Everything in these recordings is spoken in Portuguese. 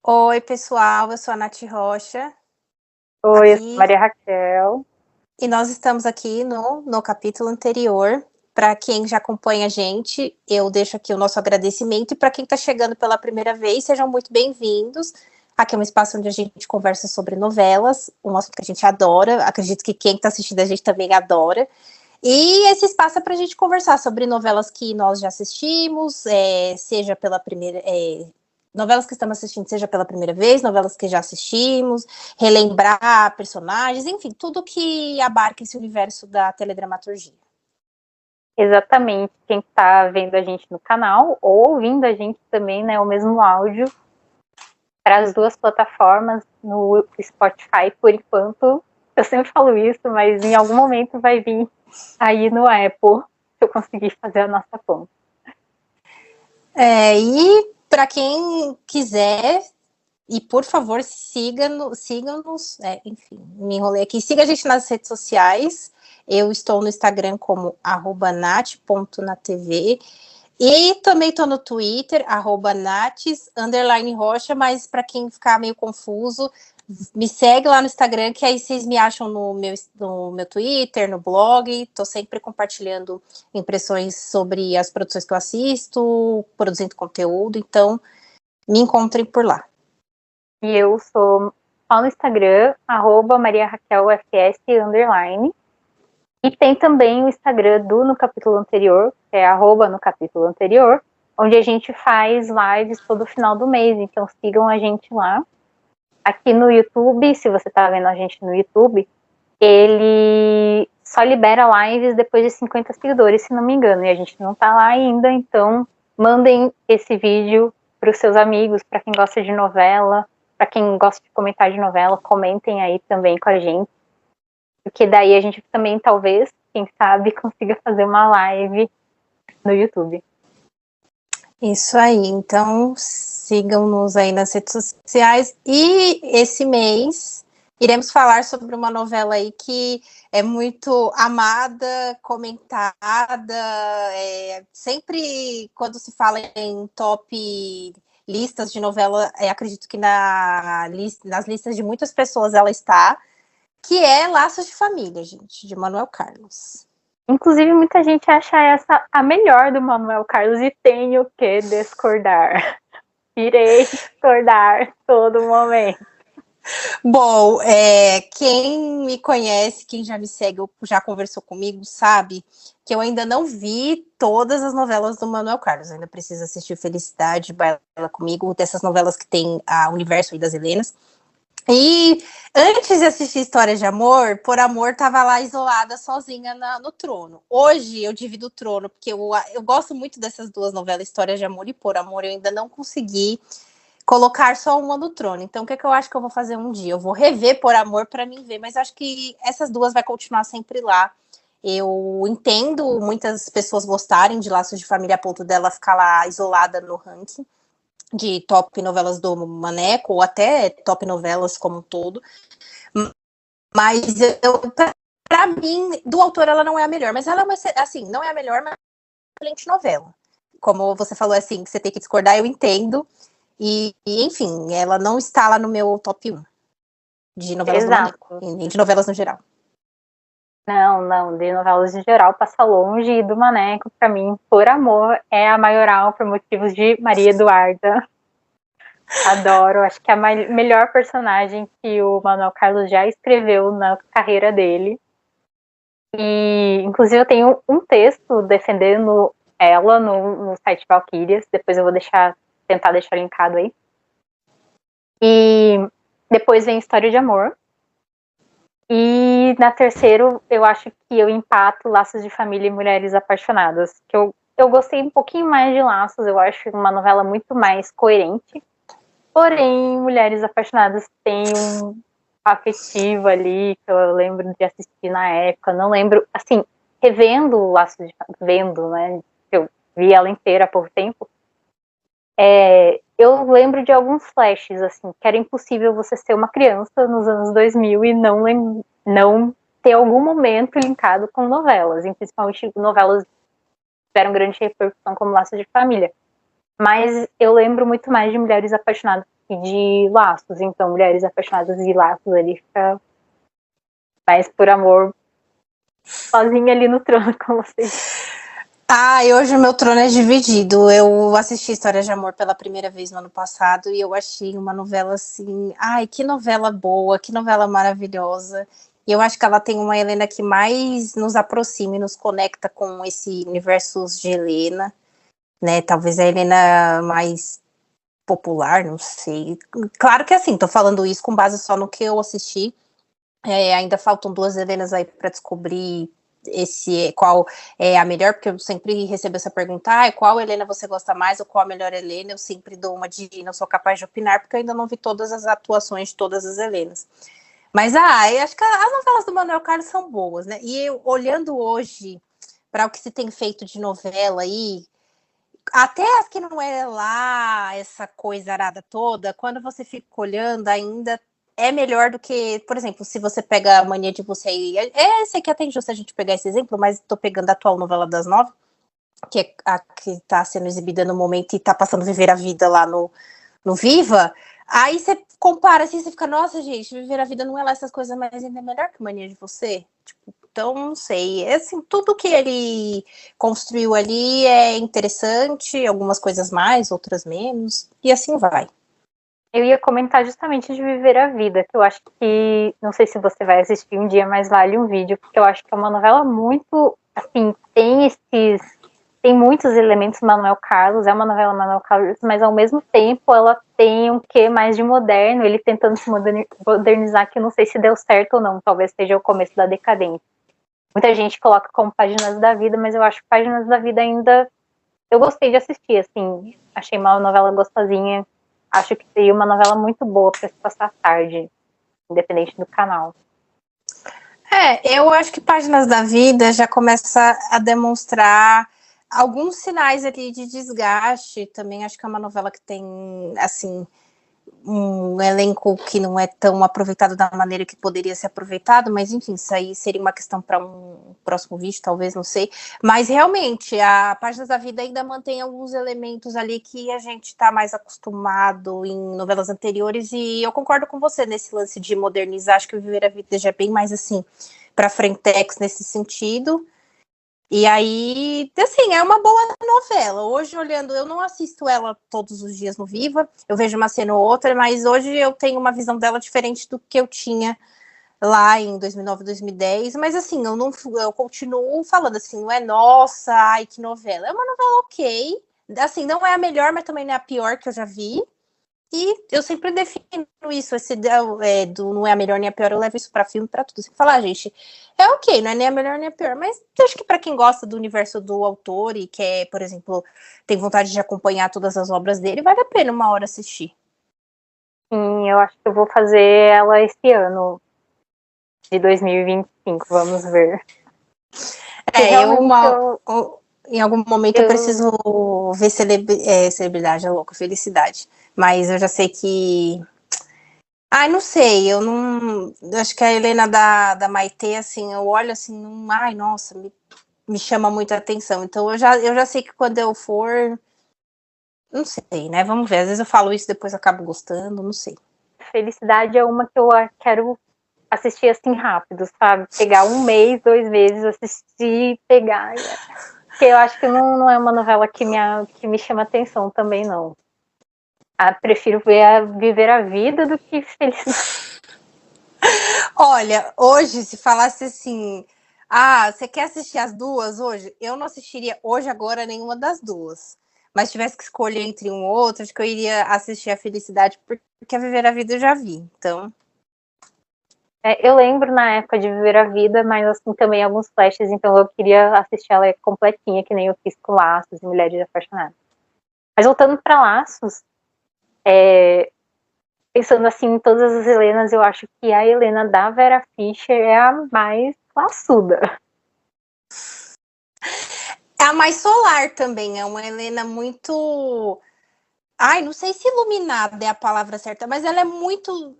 Oi, pessoal, eu sou a Nath Rocha. Oi, eu sou Maria Raquel. E nós estamos aqui no capítulo anterior. Para quem já acompanha a gente, eu deixo aqui o nosso agradecimento. E para quem está chegando pela primeira vez, sejam muito bem-vindos. Aqui é um espaço onde a gente conversa sobre novelas, um assunto que a gente adora. Acredito que quem está assistindo a gente também adora. E esse espaço é para a gente conversar sobre novelas que nós já assistimos, seja pela primeira. Novelas que estamos assistindo, seja pela primeira vez, novelas que já assistimos, relembrar personagens, enfim, tudo que abarca esse universo da teledramaturgia. Exatamente, quem está vendo a gente no canal ou ouvindo a gente também, né, o mesmo áudio, para as duas plataformas, no Spotify, por enquanto, eu sempre falo isso, mas em algum momento vai vir aí no Apple, se eu conseguir fazer a nossa conta. E para quem quiser, e por favor, sigam-nos, enfim, me enrolei aqui, siga a gente nas redes sociais. Eu estou no Instagram como @nat.natv e também estou no Twitter, @nates_rocha, mas para quem ficar meio confuso, me segue lá no Instagram, que aí vocês me acham no meu Twitter, no blog. Estou sempre compartilhando impressões sobre as produções que eu assisto, produzindo conteúdo, então me encontrem por lá. E eu sou só no Instagram, @mariaraquelfs_. E tem também o Instagram do No Capítulo Anterior, que é @no capítulo anterior, onde a gente faz lives todo final do mês, então sigam a gente lá. Aqui no YouTube, se você está vendo a gente no YouTube, ele só libera lives depois de 50 seguidores, se não me engano, e a gente não está lá ainda, então mandem esse vídeo para os seus amigos, para quem gosta de novela, para quem gosta de comentar de novela, comentem aí também com a gente, porque daí a gente também, talvez, quem sabe, consiga fazer uma live no YouTube. Isso aí, então sigam-nos aí nas redes sociais. E esse mês iremos falar sobre uma novela aí que é muito amada, comentada, sempre quando se fala em top listas de novela, acredito que nas listas de muitas pessoas ela está, que é Laços de Família, gente, de Manuel Carlos. Inclusive, muita gente acha essa a melhor do Manuel Carlos e tenho que discordar. Irei discordar todo momento. Bom, quem me conhece, quem já me segue, já conversou comigo, sabe que eu ainda não vi todas as novelas do Manuel Carlos. Eu ainda preciso assistir Felicidade, Baila Comigo, dessas novelas que tem o universo aí das Helenas. E antes de assistir História de Amor, Por Amor tava lá isolada, sozinha no trono. Hoje eu divido o trono, porque eu gosto muito dessas duas novelas, História de Amor e Por Amor. Eu ainda não consegui colocar só uma no trono. Então, o que eu acho que eu vou fazer um dia? Eu vou rever Por Amor para mim ver, mas acho que essas duas vai continuar sempre lá. Eu entendo muitas pessoas gostarem de Laços de Família a ponto dela ficar lá isolada no ranking de top novelas do Maneco, ou até top novelas como um todo. Mas para mim, do autor, ela não é a melhor. Mas ela é uma, assim, não é a melhor, mas é uma excelente novela. Como você falou, assim, que você tem que discordar, eu entendo. E, enfim, ela não está lá no meu top 1 de novelas do Maneco, e nem de novelas no geral. Não, de novelas em geral passa longe, e do Maneco, pra mim, Por Amor, é a maioral por motivos de Maria Eduarda. Adoro, acho que é a melhor personagem que o Manuel Carlos já escreveu na carreira dele. E, inclusive, eu tenho um texto defendendo ela no site Valkyrias, depois eu vou tentar deixar linkado aí. E depois vem História de Amor. E na terceira, eu acho que eu empato Laços de Família e Mulheres Apaixonadas. Que eu gostei um pouquinho mais de Laços, eu acho uma novela muito mais coerente. Porém, Mulheres Apaixonadas tem um afetivo ali, que eu lembro de assistir na época. Não lembro, assim, revendo Laços de Vendo, né? Eu vi ela inteira há pouco tempo. Eu lembro de alguns flashes, assim, que era impossível você ser uma criança nos anos 2000 e não ter algum momento linkado com novelas, e principalmente novelas que tiveram grande repercussão como Laços de Família. Mas eu lembro muito mais de Mulheres Apaixonadas, que de Laços. Então, Mulheres Apaixonadas e Laços, ele fica mais por amor, sozinha ali no trono com vocês. Ah, e hoje o meu trono é dividido. Eu assisti História de Amor pela primeira vez no ano passado e eu achei uma novela assim. Ai, que novela boa, que novela maravilhosa. E eu acho que ela tem uma Helena que mais nos aproxima e nos conecta com esse universo de Helena, né? Talvez a Helena mais popular, não sei. Claro que assim, tô falando isso com base só no que eu assisti. Ainda faltam 2 Helenas aí para descobrir qual é a melhor, porque eu sempre recebo essa pergunta, qual Helena você gosta mais ou qual a melhor Helena? Eu sempre dou uma de não sou capaz de opinar, porque eu ainda não vi todas as atuações de todas as Helenas. Mas eu acho que as novelas do Manuel Carlos são boas, né? E eu, olhando hoje para o que se tem feito de novela aí, até as que não é lá essa coisa arada toda, quando você fica olhando, ainda é melhor do que, por exemplo, se você pega a Mania de Você aí. Sei que é até injusto a gente pegar esse exemplo, mas tô pegando a atual novela das 9, que é a que tá sendo exibida no momento e tá passando Viver a Vida lá no Viva. Aí você compara assim, você fica, nossa, gente, Viver a Vida não é lá essas coisas, mas ainda é melhor que Mania de Você. Tipo, então, não sei. Assim, tudo que ele construiu ali é interessante, algumas coisas mais, outras menos, e assim vai. Eu ia comentar justamente de Viver a Vida, que eu acho que, não sei se você vai assistir um dia, mas vale um vídeo, porque eu acho que é uma novela muito, assim, tem muitos elementos Manuel Carlos, é uma novela Manuel Carlos, mas ao mesmo tempo ela tem um quê mais de moderno, ele tentando se modernizar, que eu não sei se deu certo ou não, talvez seja o começo da decadência. Muita gente coloca como Páginas da Vida, mas eu acho que Páginas da Vida ainda, eu gostei de assistir, assim, achei uma novela gostosinha. Acho que seria uma novela muito boa para se passar tarde, independente do canal. Eu acho que Páginas da Vida já começa a demonstrar alguns sinais ali de desgaste. Também acho que é uma novela que tem, assim, um elenco que não é tão aproveitado da maneira que poderia ser aproveitado, mas enfim, isso aí seria uma questão para um próximo vídeo, talvez, não sei. Mas realmente, a Páginas da Vida ainda mantém alguns elementos ali que a gente está mais acostumado em novelas anteriores, e eu concordo com você nesse lance de modernizar. Acho que o Viver a Vida já é bem mais assim para frentex nesse sentido. E aí, assim, é uma boa novela. Hoje, olhando, eu não assisto ela todos os dias no Viva, eu vejo uma cena ou outra, mas hoje eu tenho uma visão dela diferente do que eu tinha lá em 2009, 2010. Mas assim, eu continuo falando assim, não é nossa, ai que novela. É uma novela ok. Assim, não é a melhor, mas também não é a pior que eu já vi. E eu sempre defino isso, não é a melhor nem a pior, eu levo isso para filme, para tudo. Você fala, gente, é ok, não é nem a melhor nem a pior, mas acho que para quem gosta do universo do autor e quer, por exemplo, tem vontade de acompanhar todas as obras dele, vale a pena uma hora assistir. Sim, eu acho que eu vou fazer ela esse ano de 2025, vamos ver. Em algum momento eu preciso ver celebridade, é louca, felicidade. Mas eu já sei que. Ai, não sei, eu não. Acho que a Helena da Maitê, assim, eu olho assim, não, ai, nossa, me chama muita atenção. Então eu já sei que quando eu for. Não sei, né? Vamos ver. Às vezes eu falo isso, depois eu acabo gostando, não sei. Felicidade é uma que eu quero assistir assim rápido, sabe? Pegar 1 mês, 2 meses, assistir, pegar. Porque eu acho que não é uma novela que me chama atenção também, não. Prefiro viver a vida do que felicidade. Olha, hoje, se falasse assim, você quer assistir as duas hoje? Eu não assistiria hoje, agora, nenhuma das duas. Mas se tivesse que escolher entre um ou outro, acho que eu iria assistir a Felicidade, porque a Viver a Vida eu já vi. Então. Eu lembro na época de Viver a Vida, mas assim também alguns flashes, então eu queria assistir ela completinha, que nem eu fiz com Laços e Mulheres Apaixonadas. Mas voltando para Laços, pensando assim em todas as Helenas, eu acho que a Helena da Vera Fischer é a mais classuda. É a mais solar também, é uma Helena muito. Ai, não sei se iluminada é a palavra certa, mas ela é muito.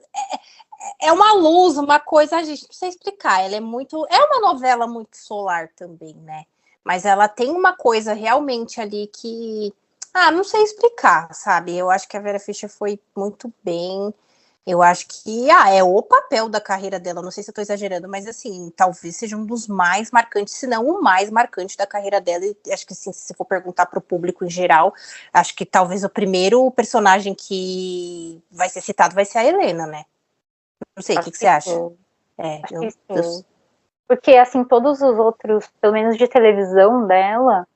É uma luz, uma coisa, a gente não sei explicar. Ela é muito. É uma novela muito solar também, né? Mas ela tem uma coisa realmente ali que. Não sei explicar, sabe? Eu acho que a Vera Fischer foi muito bem. Eu acho que é o papel da carreira dela. Não sei se eu tô exagerando, mas assim, talvez seja um dos mais marcantes, se não o mais marcante da carreira dela. E acho que assim, se você for perguntar para o público em geral, acho que talvez o primeiro personagem que vai ser citado vai ser a Helena, né? Não sei, o que você acha? Acho que sim. Porque, assim, todos os outros, pelo menos de televisão dela,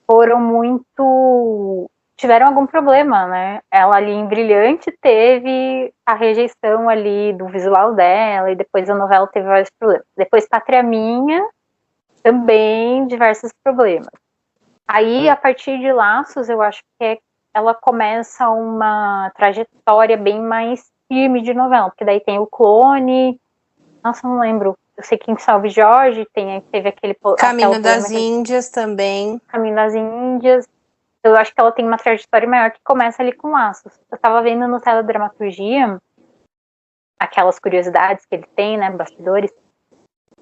foram muito... tiveram algum problema, né? Ela ali em Brilhante teve a rejeição ali do visual dela, e depois a novela teve vários problemas. Depois Pátria Minha, também diversos problemas. Aí, a partir de Laços, eu acho que ela começa uma trajetória bem mais firme de novela, porque daí tem o Clone, nossa, não lembro, eu sei que em Salve Jorge teve Caminho das Índias também. Caminho das Índias. Eu acho que ela tem uma trajetória maior que começa ali com Laços. Eu tava vendo no Teledramaturgia aquelas curiosidades que ele tem, né, bastidores,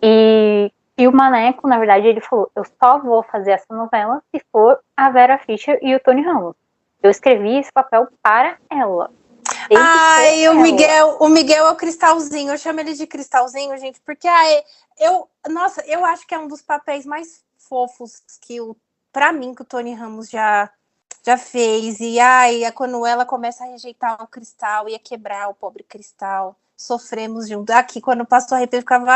e o Maneco, na verdade, ele falou, eu só vou fazer essa novela se for a Vera Fischer e o Tony Ramos. Eu escrevi esse papel para ela. Ai, o Miguel é o Cristalzinho. Eu chamo ele de Cristalzinho, gente, porque eu acho que é um dos papéis mais fofos que para mim que o Tony Ramos já fez. E quando ela começa a rejeitar o Cristal, ia quebrar o pobre Cristal. Sofremos junto. Aqui, quando o pastor arrepio ficava,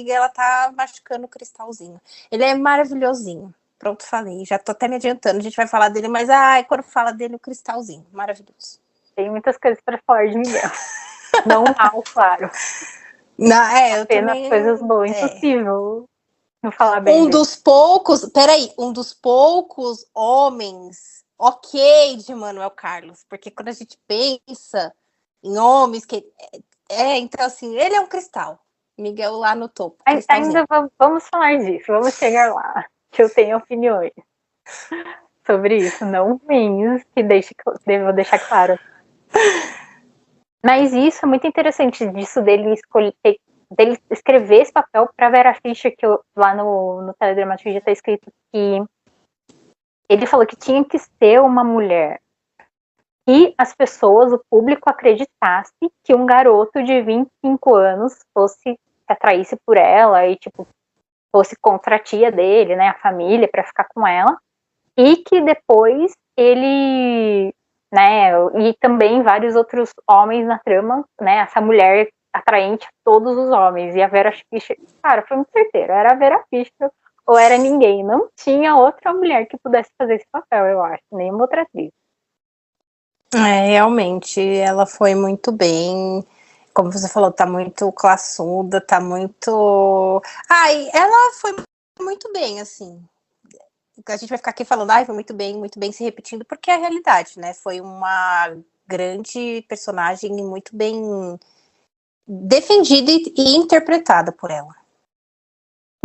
ela tá machucando o Cristalzinho. Ele é maravilhosinho. Pronto, falei. Já tô até me adiantando. A gente vai falar dele, mas quando fala dele, o Cristalzinho. Maravilhoso. Tem muitas coisas para falar de Miguel. Não mal, claro. Não, eu apenas também, coisas boas. Impossível não falar bem dele. Um dos poucos homens ok de Manuel Carlos, porque quando a gente pensa em homens que então assim, ele é um cristal. Miguel lá no topo. Ainda vamos falar disso, vamos chegar lá, que eu tenho opiniões sobre isso, não ruins, que devo deixar claro. Mas isso é muito interessante, disso dele escrever esse papel para Vera Fischer, que lá no Teledramaturgia está escrito que ele falou que tinha que ser uma mulher que as pessoas, o público, acreditasse que um garoto de 25 anos fosse atraísse por ela e, tipo, fosse contra a tia dele, né, a família, para ficar com ela, e que depois ele, né, e também vários outros homens na trama, né, essa mulher atraente a todos os homens, e a Vera Fischer, cara, foi muito certeiro, era a Vera Fischer ou era ninguém, não tinha outra mulher que pudesse fazer esse papel, eu acho, nenhuma outra atriz. Realmente, ela foi muito bem, como você falou, tá muito classuda, tá muito... ela foi muito bem, assim. A gente vai ficar aqui falando, foi muito bem se repetindo, porque é a realidade, né? Foi uma grande personagem e muito bem defendida e interpretada por ela.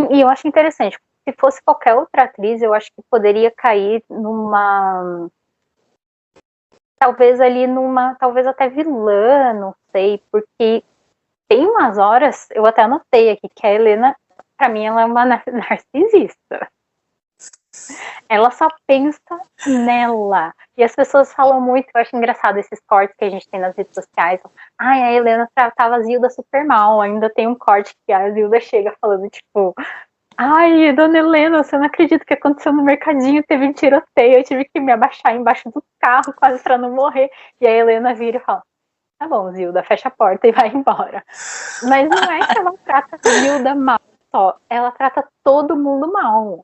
E eu acho interessante, se fosse qualquer outra atriz, eu acho que poderia cair numa... talvez até vilã, não sei, porque tem umas horas, eu até anotei aqui, que a Helena, pra mim, ela é uma narcisista. Ela só pensa nela. E as pessoas falam muito, eu acho engraçado esses cortes que a gente tem nas redes sociais. A Helena tratava a Zilda super mal. Ainda tem um corte que a Zilda chega falando, tipo, dona Helena, você não acredita o que aconteceu no mercadinho, teve um tiroteio, eu tive que me abaixar embaixo do carro quase pra não morrer. E a Helena vira e fala, tá bom, Zilda, fecha a porta e vai embora. Mas não é que ela trata a Zilda mal só, ela trata todo mundo mal.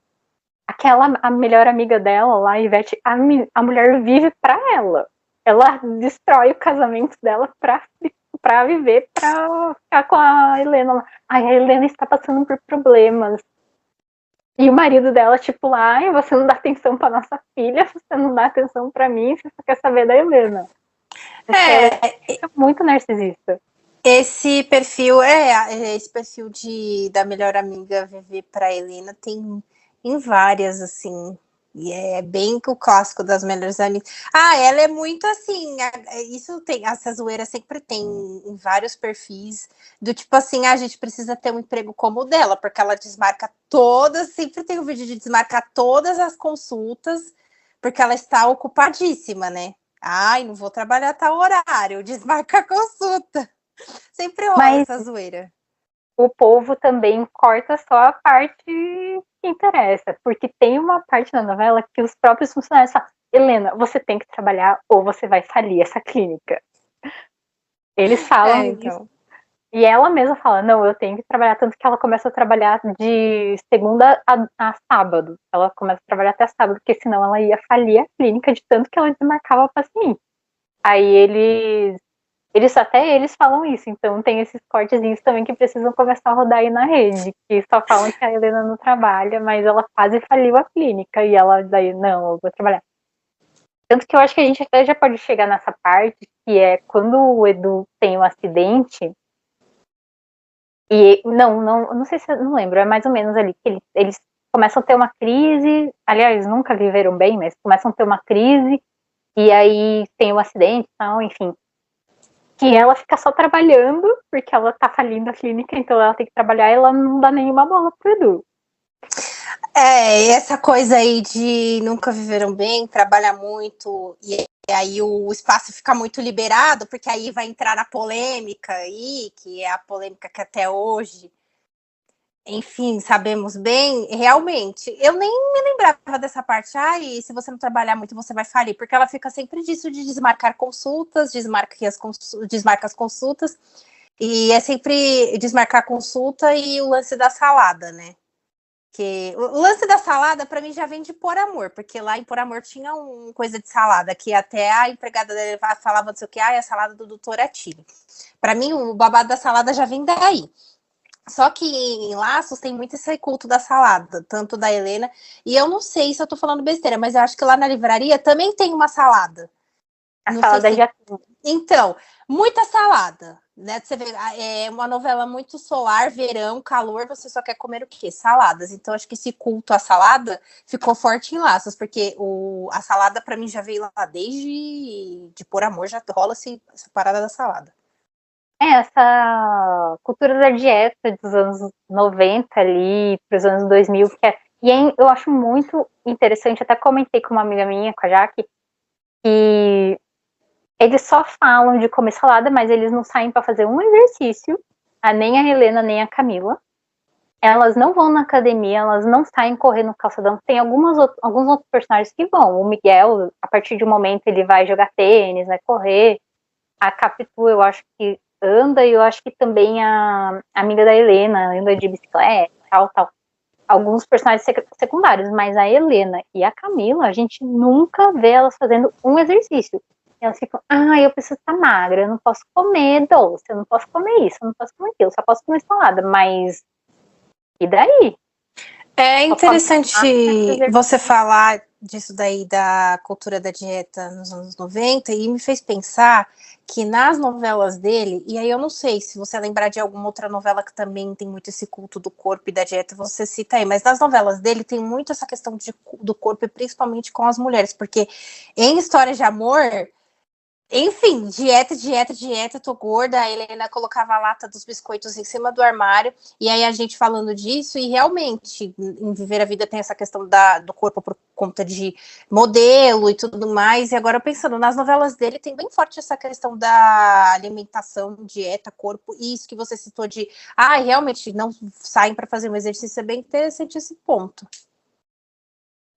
A melhor amiga dela lá, a Ivete, a mulher vive pra ela. Ela destrói o casamento dela pra viver, pra ficar com a Helena. A Helena está passando por problemas. E o marido dela, tipo, lá, você não dá atenção pra nossa filha, você não dá atenção pra mim, você só quer saber da Helena. Ela é muito narcisista. Esse perfil da melhor amiga viver pra Helena tem em várias, assim, e é bem o clássico das melhores amigas. Ela é muito assim, isso tem, essa zoeira sempre tem em vários perfis, do tipo assim, a gente precisa ter um emprego como o dela, porque ela desmarca sempre tem um vídeo de desmarcar todas as consultas porque ela está ocupadíssima, né? Ai, não vou trabalhar a tal horário, desmarca a consulta. Sempre rola Mas essa zoeira. o povo também corta só a parte que interessa, porque tem uma parte da novela que os próprios funcionários falam: Helena, você tem que trabalhar ou você vai falir essa clínica. Eles falam isso. Então. E ela mesma fala: não, eu tenho que trabalhar. Tanto que ela começa a trabalhar de segunda a sábado. Ela começa a trabalhar até sábado, porque senão ela ia falir a clínica de tanto que ela desmarcava o paciente. Aí até eles falam isso, então tem esses cortezinhos também que precisam começar a rodar aí na rede, que só falam que a Helena não trabalha, mas ela quase faliu a clínica, e ela daí, não, eu vou trabalhar. Tanto que eu acho que a gente até já pode chegar nessa parte, que é quando o Edu tem um acidente, e não sei se, não lembro, é mais ou menos ali, que eles começam a ter uma crise, aliás, nunca viveram bem, mas começam a ter uma crise, e aí tem um acidente, então, enfim, que ela fica só trabalhando, porque ela tá falindo a clínica, então ela tem que trabalhar e ela não dá nenhuma bola pro Edu. Essa coisa aí de nunca viveram bem, trabalha muito, e aí o espaço fica muito liberado, porque aí vai entrar na polêmica aí, que é a polêmica que até hoje, enfim, sabemos bem, realmente, eu nem me lembrava dessa parte, se você não trabalhar muito, você vai falir, porque ela fica sempre disso de desmarcar consultas, desmarca as consultas, e é sempre desmarcar a consulta e o lance da salada, né? Que o lance da salada, para mim, já vem de Por Amor, porque lá em Por Amor tinha coisa de salada, que até a empregada dele falava não sei o que, a salada do Doutor Attili. Para mim, o babado da salada já vem daí. Só que em Laços tem muito esse culto da salada, tanto da Helena, e eu não sei se eu tô falando besteira, mas eu acho que lá na livraria também tem uma salada. A não salada sei se... já... Então, muita salada, né? Você vê, é uma novela muito solar, verão, calor, você só quer comer o quê? Saladas. Então, acho que esse culto à salada ficou forte em Laços, porque a salada, para mim, já veio lá desde de Por Amor, já rola essa parada da salada. Essa cultura da dieta dos anos 90 ali, para os anos 2000, eu acho muito interessante, até comentei com uma amiga minha, com a Jaque, que eles só falam de comer salada, mas eles não saem para fazer um exercício, nem a Helena, nem a Camila. Elas não vão na academia, elas não saem correndo no calçadão. Tem alguns outros personagens que vão. O Miguel, a partir de um momento, ele vai jogar tênis, vai correr. A Capitu, eu acho que anda, e eu acho que também a amiga da Helena anda de bicicleta, tal. Alguns personagens secundários, mas a Helena e a Camila, a gente nunca vê elas fazendo um exercício. Elas ficam, eu preciso estar magra, eu não posso comer doce, eu não posso comer isso, eu não posso comer aquilo, só posso comer salada, mas e daí? É interessante você falar disso daí da cultura da dieta nos anos 90 e me fez pensar que nas novelas dele, e aí eu não sei se você lembrar de alguma outra novela que também tem muito esse culto do corpo e da dieta, você cita aí, mas nas novelas dele tem muito essa questão do corpo, e principalmente com as mulheres, porque em Histórias de Amor, enfim, dieta, tô gorda. A Helena colocava a lata dos biscoitos em cima do armário, e aí a gente falando disso, e realmente, em Viver a Vida tem essa questão do corpo por conta de modelo e tudo mais, e agora pensando, nas novelas dele tem bem forte essa questão da alimentação, dieta, corpo, e isso que você citou de, realmente não saem para fazer um exercício, é bem interessante esse ponto.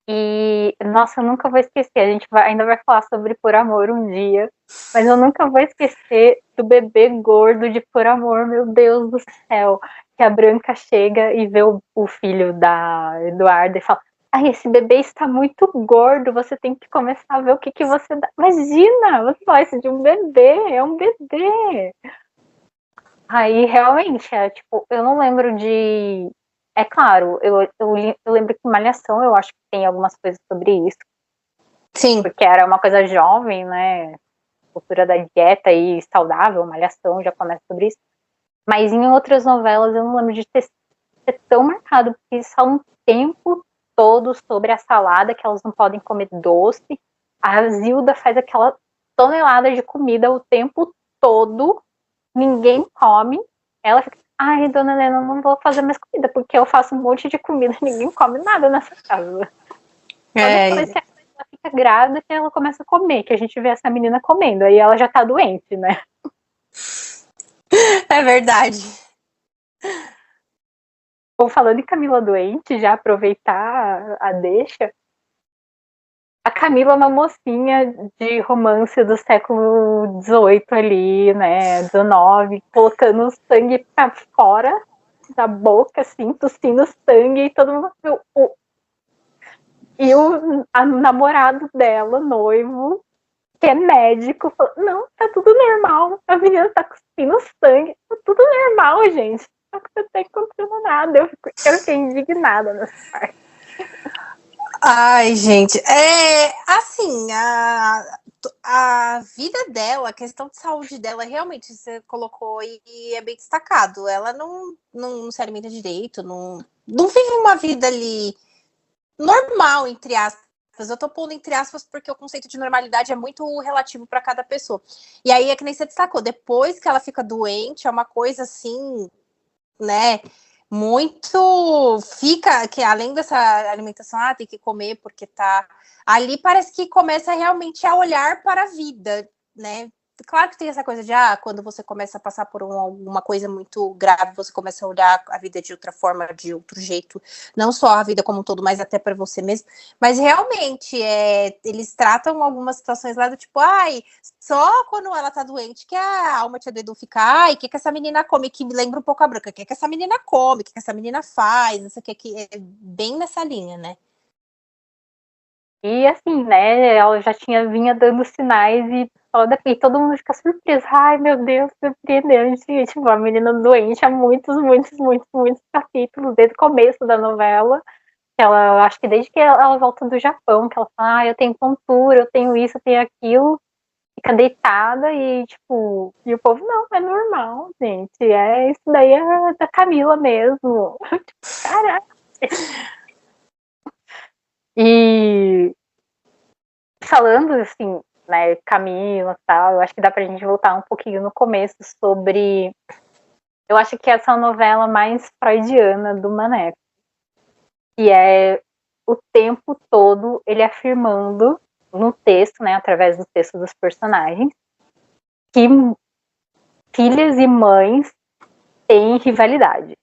E, nossa, eu nunca vou esquecer, a gente ainda vai falar sobre Por Amor um dia, mas eu nunca vou esquecer do bebê gordo de Por Amor, meu Deus do céu, que a Branca chega e vê o filho da Eduarda e fala, esse bebê está muito gordo, você tem que começar a ver o que você dá. Imagina, você fala isso de um bebê, é um bebê. Aí, realmente, tipo, eu não lembro de... É claro, eu lembro que Malhação, eu acho que tem algumas coisas sobre isso. Sim. Porque era uma coisa jovem, né? Cultura da dieta e saudável, Malhação já começa sobre isso. Mas em outras novelas eu não lembro de ser tão marcado, porque eles falam o tempo todo sobre a salada, que elas não podem comer doce. A Zilda faz aquela tonelada de comida o tempo todo, ninguém come. Ela fica, dona Helena, eu não vou fazer mais comida, porque eu faço um monte de comida e ninguém come nada nessa casa. Quando ela fica fica grávida que ela começa a comer, que a gente vê essa menina comendo, aí ela já tá doente, né? É verdade. Ou falando em Camila doente, já aproveitar a deixa, a Camila é uma mocinha de romance do século XVIII ali, né, XIX, colocando sangue pra fora da boca, assim, tossindo sangue, e todo mundo... E o namorado dela, noivo, que é médico, falou, não, tá tudo normal, a menina tá cuspindo sangue, tá tudo normal, gente, não tá acontecendo nada. Eu fiquei indignada nessa parte. Ai, gente, assim, a vida dela, a questão de saúde dela, realmente você colocou e é bem destacado. Ela não se alimenta direito, não vive uma vida ali normal, entre aspas. Eu tô pondo entre aspas porque o conceito de normalidade é muito relativo para cada pessoa. E aí é que nem você destacou, depois que ela fica doente, é uma coisa assim, né? Muito fica que além dessa alimentação, tem que comer porque tá ali, parece que começa realmente a olhar para a vida, né? Claro que tem essa coisa de quando você começa a passar por alguma coisa muito grave, você começa a olhar a vida de outra forma, de outro jeito, não só a vida como um todo, mas até para você mesmo. Mas realmente eles tratam algumas situações lá do tipo, só quando ela tá doente que a alma tia do Edu fica, o que essa menina come? Que me lembra um pouco a Branca. O que essa menina come? O que essa menina faz? Não sei o que é bem nessa linha, né? E assim, né, ela já vinha dando sinais e todo mundo fica surpreso. Ai, meu Deus, surpreendente. E, tipo, a menina doente há muitos, muitos, muitos, muitos capítulos, desde o começo da novela. Ela, acho que desde que ela volta do Japão, que ela fala, eu tenho tontura, eu tenho isso, eu tenho aquilo. Fica deitada e, tipo, e o povo, não, é normal, gente. Isso daí é da Camila mesmo. Caraca. E falando, assim, né, Camila e tal, eu acho que dá pra gente voltar um pouquinho no começo sobre... Eu acho que essa é a novela mais freudiana do Maneco. Que é o tempo todo ele afirmando no texto, né, através do texto dos personagens, que filhas e mães têm rivalidade.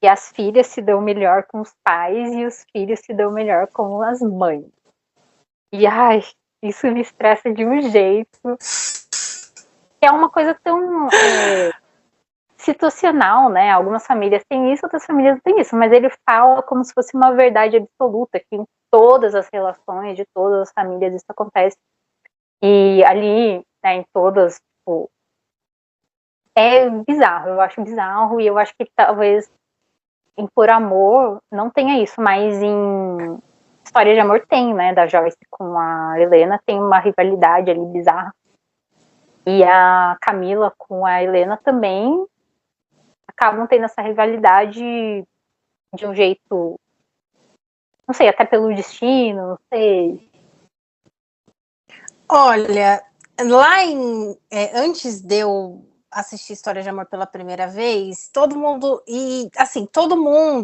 Que as filhas se dão melhor com os pais e os filhos se dão melhor com as mães. E, isso me estressa de um jeito. É uma coisa tão situacional, né? Algumas famílias têm isso, outras famílias não têm isso. Mas ele fala como se fosse uma verdade absoluta, que em todas as relações de todas as famílias isso acontece. E ali, né, em todas, tipo, é bizarro. Eu acho bizarro e eu acho que talvez em Por Amor não tenha isso, mas em História de Amor tem, né, da Joyce com a Helena, tem uma rivalidade ali bizarra. E a Camila com a Helena também acabam tendo essa rivalidade de um jeito, não sei, até pelo destino, não sei. Olha, lá antes de eu assistir História de Amor pela primeira vez, todo mundo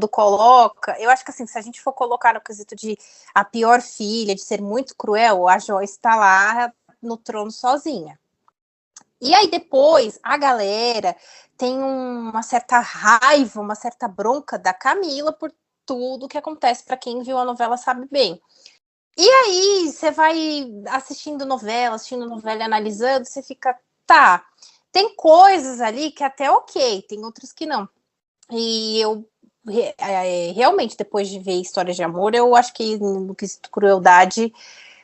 coloca, eu acho que assim, se a gente for colocar no quesito de a pior filha, de ser muito cruel, a Joyce está lá no trono sozinha. E aí depois a galera tem uma certa raiva, uma certa bronca da Camila por tudo que acontece, para quem viu a novela sabe bem. E aí você vai assistindo novela e analisando, você fica, tem coisas ali que até ok, tem outras que não. E eu realmente, depois de ver História de Amor, eu acho que no quesito crueldade,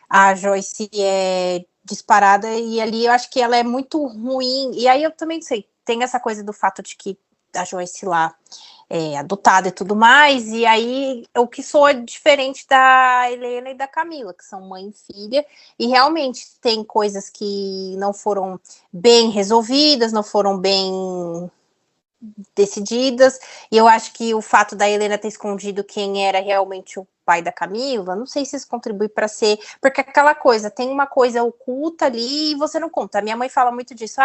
a Joyce é disparada, e ali eu acho que ela é muito ruim. E aí eu também sei, tem essa coisa do fato de que a Joyce lá adotada e tudo mais, e aí o que soa diferente da Helena e da Camila, que são mãe e filha, e realmente tem coisas que não foram bem resolvidas, não foram bem decididas, e eu acho que o fato da Helena ter escondido quem era realmente o pai da Camila, não sei se isso contribui para ser, porque aquela coisa, tem uma coisa oculta ali e você não conta. A minha mãe fala muito disso,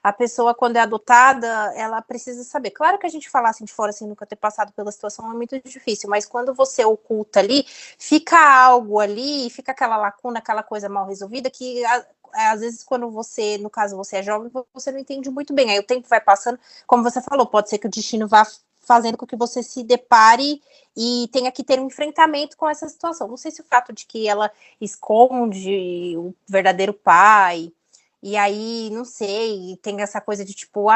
a pessoa quando é adotada, ela precisa saber. Claro que a gente falar assim de fora, sem nunca ter passado pela situação, é muito difícil, mas quando você oculta ali, fica algo ali, fica aquela lacuna, aquela coisa mal resolvida que às vezes quando você, no caso você é jovem, você não entende muito bem, aí o tempo vai passando, como você falou, pode ser que o destino vá fazendo com que você se depare e tenha que ter um enfrentamento com essa situação. Não sei se o fato de que ela esconde o verdadeiro pai, e aí, não sei, tem essa coisa de tipo,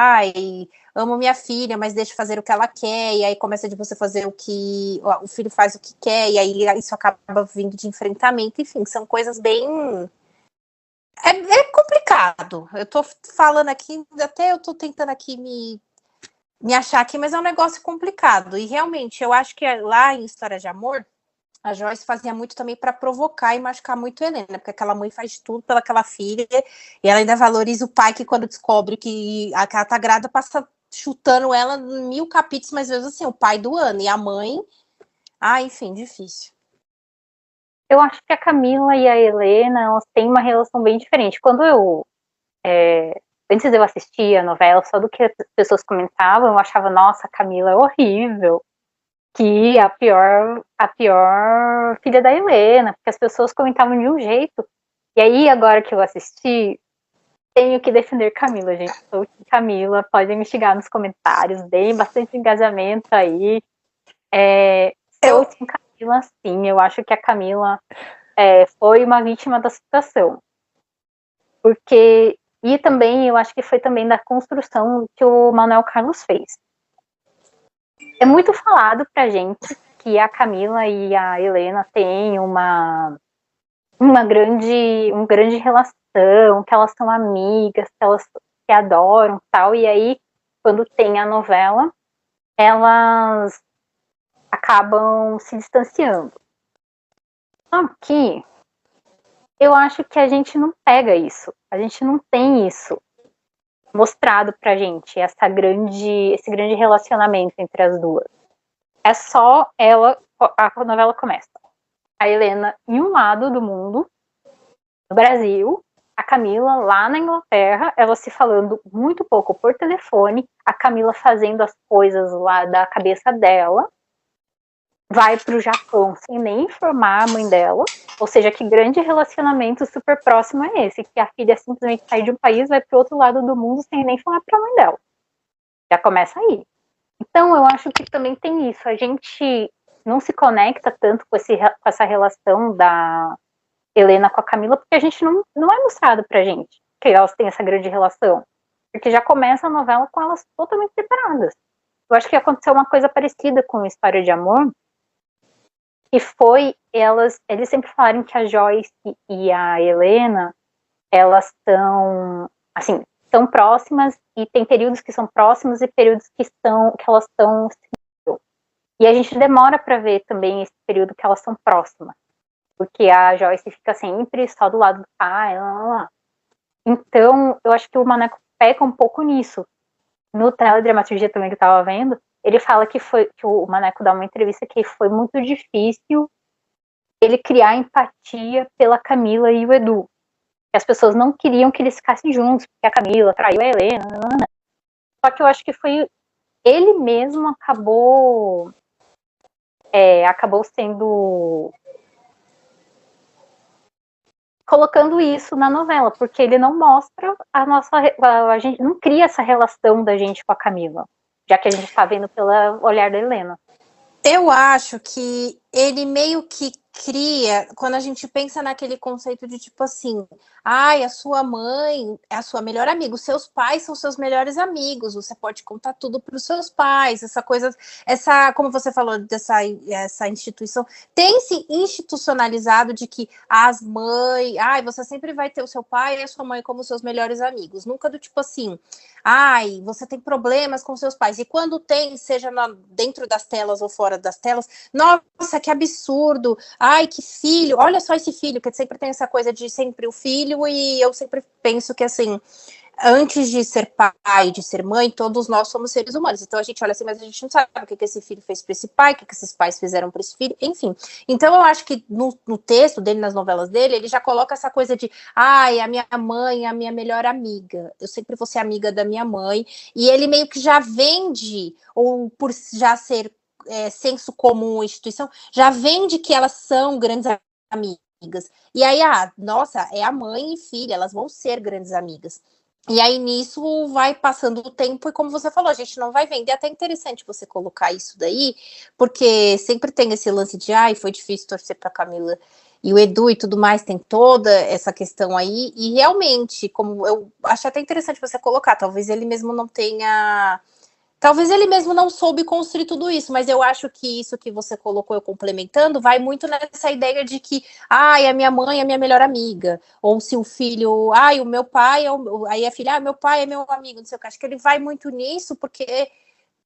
amo minha filha, mas deixa fazer o que ela quer, e aí começa de você fazer o que o filho faz o que quer, e aí isso acaba vindo de enfrentamento, enfim, são coisas bem... É complicado. Eu tô falando aqui, até eu tô tentando aqui me achar aqui, mas é um negócio complicado. E realmente, eu acho que lá em História de Amor, a Joyce fazia muito também para provocar e machucar muito a Helena, porque aquela mãe faz tudo pelaquela filha, e ela ainda valoriza o pai que quando descobre que ela tá grávida, passa chutando ela 1000 capítulos, mas mesmo assim, o pai do ano, e a mãe... enfim, difícil. Eu acho que a Camila e a Helena, elas têm uma relação bem diferente. Quando antes de eu assistir a novela, só do que as pessoas comentavam, eu achava, nossa, a Camila é horrível, que a pior filha da Helena, porque as pessoas comentavam de um jeito. E aí, agora que eu assisti, tenho que defender Camila, gente. Sou Camila, podem me xingar nos comentários, deem bastante engajamento aí. Sou Camila, sim. Eu acho que a Camila foi uma vítima da situação. E também, eu acho que foi também da construção que o Manuel Carlos fez. É muito falado pra gente que a Camila e a Helena têm uma grande relação, que elas são amigas, que elas se adoram, tal. E aí, quando tem a novela, elas acabam se distanciando. Só que eu acho que a gente não pega isso, a gente não tem isso mostrado pra gente, esse grande relacionamento entre as duas. É só a novela começa. A Helena em um lado do mundo, no Brasil, a Camila lá na Inglaterra, ela se falando muito pouco por telefone, a Camila fazendo as coisas lá da cabeça dela, vai pro Japão sem nem informar a mãe dela, ou seja, que grande relacionamento super próximo é esse, que a filha simplesmente sai de um país, vai pro outro lado do mundo sem nem falar pra mãe dela. Já começa aí. Então, eu acho que também tem isso, a gente não se conecta tanto com essa relação da Helena com a Camila, porque a gente não é mostrado pra gente que elas têm essa grande relação, porque já começa a novela com elas totalmente separadas. Eu acho que aconteceu uma coisa parecida com História de Amor, que foi eles sempre falaram que a Joyce e a Helena, elas são próximas, e tem períodos que são próximos e períodos que elas estão... E a gente demora para ver também esse período que elas são próximas, porque a Joyce fica sempre só do lado do pai, lá. Então, eu acho que o Maneco peca um pouco nisso. No teledramaturgia também que eu tava vendo, ele fala que o Maneco dá uma entrevista que foi muito difícil ele criar empatia pela Camila e o Edu. Que as pessoas não queriam que eles ficassem juntos, porque a Camila traiu a Helena. Só que eu acho que foi ele mesmo acabou sendo... colocando isso na novela, porque ele não mostra a gente não cria essa relação da gente com a Camila, já que a gente está vendo pelo olhar da Helena. Eu acho que ele meio que cria, quando a gente pensa naquele conceito de tipo assim, a sua mãe é a sua melhor amiga, os seus pais são seus melhores amigos, você pode contar tudo para os seus pais, como você falou, essa instituição, tem se institucionalizado de que as mães, você sempre vai ter o seu pai e a sua mãe como seus melhores amigos, nunca do tipo assim, você tem problemas com seus pais, e quando tem, seja dentro das telas ou fora das telas, nossa, que absurdo, que filho, olha só esse filho, que sempre tem essa coisa de sempre o filho, e eu sempre penso que assim, antes de ser pai, de ser mãe, todos nós somos seres humanos. Então a gente olha assim, mas a gente não sabe o que esse filho fez para esse pai, o que esses pais fizeram para esse filho, enfim. Então eu acho que no texto dele, nas novelas dele, ele já coloca essa coisa de, ai, a minha mãe é a minha melhor amiga, eu sempre vou ser amiga da minha mãe, e ele meio que já vende, ou por já ser senso comum, instituição, já vende que elas são grandes amigas. E aí, nossa, é a mãe e filha, elas vão ser grandes amigas. E aí, nisso, vai passando o tempo, e como você falou, a gente não vai vender. É até interessante você colocar isso daí, porque sempre tem esse lance de, foi difícil torcer para Camila e o Edu e tudo mais, tem toda essa questão aí, e realmente, como eu acho até interessante você colocar, talvez ele mesmo não tenha... Talvez ele mesmo não soube construir tudo isso, mas eu acho que isso que você colocou, eu complementando, vai muito nessa ideia de que, a minha mãe é a minha melhor amiga, ou se o filho, o meu pai, aí a filha, meu pai é meu amigo, não sei o que, acho que ele vai muito nisso, porque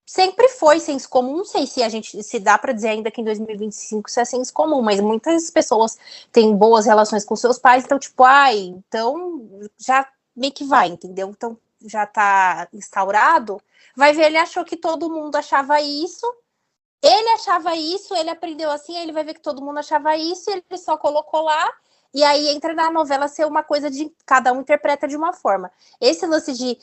sempre foi senso comum, não sei se dá para dizer ainda que em 2025 isso é senso comum, mas muitas pessoas têm boas relações com seus pais, então tipo, então já meio que vai, entendeu? Então já tá instaurado, vai ver, ele achou que todo mundo achava isso, ele aprendeu assim, aí ele vai ver que todo mundo achava isso, ele só colocou lá, e aí entra na novela ser uma coisa de cada um interpreta de uma forma. Esse lance de,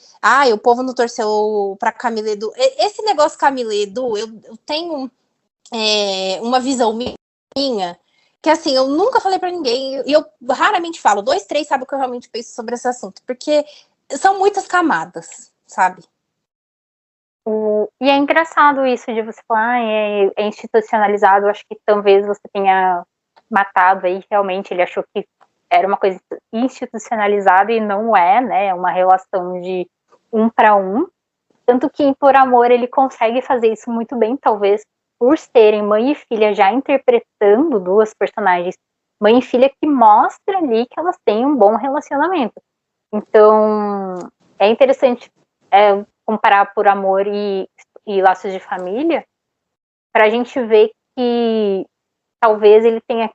o povo não torceu pra Camila Edu, esse negócio Camila Edu, eu tenho uma visão minha, que assim, eu nunca falei pra ninguém, e eu raramente falo, 2, 3 sabe o que eu realmente penso sobre esse assunto, porque são muitas camadas, sabe? E é engraçado isso de você falar, é institucionalizado, acho que talvez você tenha matado aí, realmente ele achou que era uma coisa institucionalizada e não é, né, é uma relação de um para um, tanto que em Por Amor ele consegue fazer isso muito bem, talvez por serem mãe e filha já interpretando duas personagens, mãe e filha, que mostra ali que elas têm um bom relacionamento. Então, é interessante comparar Por Amor e Laços de Família, para a gente ver que talvez ele tenha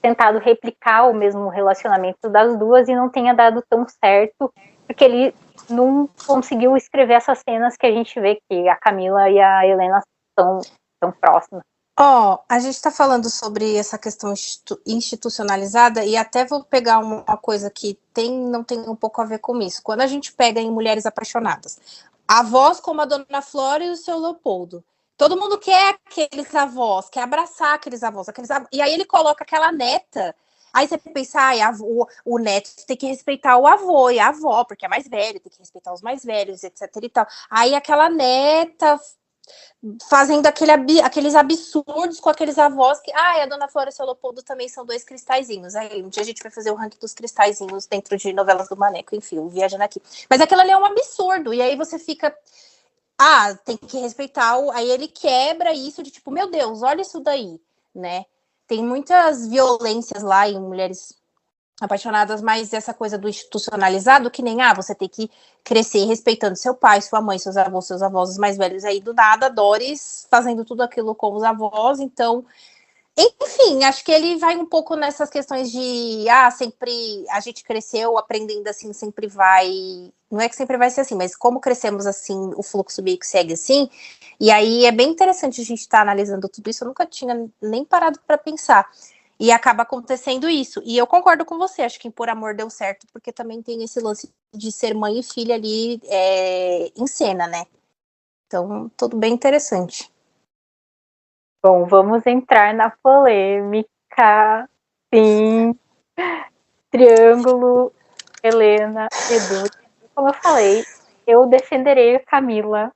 tentado replicar o mesmo relacionamento das duas e não tenha dado tão certo, porque ele não conseguiu escrever essas cenas que a gente vê que a Camila e a Helena são tão próximas. A gente está falando sobre essa questão institucionalizada, e até vou pegar uma coisa que não tem um pouco a ver com isso. Quando a gente pega em Mulheres Apaixonadas, avós como a Dona Flora e o seu Leopoldo, todo mundo quer aqueles avós, quer abraçar aqueles avós, e aí ele coloca aquela neta. Aí você pensa, o neto tem que respeitar o avô e a avó, porque é mais velho, tem que respeitar os mais velhos, etc e tal. Aí aquela neta fazendo aqueles absurdos com aqueles avós que, a Dona Flora e o seu Leopoldo também são 2 cristalzinhos. Aí um dia a gente vai fazer o ranking dos cristalzinhos dentro de novelas do Maneco, enfim, viajando aqui. Mas aquilo ali é um absurdo, e aí você fica, tem que respeitar, aí ele quebra isso de tipo, meu Deus, olha isso daí, né? Tem muitas violências lá em Mulheres Apaixonadas, mas essa coisa do institucionalizado, que nem, você tem que crescer respeitando seu pai, sua mãe, seus avós, os mais velhos aí, do nada, Doris fazendo tudo aquilo com os avós, então, enfim, acho que ele vai um pouco nessas questões de, sempre a gente cresceu aprendendo assim, sempre vai, não é que sempre vai ser assim, mas como crescemos assim, o fluxo meio que segue assim, e aí é bem interessante a gente estar analisando tudo isso, eu nunca tinha nem parado para pensar. E acaba acontecendo isso. E eu concordo com você, acho que em Por Amor deu certo, porque também tem esse lance de ser mãe e filha ali em cena, né? Então, tudo bem interessante. Bom, vamos entrar na polêmica. Sim. Triângulo, Helena, Edu. Como eu falei, eu defenderei a Camila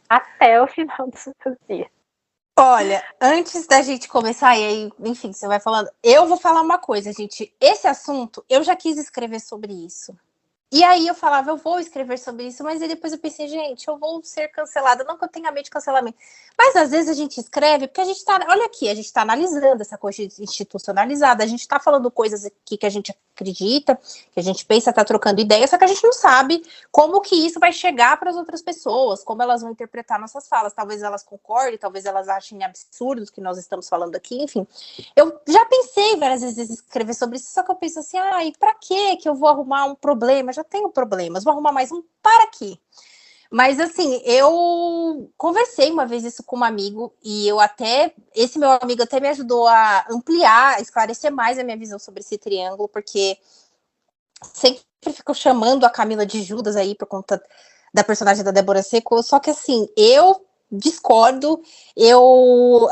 até o final dos seus dias. Olha, antes da gente começar, e aí, enfim, você vai falando, eu vou falar uma coisa, gente. Esse assunto, eu já quis escrever sobre isso. E aí eu falava, eu vou escrever sobre isso, mas aí depois eu pensei, gente, eu vou ser cancelada. Não que eu tenha medo de cancelamento. Mas às vezes a gente escreve, porque a gente tá, olha aqui, a gente tá analisando essa coisa institucionalizada, a gente tá falando coisas aqui que a gente acredita, que a gente pensa, tá trocando ideia, só que a gente não sabe como que isso vai chegar para as outras pessoas, como elas vão interpretar nossas falas. Talvez elas concordem, talvez elas achem absurdos o que nós estamos falando aqui, enfim. Eu já pensei várias vezes em escrever sobre isso, só que eu penso assim, e pra que eu vou arrumar um problema? já tenho problemas, vou arrumar mais um para quê? Mas, assim, eu conversei uma vez isso com um amigo e esse meu amigo até me ajudou a ampliar, a esclarecer mais a minha visão sobre esse triângulo, porque sempre ficam chamando a Camila de Judas aí por conta da personagem da Débora Seco, só que, assim, eu discordo, eu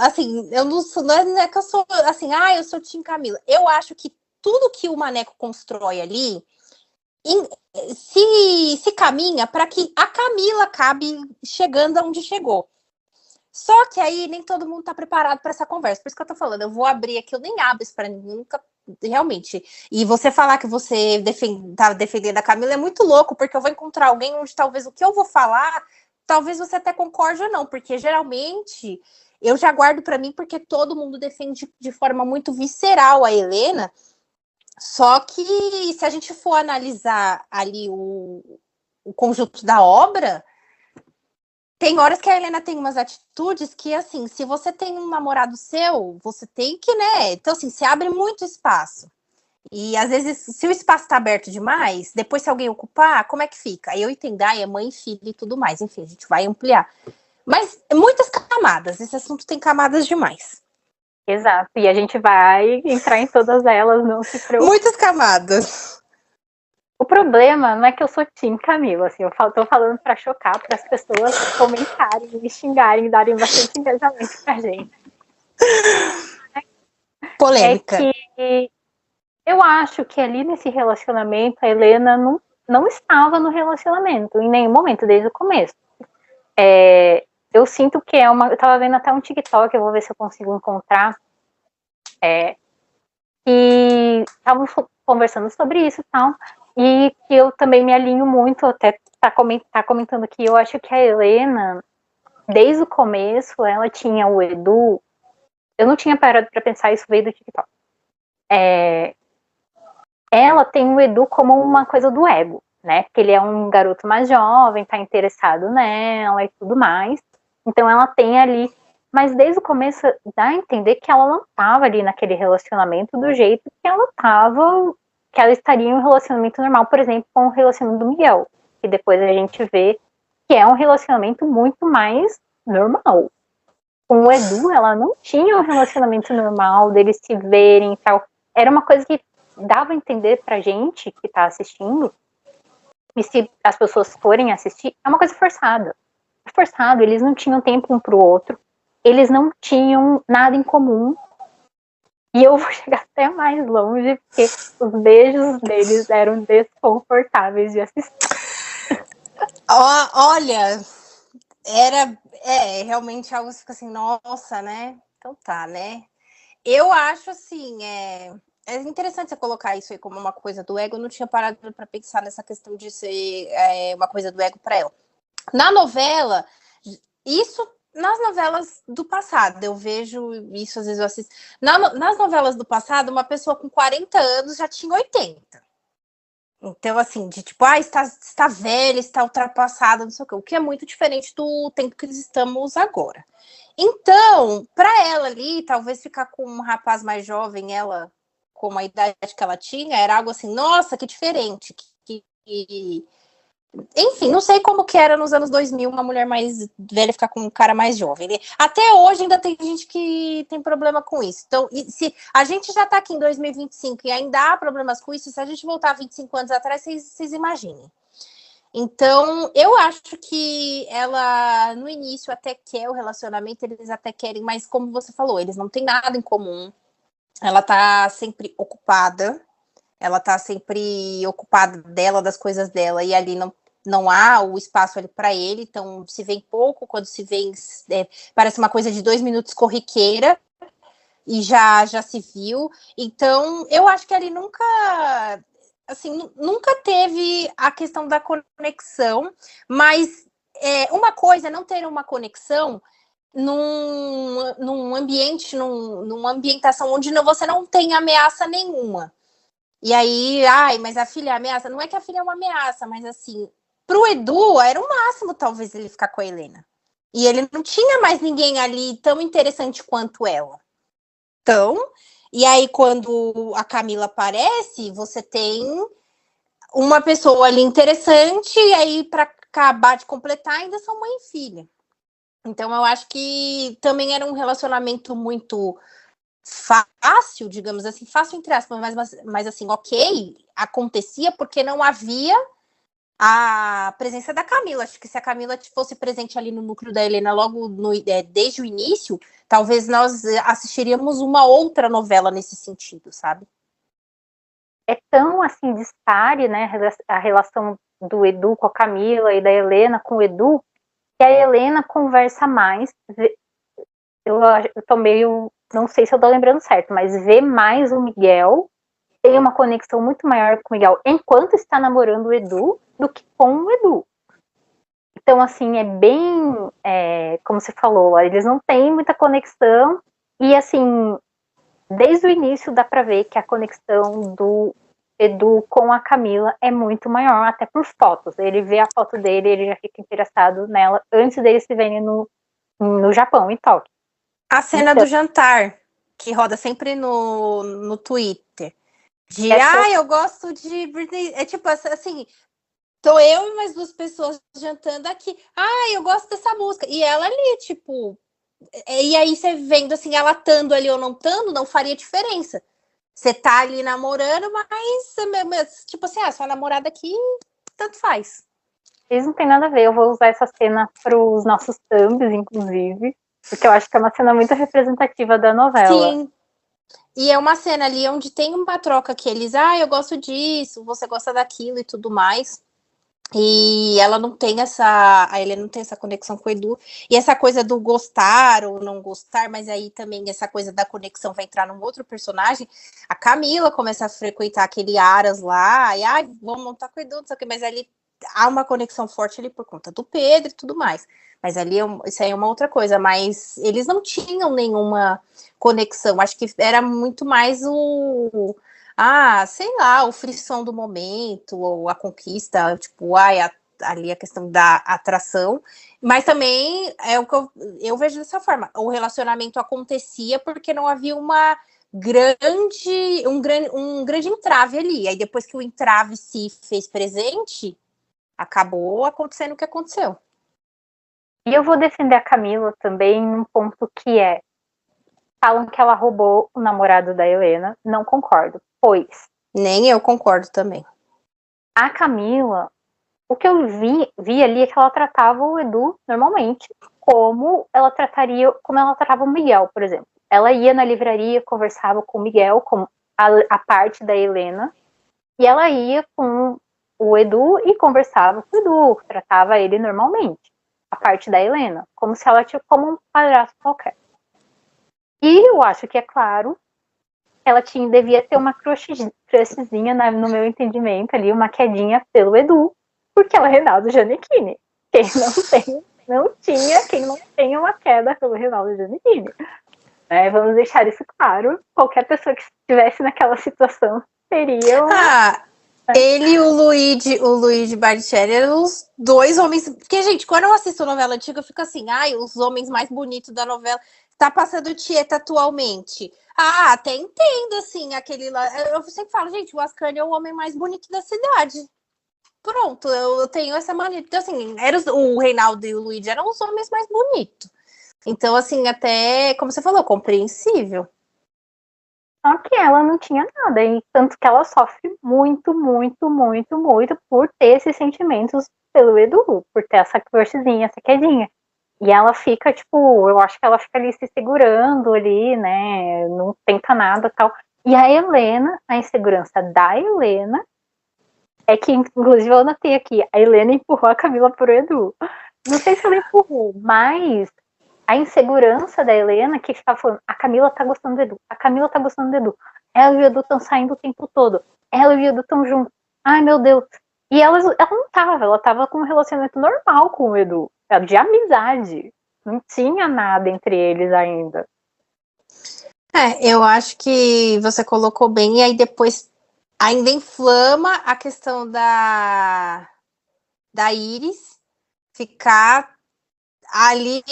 não é que eu sou, assim, eu sou Tim Camila. Eu acho que tudo que o Maneco constrói ali se caminha para que a Camila acabe chegando aonde chegou. Só que aí nem todo mundo está preparado para essa conversa. Por isso que eu tô falando, eu vou abrir aqui, eu nem abro isso para ninguém, nunca, realmente. E você falar que você tá defendendo a Camila é muito louco, porque eu vou encontrar alguém onde talvez o que eu vou falar, talvez você até concorde ou não, porque geralmente eu já guardo para mim, porque todo mundo defende de forma muito visceral a Helena. Só que se a gente for analisar ali o conjunto da obra, tem horas que a Helena tem umas atitudes que, assim, se você tem um namorado seu, você tem que, né? Então, assim, se abre muito espaço. E, às vezes, se o espaço tá aberto demais, depois se alguém ocupar, como é que fica? Aí eu entendo, é mãe, filho e tudo mais. Enfim, a gente vai ampliar. Mas muitas camadas. Esse assunto tem camadas demais. Exato, e a gente vai entrar em todas elas, não se preocupe. Muitas camadas. O problema não é que eu sou Tim Camila, assim, eu tô falando pra chocar, para as pessoas comentarem, me xingarem, darem bastante engajamento pra gente. Polêmica. É que eu acho que ali nesse relacionamento, a Helena não estava no relacionamento, em nenhum momento, desde o começo. Eu sinto que eu tava vendo até um TikTok, eu vou ver se eu consigo encontrar, que estavam conversando sobre isso e tal, e que eu também me alinho muito, até tá comentando aqui, eu acho que a Helena, desde o começo, ela tinha o Edu, eu não tinha parado para pensar, isso veio do TikTok. Ela tem o Edu como uma coisa do ego, né? Porque ele é um garoto mais jovem, tá interessado nela e tudo mais. Então ela tem ali, mas desde o começo dá a entender que ela não tava ali naquele relacionamento do jeito que ela tava, que ela estaria em um relacionamento normal, por exemplo, com o relacionamento do Miguel, que depois a gente vê que é um relacionamento muito mais normal. Com o Edu, ela não tinha um relacionamento normal, deles se verem e tal. Era uma coisa que dava a entender pra gente que tá assistindo, e se as pessoas forem assistir, é uma coisa forçada. É forçado, eles não tinham tempo um pro outro, eles não tinham nada em comum, e eu vou chegar até mais longe, porque os beijos deles eram desconfortáveis de assistir. Olha, realmente algo que fica assim, nossa, né? Então tá, né? Eu acho assim, é interessante você colocar isso aí como uma coisa do ego. Eu não tinha parado para pensar nessa questão de ser uma coisa do ego para ela. Na novela, isso nas novelas do passado, eu vejo isso, às vezes eu assisto. Nas novelas do passado, uma pessoa com 40 anos já tinha 80. Então, assim, de tipo, está velha, está ultrapassada, não sei o quê. O que é muito diferente do tempo que estamos agora. Então, para ela ali, talvez ficar com um rapaz mais jovem, ela com a idade que ela tinha, era algo assim, nossa, que diferente. Enfim, não sei como que era nos anos 2000 uma mulher mais velha ficar com um cara mais jovem. Até hoje ainda tem gente que tem problema com isso. Então, se a gente já está aqui em 2025 e ainda há problemas com isso, se a gente voltar 25 anos atrás, vocês imaginem. Então, eu acho que ela, no início, até quer o relacionamento, eles até querem, mas como você falou, eles não têm nada em comum. Ela tá sempre ocupada. Ela tá sempre ocupada dela, das coisas dela, e ali não há o espaço ali para ele, então se vê pouco, quando se vê, parece uma coisa de 2 minutos corriqueira, e já se viu. Então, eu acho que ele nunca, assim, nunca teve a questão da conexão, mas uma coisa é não ter uma conexão num ambiente, numa ambientação onde você não tem ameaça nenhuma. E aí, mas a filha é ameaça. Não é que a filha é uma ameaça, mas assim, pro Edu era o máximo talvez ele ficar com a Helena. E ele não tinha mais ninguém ali tão interessante quanto ela. Então, e aí quando a Camila aparece, você tem uma pessoa ali interessante, e aí para acabar de completar ainda são mãe e filha. Então eu acho que também era um relacionamento muito fácil, digamos assim, fácil entre aspas, mas assim, ok, acontecia porque não havia a presença da Camila. Acho que se a Camila fosse presente ali no núcleo da Helena logo desde o início, talvez nós assistiríamos uma outra novela nesse sentido, sabe? É tão assim dispare, né, a relação do Edu com a Camila e da Helena com o Edu, que a Helena conversa mais. Eu tô meio, não sei se eu tô lembrando certo, mas vê mais o Miguel, tem uma conexão muito maior com o Miguel enquanto está namorando o Edu do que com o Edu. Então, assim, é bem, como você falou, eles não têm muita conexão e, assim, desde o início dá pra ver que a conexão do Edu com a Camila é muito maior, até por fotos. Ele vê a foto dele, ele já fica interessado nela antes deles se verem no Japão, em Tóquio. A cena do jantar, que roda sempre no Twitter. Eu gosto de Britney. É tipo assim, tô eu e mais duas pessoas jantando aqui. Eu gosto dessa música. E ela ali, tipo. E aí você vendo assim, ela estando ali ou não estando, não faria diferença. Você tá ali namorando, mas tipo assim, sua namorada aqui, tanto faz. Eles não tem nada a ver. Eu vou usar essa cena pros nossos thumbs, inclusive, porque eu acho que é uma cena muito representativa da novela. Sim. E é uma cena ali onde tem uma troca que eles, eu gosto disso, você gosta daquilo e tudo mais. E ela não tem a Helena não tem essa conexão com o Edu. E essa coisa do gostar ou não gostar, mas aí também essa coisa da conexão vai entrar num outro personagem. A Camila começa a frequentar aquele Aras lá, e vamos montar com o Edu, não sei o que, mas ali há uma conexão forte ali por conta do Pedro e tudo mais. Mas ali isso aí é uma outra coisa, mas eles não tinham nenhuma conexão. Acho que era muito mais sei lá, o frisson do momento, ou a conquista, tipo, ali a questão da atração, mas também é o que eu vejo dessa forma. O relacionamento acontecia porque não havia um grande entrave ali. Aí depois que o entrave se fez presente, acabou acontecendo o que aconteceu. E eu vou defender a Camila também num ponto que falam que ela roubou o namorado da Helena. Não concordo, pois nem eu concordo também. A Camila, o que eu vi ali é que ela tratava o Edu normalmente, como ela tratava o Miguel, por exemplo. Ela ia na livraria, conversava com o Miguel, com a parte da Helena, e ela ia com o Edu e conversava com o Edu, tratava ele normalmente, a parte da Helena, como se ela tinha como um padrasto qualquer. E eu acho que é claro, ela devia ter uma crushzinha no meu entendimento ali, uma quedinha pelo Edu, porque ela é Reinaldo Gianecchini. Quem não tem uma queda pelo Reinaldo Gianecchini. Vamos deixar isso claro. Qualquer pessoa que estivesse naquela situação teria ele e o Luigi Baricelli eram os dois homens. Porque, gente, quando eu assisto novela antiga, eu fico assim, os homens mais bonitos da novela. Tá passando Tieta atualmente. Até entendo, assim, aquele lá. Eu sempre falo, gente, o Ascani é o homem mais bonito da cidade. Pronto, eu tenho essa mania. Então, assim, o Reinaldo e o Luigi eram os homens mais bonitos. Então, assim, até, como você falou, compreensível. Só que ela não tinha nada, e tanto que ela sofre muito, muito, muito, muito por ter esses sentimentos pelo Edu, por ter essa crushzinha, essa quedinha. E ela fica, tipo, eu acho que ela fica ali se segurando ali, né, não tenta nada tal. E a Helena, a insegurança da Helena, é que, inclusive, eu notei aqui, a Helena empurrou a Camila pro Edu. Não sei se ela empurrou, mas a insegurança da Helena, que ficava falando, a Camila tá gostando do Edu, a Camila tá gostando do Edu, ela e o Edu estão saindo o tempo todo, ela e o Edu estão juntos, ai meu Deus. E ela não tava com um relacionamento normal com o Edu, de amizade, não tinha nada entre eles ainda. Eu acho que você colocou bem, e aí depois ainda inflama a questão da Iris ficar ali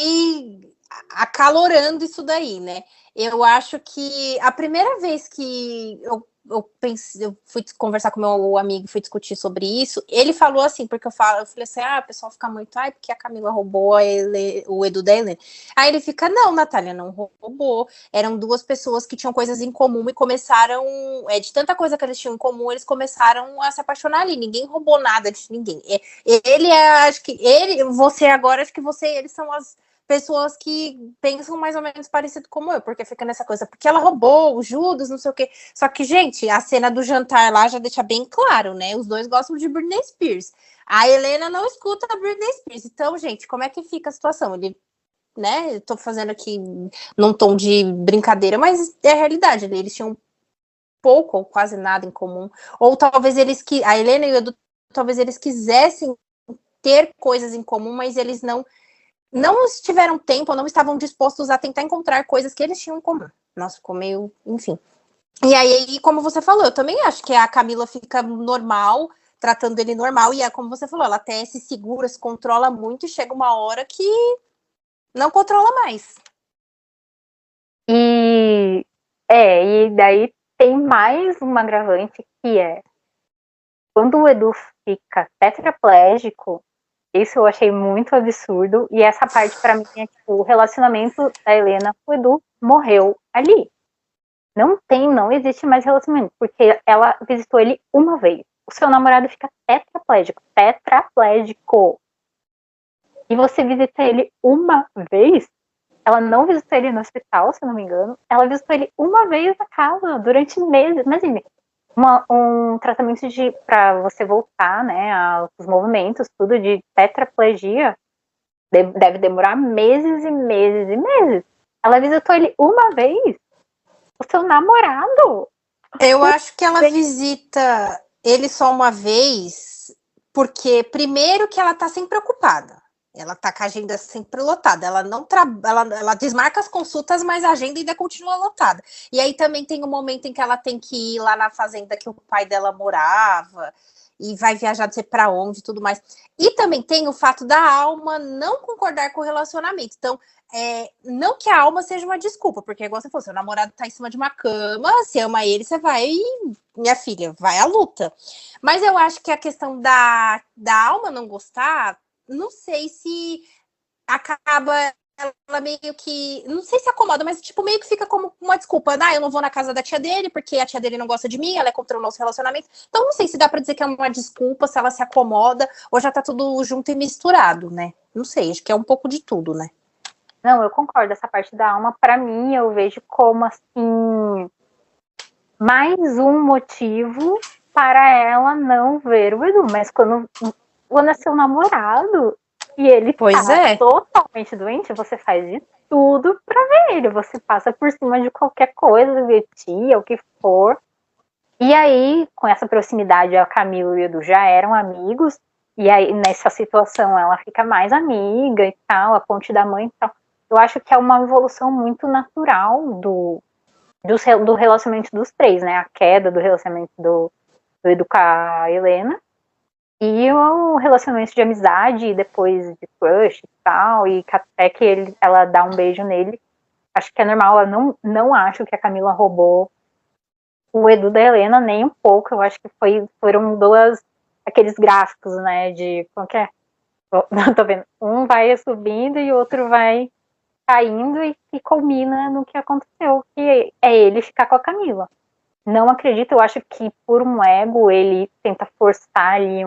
acalorando isso daí, né? Eu acho que a primeira vez que eu eu fui conversar com meu amigo, fui discutir sobre isso, ele falou assim, porque eu falei assim, o pessoal fica muito, porque a Camila roubou o Edu da Helena. Aí ele fica, não, Natália, não roubou. Eram duas pessoas que tinham coisas em comum e começaram, de tanta coisa que eles tinham em comum, eles começaram a se apaixonar ali. Ninguém roubou nada de ninguém. Acho que você agora, acho que eles são as pessoas que pensam mais ou menos parecido como eu, porque fica nessa coisa, porque ela roubou o Judas, não sei o quê. Só que, gente, a cena do jantar lá já deixa bem claro, né? Os dois gostam de Britney Spears. A Helena não escuta a Britney Spears. Então, gente, como é que fica a situação? Ele, né? Eu tô fazendo aqui num tom de brincadeira, mas é a realidade. Eles tinham pouco ou quase nada em comum. Ou talvez a Helena e o Edu, talvez eles quisessem ter coisas em comum, mas eles não tiveram tempo, não estavam dispostos a tentar encontrar coisas que eles tinham em comum. Nossa, ficou meio, enfim. E aí, como você falou, eu também acho que a Camila fica normal, tratando ele normal, e como você falou, ela até se segura, se controla muito, e chega uma hora que não controla mais. E daí tem mais um agravante, que é quando o Edu fica tetraplégico. Isso eu achei muito absurdo. E essa parte, pra mim, é tipo, o relacionamento da Helena com o Edu morreu ali. Não existe mais relacionamento, porque ela visitou ele uma vez. O seu namorado fica tetraplégico. E você visita ele uma vez. Ela não visitou ele no hospital, se não me engano. Ela visitou ele uma vez na casa, durante meses. Imagine, um tratamento para você voltar, né, aos movimentos, tudo de tetraplegia, deve demorar meses e meses e meses. Ela visitou ele uma vez. O seu namorado. Eu acho que ela visita ele só uma vez, porque primeiro que ela tá sempre ocupada. Ela tá com a agenda sempre lotada. Ela não ela desmarca as consultas, mas a agenda ainda continua lotada. E aí também tem um momento em que ela tem que ir lá na fazenda que o pai dela morava e vai viajar não sei para onde e tudo mais. E também tem o fato da Alma não concordar com o relacionamento. Então, não que a Alma seja uma desculpa, porque igual você falou, seu namorado tá em cima de uma cama, você ama ele, você vai, minha filha, vai à luta. Mas eu acho que a questão da Alma não gostar, não sei se acaba, ela meio que, não sei se acomoda, mas tipo, meio que fica como uma desculpa, eu não vou na casa da tia dele, porque a tia dele não gosta de mim, ela é contra o nosso relacionamento. Então não sei se dá pra dizer que é uma desculpa, se ela se acomoda, ou já tá tudo junto e misturado, né? Não sei, acho que é um pouco de tudo, né? Não, eu concordo, essa parte da Alma, pra mim, eu vejo como, assim, mais um motivo para ela não ver o Edu, mas quando é seu namorado e ele tá totalmente doente, você faz de tudo pra ver ele, você passa por cima de qualquer coisa, ver tia, o que for. E aí, com essa proximidade, a Camila e o Edu já eram amigos, e aí nessa situação ela fica mais amiga e tal, a ponte da mãe e tal. Eu acho que é uma evolução muito natural do relacionamento dos três, né? A queda do relacionamento do Edu com a Helena e o relacionamento de amizade e depois de crush e tal, e até que ela dá um beijo nele. Acho que é normal, eu não acho que a Camila roubou o Edu da Helena nem um pouco. Eu acho que foram aqueles gráficos, né, de como que é? Não tô vendo. Um vai subindo e o outro vai caindo e culmina no que aconteceu, que é ele ficar com a Camila. Não acredito, eu acho que por um ego ele tenta forçar ali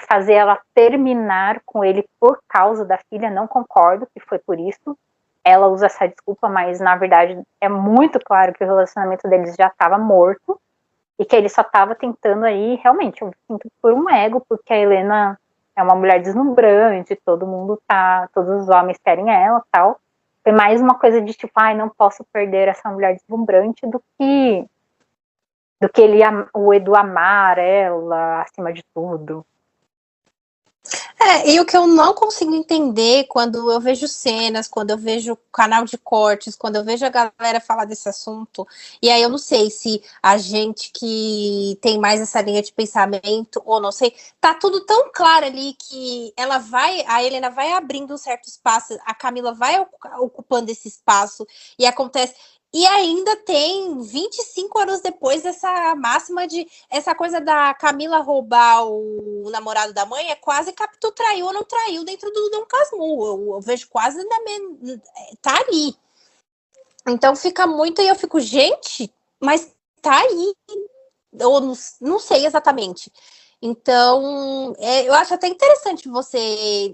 fazer ela terminar com ele por causa da filha. Não concordo que foi por isso. Ela usa essa desculpa, mas na verdade é muito claro que o relacionamento deles já estava morto e que ele só estava tentando aí, realmente, eu sinto por um ego, porque a Helena é uma mulher deslumbrante, todos os homens querem ela, tal. Foi mais uma coisa de tipo, não posso perder essa mulher deslumbrante do que o Edu amar ela acima de tudo. E o que eu não consigo entender quando eu vejo cenas, quando eu vejo canal de cortes, quando eu vejo a galera falar desse assunto, e aí eu não sei se a gente que tem mais essa linha de pensamento, ou não sei, tá tudo tão claro ali que a Helena vai abrindo um certo espaço, a Camila vai ocupando esse espaço, e acontece. E ainda tem 25 anos depois essa máxima de essa coisa da Camila roubar o namorado da mãe é quase Capitu traiu ou não traiu dentro do Dom Casmurro. Eu vejo quase tá ali. Então fica muito e eu fico, gente, mas tá aí. Eu não sei exatamente. Então, eu acho até interessante você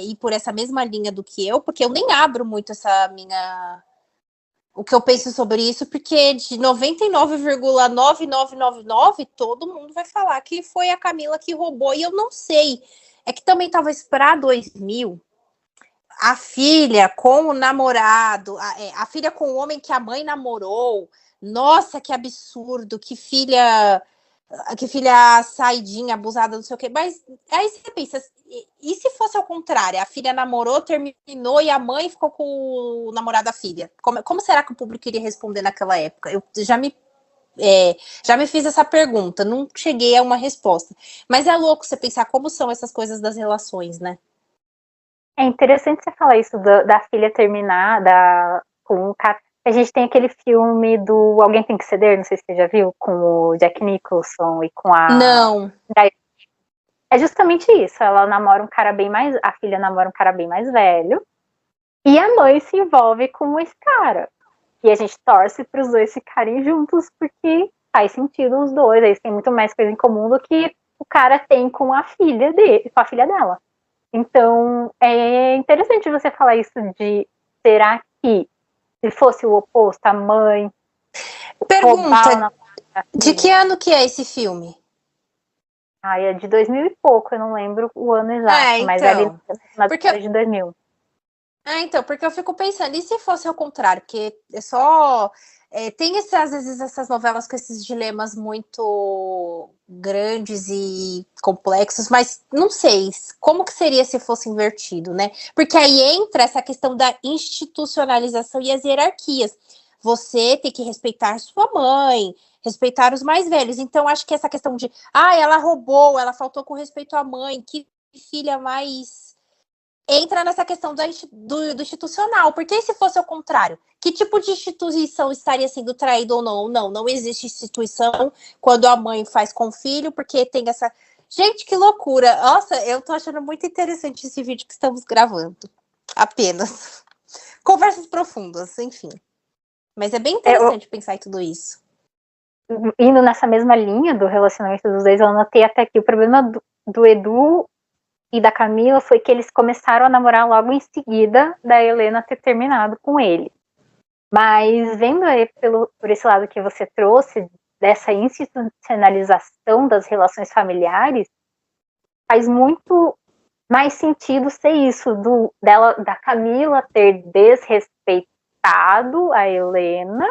ir por essa mesma linha do que eu, porque eu nem abro muito essa minha o que eu penso sobre isso, porque de 99,9999 todo mundo vai falar que foi a Camila que roubou, e eu não sei. É que também talvez para 2000, a filha com o namorado, a filha com o homem que a mãe namorou, nossa, que absurdo, que filha saidinha, abusada, não sei o quê. Mas aí você pensa, e se fosse ao contrário? A filha namorou, terminou e a mãe ficou com o namorado da filha? Como será que o público iria responder naquela época? Eu já me fiz essa pergunta, não cheguei a uma resposta. Mas é louco você pensar como são essas coisas das relações, né? É interessante você falar isso da filha terminar com o cara. A gente tem aquele filme do Alguém Tem que Ceder, não sei se você já viu, com o Jack Nicholson e com a. Não. É justamente isso. Ela namora um cara bem mais. A filha namora um cara bem mais velho. E a mãe se envolve com esse cara. E a gente torce para os dois ficarem juntos, porque faz sentido os dois. Eles têm muito mais coisa em comum do que o cara tem com a filha dele, com a filha dela. Então, é interessante você falar isso de será que se fosse o oposto, a mãe Pergunta, de que ano que é esse filme? É de 2000 e pouco, eu não lembro o ano exato, então, mas ali na década de 2000. Então, porque eu fico pensando, e se fosse ao contrário? Porque é só... tem às vezes essas novelas com esses dilemas muito grandes e complexos, mas não sei como que seria se fosse invertido, né? Porque aí entra essa questão da institucionalização e as hierarquias. Você tem que respeitar sua mãe, respeitar os mais velhos. Então, acho que essa questão de, ela roubou, ela faltou com respeito à mãe, que filha mais... entra nessa questão do institucional, porque se fosse ao contrário, que tipo de instituição estaria sendo traída ou não? Não existe instituição quando a mãe faz com o filho, porque tem essa... Gente, que loucura! Nossa, eu tô achando muito interessante esse vídeo que estamos gravando. Apenas. Conversas profundas, enfim. Mas é bem interessante pensar em tudo isso. Indo nessa mesma linha do relacionamento dos dois, eu anotei até aqui o problema do Edu e da Camila foi que eles começaram a namorar logo em seguida da Helena ter terminado com ele. Mas vendo aí por esse lado que você trouxe, dessa institucionalização das relações familiares, faz muito mais sentido ser isso, da Camila ter desrespeitado a Helena,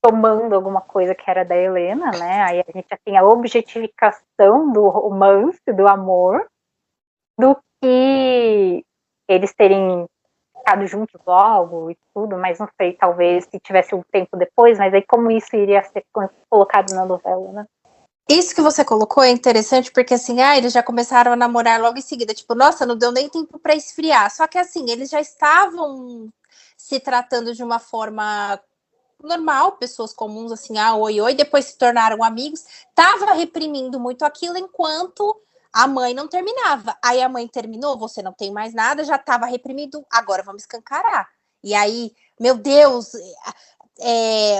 tomando alguma coisa que era da Helena, né? Aí a gente já tem a objetificação do romance, do amor, do que eles terem ficado juntos logo e tudo, mas não sei, talvez se tivesse um tempo depois, mas aí como isso iria ser colocado na novela, né? Isso que você colocou é interessante porque assim, eles já começaram a namorar logo em seguida, tipo, nossa, não deu nem tempo para esfriar. Só que assim, eles já estavam se tratando de uma forma normal, pessoas comuns assim, oi, oi, depois se tornaram amigos, tava reprimindo muito aquilo enquanto a mãe não terminava. Aí a mãe terminou, você não tem mais nada, já tava reprimido, agora vamos escancarar. E aí, meu Deus,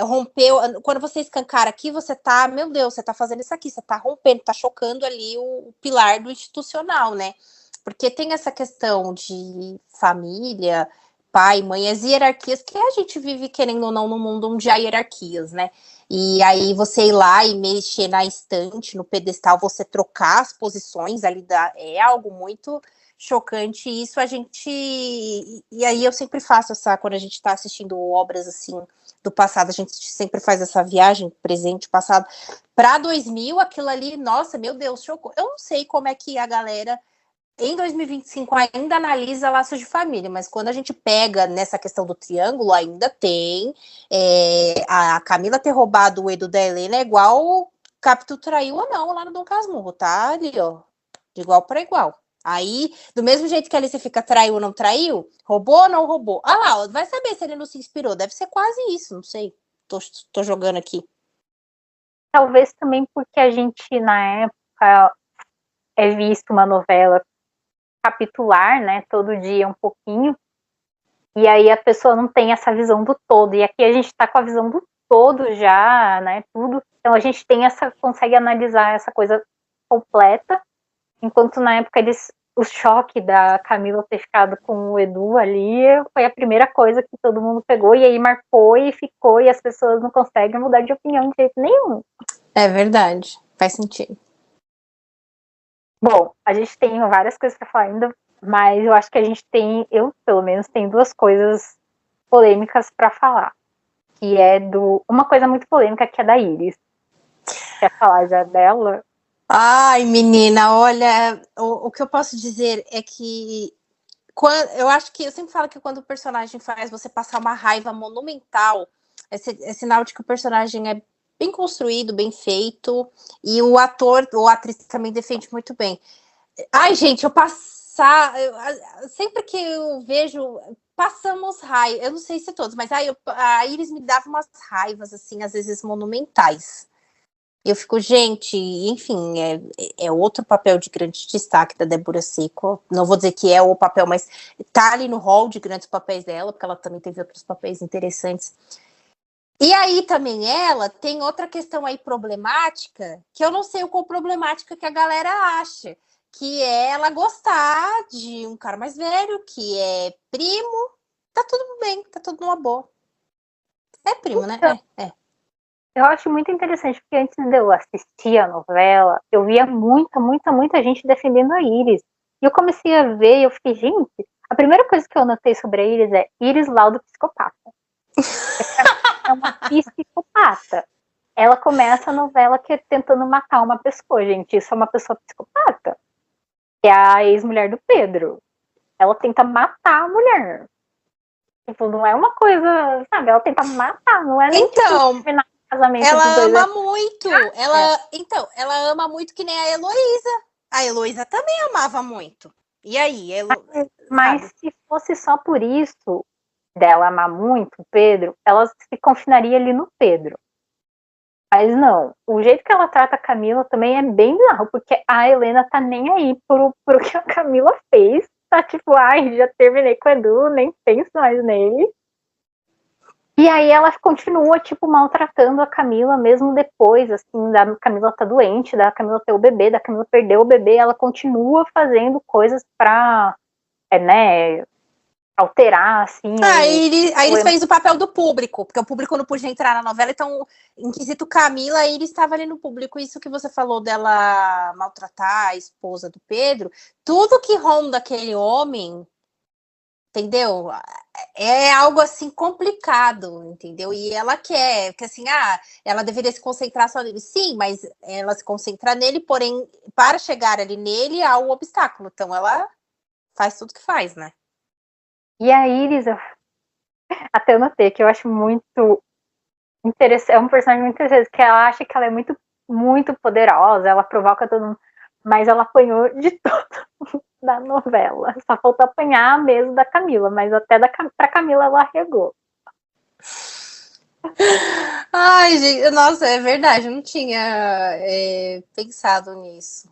rompeu. Quando você escancara aqui, você tá, meu Deus, você tá fazendo isso aqui, você tá rompendo, tá chocando ali o pilar do institucional, né? Porque tem essa questão de família, pai, mãe, as hierarquias que a gente vive, querendo ou não, no mundo onde há hierarquias, né? E aí você ir lá e mexer na estante, no pedestal, você trocar as posições ali, é algo muito chocante. E isso a gente... E aí eu sempre faço quando a gente tá assistindo obras assim do passado, a gente sempre faz essa viagem, presente, passado, para 2000, aquilo ali, nossa, meu Deus, chocou. Eu não sei como é que a galera em 2025 ainda analisa laços de família, mas quando a gente pega nessa questão do triângulo, ainda tem a Camila ter roubado o Edu da Helena é igual Capitu traiu ou não lá no Dom Casmurro, tá ali, ó, de igual para igual. Aí, do mesmo jeito que a Alicia fica traiu ou não traiu, roubou ou não roubou. Ah lá, vai saber se ele não se inspirou. Deve ser quase isso, não sei. Tô jogando aqui. Talvez também porque a gente, na época, visto uma novela capitular, né? Todo dia um pouquinho. E aí a pessoa não tem essa visão do todo. E aqui a gente está com a visão do todo já, né? Tudo. Então a gente tem consegue analisar essa coisa completa. Enquanto na época o choque da Camila ter ficado com o Edu ali foi a primeira coisa que todo mundo pegou. E aí marcou e ficou. E as pessoas não conseguem mudar de opinião de jeito nenhum. É verdade. Faz sentido. Bom, a gente tem várias coisas para falar ainda, mas eu acho que a gente tem, eu pelo menos, tem duas coisas polêmicas para falar. Que é uma coisa muito polêmica, que é da Iris. Quer falar já dela? Ai, menina, olha, o que eu posso dizer é que eu acho que eu sempre falo que quando o personagem faz você passar uma raiva monumental, é sinal de que o personagem é bem construído, bem feito, e o ator ou a atriz também defende muito bem. Ai, gente, sempre que eu vejo, passamos raiva, eu não sei se todos, mas a Iris me dava umas raivas, assim, às vezes monumentais. Eu fico, gente, enfim, é outro papel de grande destaque da Débora Seco. Não vou dizer que é o papel, mas tá ali no hall de grandes papéis dela, porque ela também teve outros papéis interessantes. E aí também ela tem outra questão aí problemática, que eu não sei qual problemática que a galera acha, que é ela gostar de um cara mais velho, que é primo. Tá tudo bem, tá tudo numa boa. É primo, né? É. Eu acho muito interessante, porque antes de eu assistir a novela, eu via muita gente defendendo a Iris. E eu comecei a ver e eu fiquei, gente, a primeira coisa que eu notei sobre a Iris é Iris Laudo psicopata. É uma psicopata. Ela começa a novela tentando matar uma pessoa, gente. Isso é uma pessoa psicopata. Que é a ex-mulher do Pedro. Ela tenta matar a mulher. Tipo, não é uma coisa, sabe? Ela tenta matar, não é nem então, tipo terminar o casamento ela dos dois. ama muito. Ela ama muito que nem a Heloísa. A Heloísa também amava muito. E aí, Mas se fosse só por isso dela amar muito o Pedro, ela se confinaria ali no Pedro. Mas não, o jeito que ela trata a Camila também é bem bizarro, porque a Helena tá nem aí pro que a Camila fez. Tá tipo, ai, já terminei com o Edu, nem penso mais nele. E aí ela continua, tipo, maltratando a Camila, mesmo depois, assim, da Camila tá doente, da Camila ter o bebê, da Camila perder o bebê, ela continua fazendo coisas pra, né, alterar, assim. A Iris fez o papel do público, porque o público não podia entrar na novela, então, em quesito Camila, a Iris estava ali no público. Isso que você falou dela maltratar a esposa do Pedro, tudo que ronda aquele homem, entendeu? É algo assim complicado, entendeu? E ela quer, que assim, ela deveria se concentrar só nele. Sim, mas ela se concentra nele, porém, para chegar ali nele há um obstáculo. Então ela faz tudo que faz, né? E a Iris, até eu notei que eu acho muito interessante, é um personagem muito interessante, que ela acha que ela é muito poderosa, ela provoca todo mundo, mas ela apanhou de todo da novela. Só faltou apanhar mesmo da Camila, mas até pra Camila ela arregou. Ai, gente, nossa, é verdade, eu não tinha pensado nisso.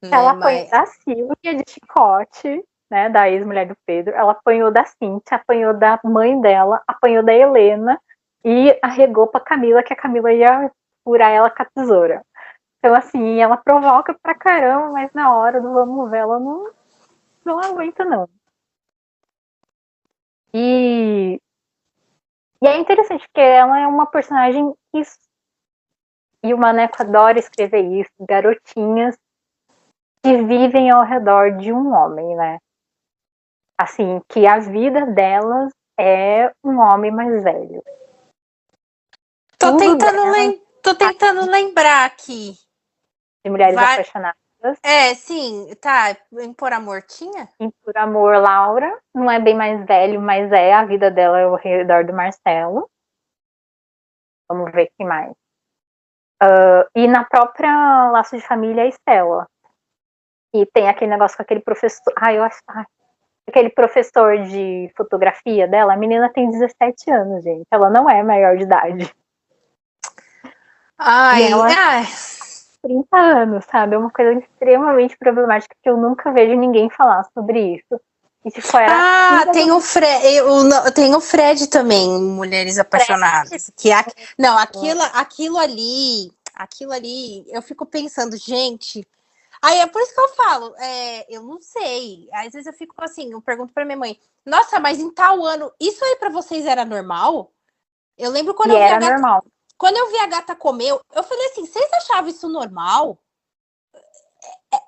Ela apanhou da Silvia de chicote, né, da ex-mulher do Pedro, ela apanhou da Cíntia, apanhou da mãe dela, apanhou da Helena e arregou pra Camila, que a Camila ia furar ela com a tesoura. Então, assim, ela provoca pra caramba, mas na hora do vamos ver, ela não aguenta, não. E é interessante, porque ela é uma personagem que... E o Maneco adora escrever isso, garotinhas que vivem ao redor de um homem, né? Assim, que a vida delas é um homem mais velho. Tô tentando lembrar aqui. De mulheres apaixonadas. Sim, tá. Em Por Amor tinha? Em Por Amor, Laura não é bem mais velho, mas a vida dela é ao redor do Marcelo. Vamos ver quem mais. E na própria Laço de Família, a Estela. E tem aquele negócio com aquele professor. Aquele professor de fotografia dela, a menina tem 17 anos, gente. Ela não é maior de idade. Ai, e ela 30 anos, sabe? É uma coisa extremamente problemática que eu nunca vejo ninguém falar sobre isso. E, tipo, tem o Fred também, Mulheres Apaixonadas. Não, aquilo ali, eu fico pensando, gente. Aí é por isso que eu falo, eu não sei. Às vezes eu fico assim, eu pergunto pra minha mãe, nossa, mas em tal ano, isso aí pra vocês era normal? Eu lembro quando quando eu vi a gata comer, eu falei assim, vocês achavam isso normal?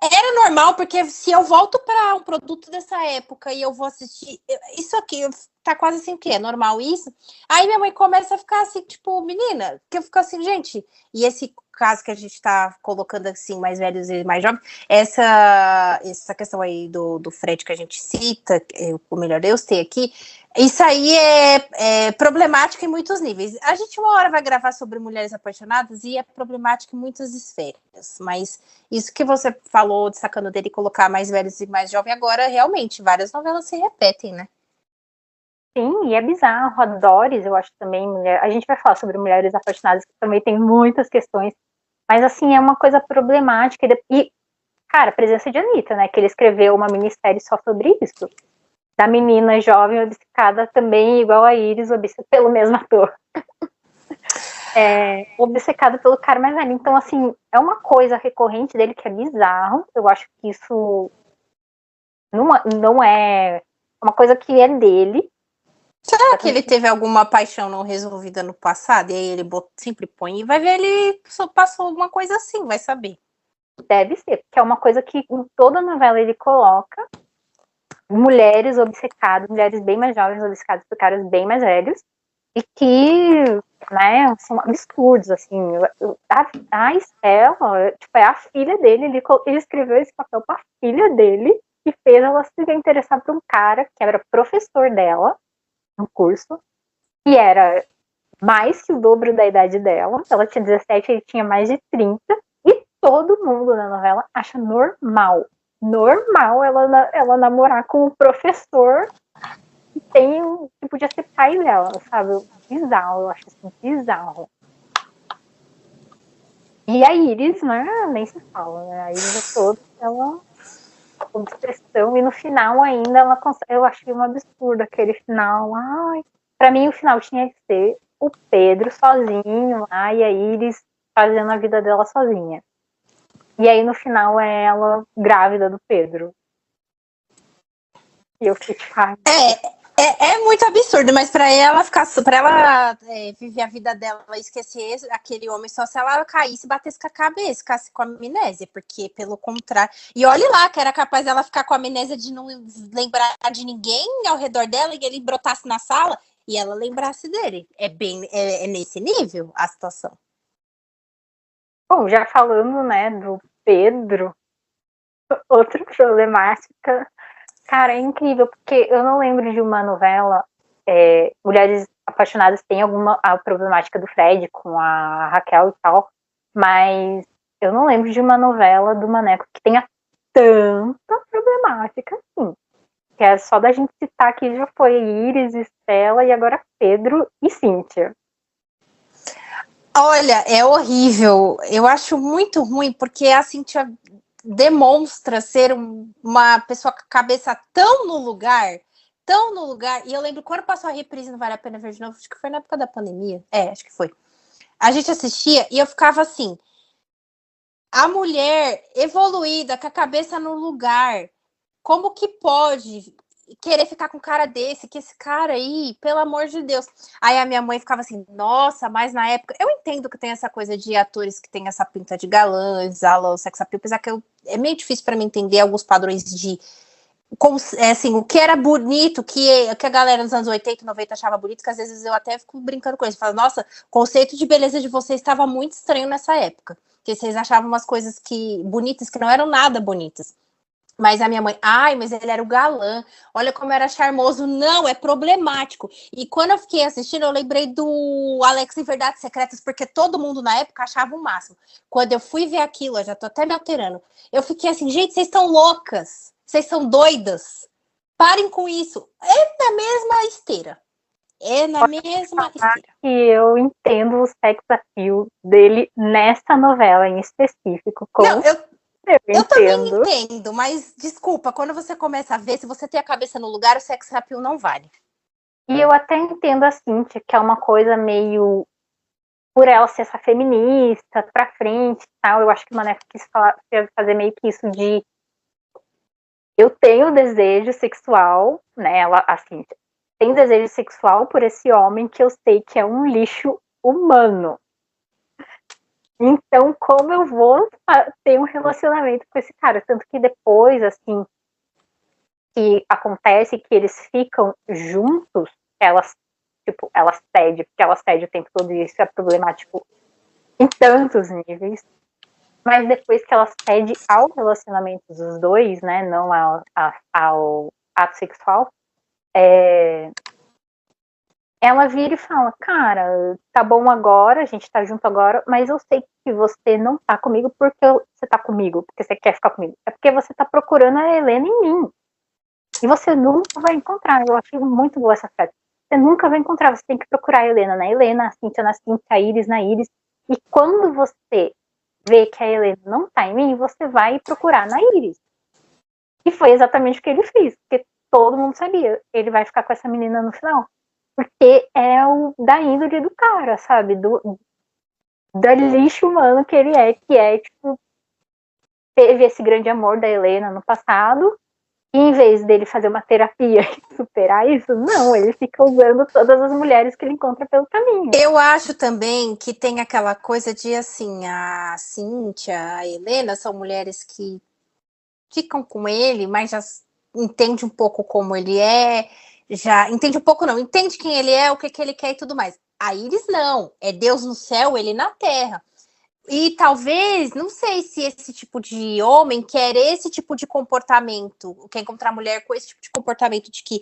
Era normal, porque se eu volto para um produto dessa época e eu vou assistir, isso aqui tá quase assim, o que é normal isso? Aí minha mãe começa a ficar assim, tipo, menina, que eu fico assim, gente, e esse caso que a gente tá colocando assim, mais velhos e mais jovens, essa questão aí do Fred que a gente cita, o Melhor Deus ter aqui, isso aí é problemático em muitos níveis. A gente uma hora vai gravar sobre mulheres apaixonadas e é problemático em muitas esferas, mas isso que você falou, destacando dele colocar mais velhos e mais jovens, agora realmente várias novelas se repetem, né? Sim, e é bizarro. A Doris, eu acho também, a gente vai falar sobre Mulheres Apaixonadas, que também tem muitas questões, mas assim, é uma coisa problemática. E, cara, a presença de Anitta, né? Que ele escreveu uma minissérie só sobre isso. Da menina jovem obcecada também, igual a Iris, obcecada pelo mesmo ator. Obcecada pelo cara mais velho. Então, assim, é uma coisa recorrente dele que é bizarro. Eu acho que isso não é uma coisa que é dele. Será que ele teve alguma paixão não resolvida no passado? E aí ele sempre põe e vai ver, ele só passou uma coisa assim, vai saber. Deve ser, porque é uma coisa que em toda novela ele coloca mulheres obcecadas, mulheres bem mais jovens obcecadas por caras bem mais velhos, e que, né, são absurdos, assim. A Estela, tipo, é a filha dele, ele escreveu esse papel pra filha dele e fez ela se interessar por um cara que era professor dela no curso, que era mais que o dobro da idade dela. Ela tinha 17, ele tinha mais de 30, e todo mundo na novela acha normal ela namorar com um professor que podia ser pai dela, sabe? Bizarro, eu acho assim, bizarro. E a Iris, né, nem se fala, né? A Iris é toda ela obsessão, e no final ainda ela consegue, eu achei um absurdo aquele final. Ai, pra mim o final tinha que ser o Pedro sozinho lá e a Iris fazendo a vida dela sozinha. E aí no final é ela grávida do Pedro. E eu fiquei tipo, é muito absurdo, mas para ela viver a vida dela e esquecer aquele homem só se ela caísse, batesse com a cabeça, ficasse com a amnésia, porque pelo contrário. E olhe lá, que era capaz dela ficar com a amnésia de não lembrar de ninguém ao redor dela e ele brotasse na sala e ela lembrasse dele. É nesse nível a situação. Bom, já falando, né, do Pedro, outra problemática. Cara, é incrível, porque eu não lembro de uma novela. Mulheres Apaixonadas tem a problemática do Fred com a Raquel e tal, mas eu não lembro de uma novela do Maneco que tenha tanta problemática assim. Que é só da gente citar que já foi Iris, Estela e agora Pedro e Cíntia. Olha, é horrível. Eu acho muito ruim, porque a Cíntia demonstra ser uma pessoa com a cabeça tão no lugar. E eu lembro quando passou a reprise, não vale a pena ver de novo, acho que foi na época da pandemia. Acho que foi. A gente assistia e eu ficava assim, a mulher evoluída, com a cabeça no lugar, como que pode querer ficar com um cara desse, que esse cara aí, pelo amor de Deus. Aí a minha mãe ficava assim, nossa, mas na época, eu entendo que tem essa coisa de atores que tem essa pinta de galãs, o sex appeal, apesar que é meio difícil para mim entender alguns padrões de assim, o que era bonito, que a galera nos anos 80 e 90 achava bonito, que às vezes eu até fico brincando com eles, falo, nossa, o conceito de beleza de vocês estava muito estranho nessa época, porque vocês achavam umas coisas bonitas que não eram nada bonitas. Mas a minha mãe, ai, mas ele era o galã, olha como era charmoso. Não, é problemático. E quando eu fiquei assistindo, eu lembrei do Alex em Verdades Secretas, porque todo mundo na época achava o máximo. Quando eu fui ver aquilo, eu já tô até me alterando, eu fiquei assim, gente, vocês estão loucas, vocês são doidas, parem com isso. É na mesma esteira. É na mesma esteira. E eu entendo o sex appeal dele nessa novela em específico. Não, Eu eu também entendo. entendo, mas desculpa, quando você começa a ver, se você tem a cabeça no lugar, o sex appeal não vale. E eu até entendo a Cíntia, que é uma coisa meio. Por ela ser essa feminista, pra frente e tal, eu acho que o Maneco quis fazer meio que isso de. Eu tenho desejo sexual, né? Ela, a Cíntia, tem desejo sexual por esse homem que eu sei que é um lixo humano. Então, como eu vou ter um relacionamento com esse cara? Tanto que depois, assim, que acontece que eles ficam juntos, ela cede, porque ela cede o tempo todo e isso é problemático em tantos níveis. Mas depois que ela cede ao relacionamento dos dois, né, não ao ato sexual, ela vira e fala, cara, tá bom agora, a gente tá junto agora, mas eu sei que você não tá comigo porque você tá comigo, porque você quer ficar comigo. É porque você tá procurando a Helena em mim. E você nunca vai encontrar. Eu achei muito boa essa frase. Você nunca vai encontrar, você tem que procurar a Helena na Helena, a Cíntia na Cíntia, a Iris na Iris. E quando você vê que a Helena não tá em mim, você vai procurar na Iris. E foi exatamente o que ele fez, porque todo mundo sabia, ele vai ficar com essa menina no final. Porque é o da índole do cara, sabe? Da lixo humano que ele é, que é, tipo, teve esse grande amor da Helena no passado, e em vez dele fazer uma terapia e superar isso, não, ele fica usando todas as mulheres que ele encontra pelo caminho. Eu acho também que tem aquela coisa de, assim, a Cíntia, a Helena, são mulheres que ficam com ele, mas já entende um pouco como ele é, já entende um pouco não, entende quem ele é, o que ele quer e tudo mais. A Iris não, é Deus no céu, ele na terra. E talvez, não sei se esse tipo de homem quer esse tipo de comportamento, quer encontrar mulher com esse tipo de comportamento de que,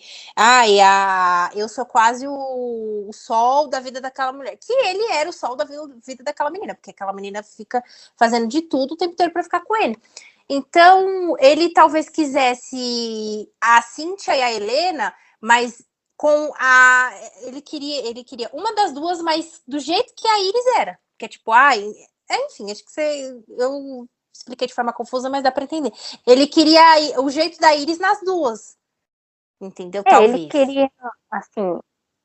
eu sou quase o sol da vida daquela mulher. Que ele era o sol da vida daquela menina, porque aquela menina fica fazendo de tudo o tempo inteiro para ficar com ele. Então, ele talvez quisesse a Cíntia e a Helena, mas com a. Ele queria uma das duas, mas do jeito que a Iris era. Que é tipo, enfim, acho que eu expliquei de forma confusa, mas dá para entender. Ele queria o jeito da Iris nas duas. Entendeu? Ele Talvez. queria, assim,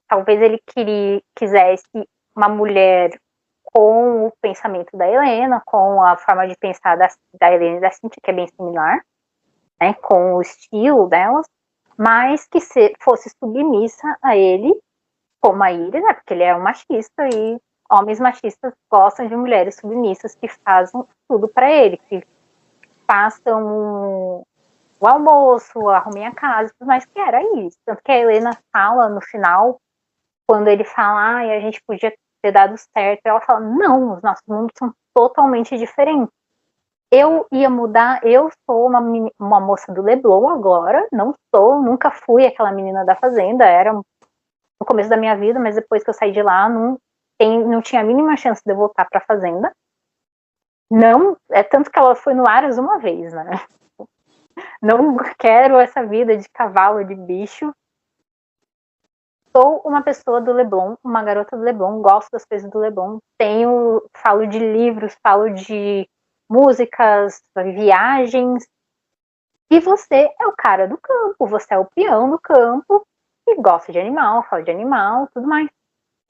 talvez ele quisesse uma mulher com o pensamento da Helena, com a forma de pensar da Helena e da Cíntia, que é bem similar, né, com o estilo delas, mas que fosse submissa a ele, como a Iris, né, porque ele é um machista e homens machistas gostam de mulheres submissas que fazem tudo para ele, que façam o almoço, arrumem a casa, tudo mais, que era isso. Tanto que a Helena fala no final, quando ele fala, a gente podia ter dado certo, ela fala, não, os nossos mundos são totalmente diferentes. Eu ia mudar, eu sou uma moça do Leblon agora, nunca fui aquela menina da fazenda, era no começo da minha vida, mas depois que eu saí de lá, não tinha a mínima chance de eu voltar pra fazenda. Não, é tanto que ela foi no Aras uma vez, né? Não quero essa vida de cavalo, de bicho. Sou uma pessoa do Leblon, uma garota do Leblon, gosto das coisas do Leblon. Falo de livros, falo de músicas, viagens. E você é o cara do campo, você é o peão do campo e gosta de animal, fala de animal, tudo mais.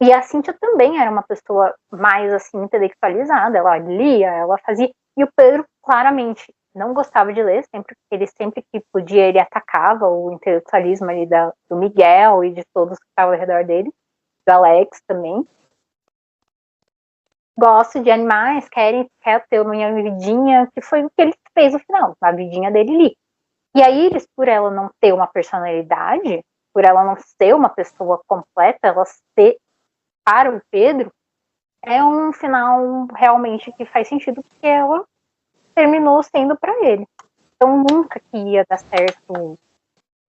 E a Cíntia também era uma pessoa mais assim intelectualizada, ela lia, ela fazia. E o Pedro claramente não gostava de ler, sempre que podia ele atacava o intelectualismo ali do Miguel e de todos que estavam ao redor dele, do Alex também. Gosto de animais, quer ter uma vidinha, que foi o que ele fez no final, a vidinha dele ali. E a Iris, por ela não ter uma personalidade, por ela não ser uma pessoa completa, ela ser para o Pedro, é um final realmente que faz sentido, porque ela terminou sendo para ele. Então nunca que ia dar certo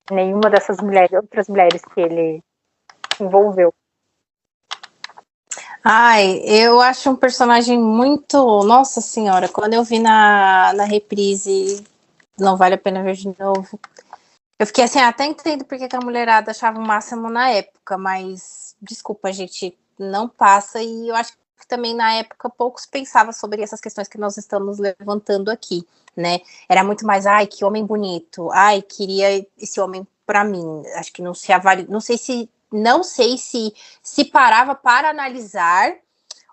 nenhuma dessas mulheres, outras mulheres que ele envolveu. Ai, eu acho um personagem muito. Nossa Senhora, quando eu vi na reprise, não vale a pena ver de novo. Eu fiquei assim, até entendo porque que a mulherada achava o máximo na época, mas desculpa, gente, não passa. E eu acho que também na época poucos pensavam sobre essas questões que nós estamos levantando aqui, né? Era muito mais, ai, que homem bonito, ai, queria esse homem para mim. Acho que não se avalia, não sei se parava para analisar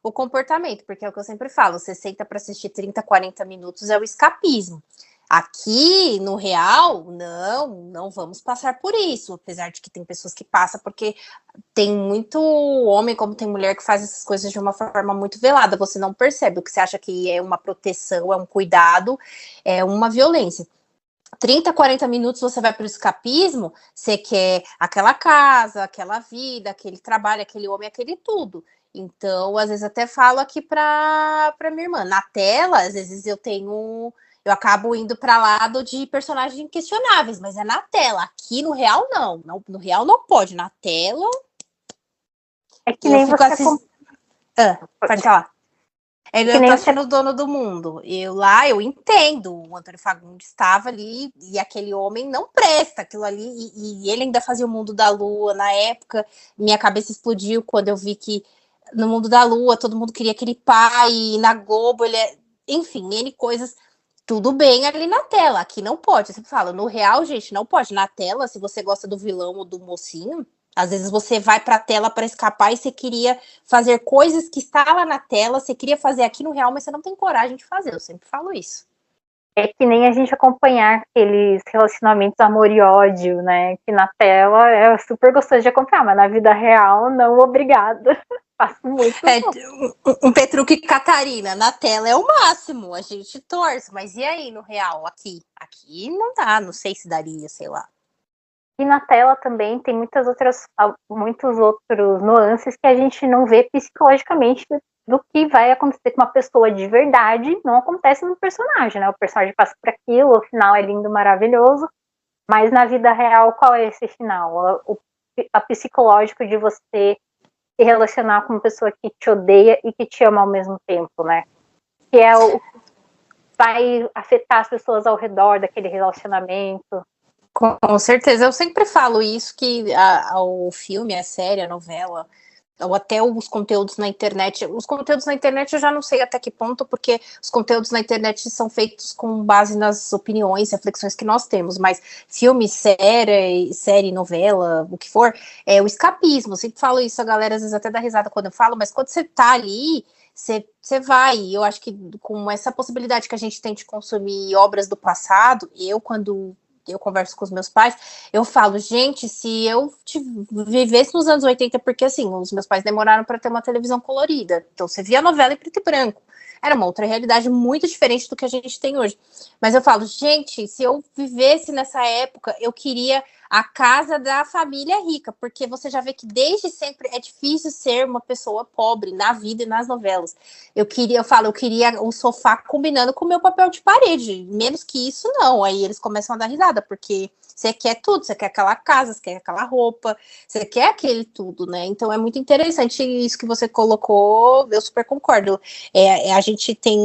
o comportamento, porque é o que eu sempre falo, você senta para assistir 30, 40 minutos é o escapismo. Aqui, no real, não vamos passar por isso, apesar de que tem pessoas que passam, porque tem muito homem, como tem mulher, que faz essas coisas de uma forma muito velada, você não percebe, o que você acha que é uma proteção, é um cuidado, é uma violência. 30, 40 minutos você vai para o escapismo, você quer aquela casa, aquela vida, aquele trabalho, aquele homem, aquele tudo. Então, às vezes até falo aqui para minha irmã, na tela, às vezes eu acabo indo para lado de personagens questionáveis, mas é na tela. Aqui no real não, no real não pode, na tela. É que Eu nem fico você assistindo. Pode falar. Ele nem tá você... sendo o dono do mundo. Eu entendo. O Antônio Fagundes estava ali e aquele homem não presta aquilo ali. E ele ainda fazia o mundo da lua na época. Minha cabeça explodiu quando eu vi que no mundo da lua todo mundo queria aquele pai. E na Globo ele é. Enfim, N coisas. Tudo bem ali na tela. Aqui não pode. Você fala, no real, gente, não pode. Na tela, se você gosta do vilão ou do mocinho, às vezes você vai para a tela para escapar e você queria fazer coisas que está lá na tela, você queria fazer aqui no real, mas você não tem coragem de fazer. Eu sempre falo isso. É que nem a gente acompanhar aqueles relacionamentos amor e ódio, né? Que na tela é super gostoso de acompanhar, mas na vida real, não, obrigada. Faço muito. Um Petruc e Catarina na tela é o máximo, a gente torce, mas e aí no real, aqui? Aqui não dá, não sei se daria, sei lá. E na tela também tem muitos outros nuances que a gente não vê psicologicamente do que vai acontecer com uma pessoa de verdade, não acontece no personagem, né? O personagem passa por aquilo, o final é lindo, maravilhoso, mas na vida real, qual é esse final? A psicológico de você se relacionar com uma pessoa que te odeia e que te ama ao mesmo tempo, né? Que é o que vai afetar as pessoas ao redor daquele relacionamento. Com certeza, eu sempre falo isso, que o filme, a série, a novela, ou até os conteúdos na internet. Os conteúdos na internet eu já não sei até que ponto, porque os conteúdos na internet são feitos com base nas opiniões, reflexões que nós temos, mas filme, série, novela, o que for, é o escapismo. Eu sempre falo isso, a galera às vezes até dá risada quando eu falo, mas quando você tá ali, você vai. Eu acho que com essa possibilidade que a gente tem de consumir obras do passado, quando eu converso com os meus pais, eu falo, gente, se eu vivesse nos anos 80, porque assim, os meus pais demoraram para ter uma televisão colorida, então você via a novela em preto e branco, era uma outra realidade muito diferente do que a gente tem hoje. Mas eu falo, gente, se eu vivesse nessa época, eu queria a casa da família rica, porque você já vê que desde sempre é difícil ser uma pessoa pobre na vida e nas novelas. Eu queria o sofá combinando com o meu papel de parede, menos que isso não. Aí eles começam a dar risada, porque você quer tudo, você quer aquela casa, você quer aquela roupa, você quer aquele tudo, né? Então é muito interessante isso que você colocou, eu super concordo. A gente tem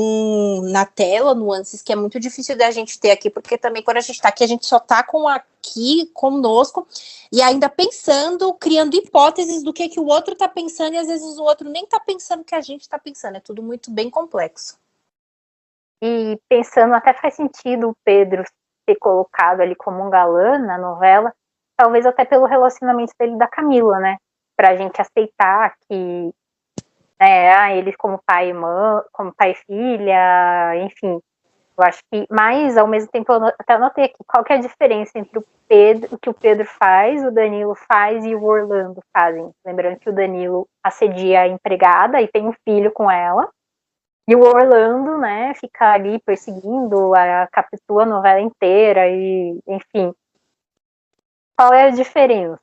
na tela nuances que é muito difícil da gente ter aqui, porque também quando a gente tá aqui, a gente só tá aqui conosco e ainda pensando, criando hipóteses do que o outro tá pensando, e às vezes o outro nem tá pensando o que a gente tá pensando. É tudo muito bem complexo. E pensando, até faz sentido o Pedro ser colocado ali como um galã na novela, talvez até pelo relacionamento dele da Camila, né? Pra gente aceitar que eles como pai e mãe, como pai e filha, enfim. Eu acho que, mas ao mesmo tempo, eu até anotei aqui qual que é a diferença entre o que o Pedro faz, o Danilo faz e o Orlando fazem. Lembrando que o Danilo assedia a empregada e tem um filho com ela. E o Orlando, né, fica ali perseguindo a Capitu a novela inteira e, enfim. Qual é a diferença?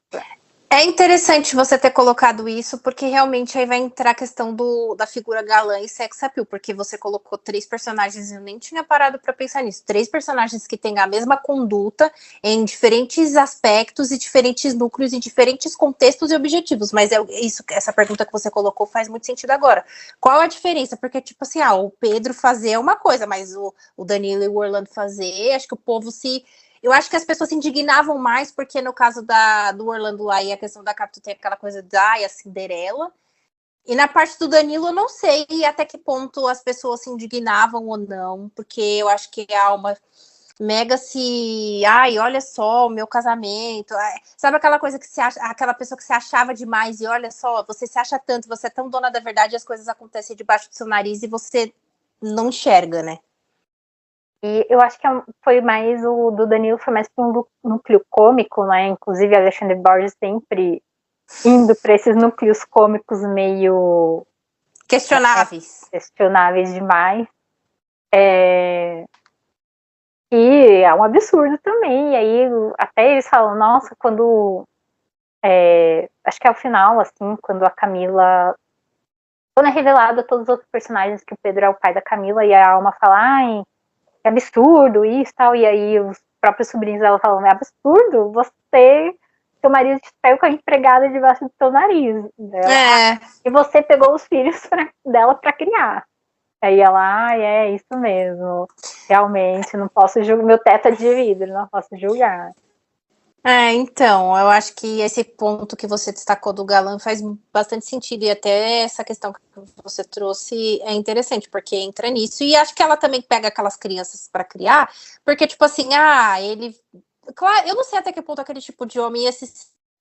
É interessante você ter colocado isso, porque realmente aí vai entrar a questão da figura galã e sex appeal, porque você colocou 3 personagens, eu nem tinha parado para pensar nisso, 3 personagens que têm a mesma conduta em diferentes aspectos e diferentes núcleos e diferentes contextos e objetivos, mas essa pergunta que você colocou faz muito sentido agora. Qual a diferença? Porque, tipo assim, o Pedro fazer é uma coisa, mas o Danilo e o Orlando fazer, acho que o povo se... Eu acho que as pessoas se indignavam mais, porque no caso do Orlando lá e a questão da Capitu tem aquela coisa de a Cinderela. E na parte do Danilo, eu não sei até que ponto as pessoas se indignavam ou não, porque eu acho que a Alma mega se. Ai, olha só o meu casamento. Sabe aquela coisa que se acha, aquela pessoa que se achava demais e olha só, você se acha tanto, você é tão dona da verdade, as coisas acontecem debaixo do seu nariz e você não enxerga, né? E eu acho que foi mais o do Danilo, foi mais para um núcleo cômico, né? Inclusive, Alexandre Borges sempre indo para esses núcleos cômicos meio questionáveis demais. E é um absurdo também. E aí, até eles falam, nossa, quando. Acho que é o final, assim, quando a Camila. Quando é revelado a todos os outros personagens que o Pedro é o pai da Camila, e a Alma fala, ai, é absurdo isso e tal. E aí os próprios sobrinhos dela falam, é absurdo seu marido te pega com a empregada debaixo do seu nariz. E você pegou os filhos dela para criar. Aí ela, é isso mesmo. Realmente, não posso julgar. Meu teto é de vidro, não posso julgar. Então, eu acho que esse ponto que você destacou do galã faz bastante sentido, e até essa questão que você trouxe é interessante, porque entra nisso, e acho que ela também pega aquelas crianças para criar, porque, tipo assim, ele... Claro, eu não sei até que ponto aquele tipo de homem ia se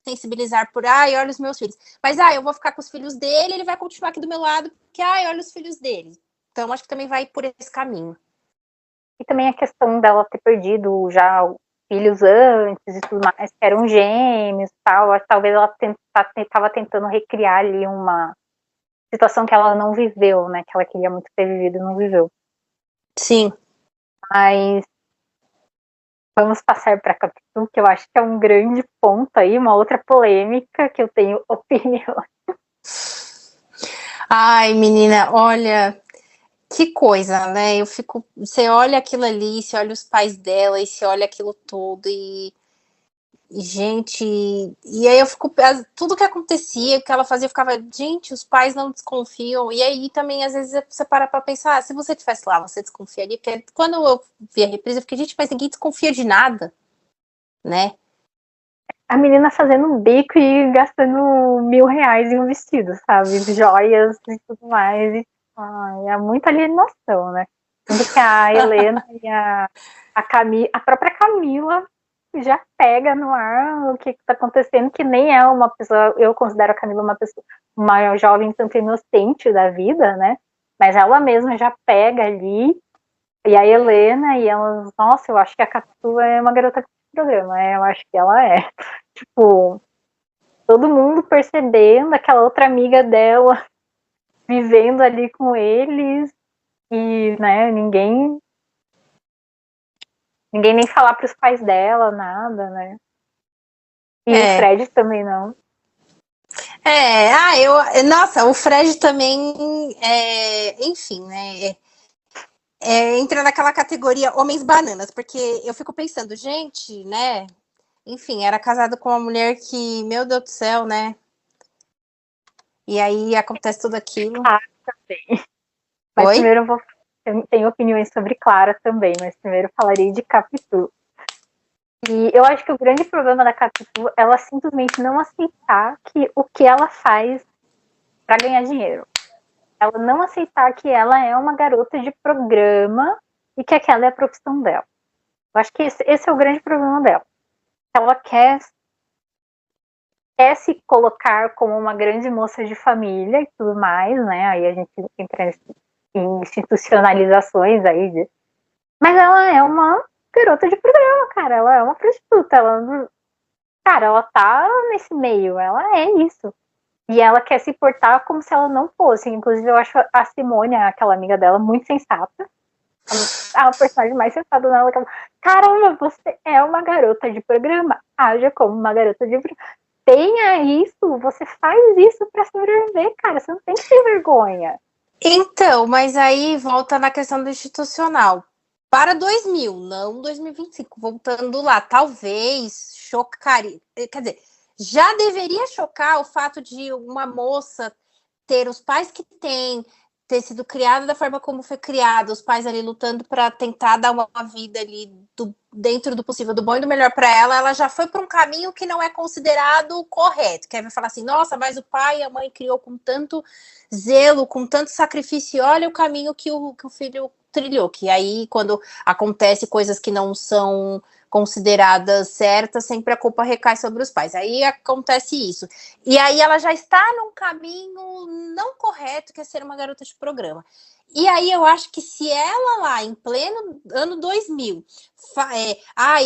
sensibilizar por, olha os meus filhos, mas, eu vou ficar com os filhos dele, ele vai continuar aqui do meu lado, porque, olha os filhos dele. Então, acho que também vai por esse caminho. E também a questão dela ter perdido já filhos antes e tudo mais, que eram gêmeos e tal. Talvez ela estava tentando recriar ali uma situação que ela não viveu, né? Que ela queria muito ter vivido e não viveu. Sim. Mas vamos passar para a Capitu, que eu acho que é um grande ponto aí, uma outra polêmica que eu tenho opinião. Ai, menina, olha, que coisa, né? Você olha aquilo ali, você olha os pais dela e você olha aquilo todo gente, e aí tudo que acontecia, que ela fazia, eu ficava, gente, os pais não desconfiam, e aí também, às vezes, você para pra pensar, se você estivesse lá, você desconfiaria, porque quando eu vi a reprise, eu fiquei, gente, mas ninguém desconfia de nada, né? A menina fazendo um bico e gastando R$ 1.000 em um vestido, sabe? Joias e tudo mais. E, é muita alienação, né? Tanto que a Helena e a própria Camila já pega no ar o que está acontecendo, que nem é uma pessoa, eu considero a Camila uma jovem tanto inocente da vida, né? Mas ela mesma já pega ali, e a Helena, e elas, nossa, eu acho que a Catu é uma garota de programa, eu acho que ela é. Tipo, todo mundo percebendo, aquela outra amiga dela vivendo ali com eles, e, né, ninguém nem falar pros pais dela, nada, né? E o Fred também não. Nossa, o Fred também, enfim, né? Entra naquela categoria homens bananas, porque eu fico pensando, gente, né? Enfim, era casado com uma mulher que, meu Deus do céu, né? E aí acontece tudo aquilo. Também. Mas primeiro eu tenho opiniões sobre Clara também, mas primeiro falarei de Capitu. E eu acho que o grande problema da Capitu é ela simplesmente não aceitar que o que ela faz para ganhar dinheiro. Ela não aceitar que ela é uma garota de programa e que aquela é a profissão dela. Eu acho que esse é o grande problema dela. Ela quer se colocar como uma grande moça de família e tudo mais, né? Aí a gente entra em institucionalizações aí. Mas ela é uma garota de programa, cara. Ela é uma prostituta. Ela tá nesse meio. Ela é isso. E ela quer se portar como se ela não fosse. Inclusive, eu acho a Simone, aquela amiga dela, muito sensata. A personagem mais sensata dela. Caramba, você é uma garota de programa. Haja como uma garota de programa. tenha isso, você faz isso para sobreviver, cara. Você não tem que ter vergonha. Então, mas aí volta na questão do institucional. Para 2000, não 2025. Voltando lá, talvez chocaria. Quer dizer, já deveria chocar o fato de uma moça ter os pais que tem, ter sido criada da forma como foi criada, os pais ali lutando para tentar dar uma vida ali dentro do possível, do bom e do melhor para ela já foi para um caminho que não é considerado correto. Quer falar assim, nossa, mas o pai e a mãe criou com tanto zelo, com tanto sacrifício, olha o caminho que o filho trilhou, que aí quando acontece coisas que não são consideradas certas, sempre a culpa recai sobre os pais. Aí acontece isso. E aí ela já está num caminho não correto, que é ser uma garota de programa. E aí eu acho que se ela lá, em pleno ano 2000,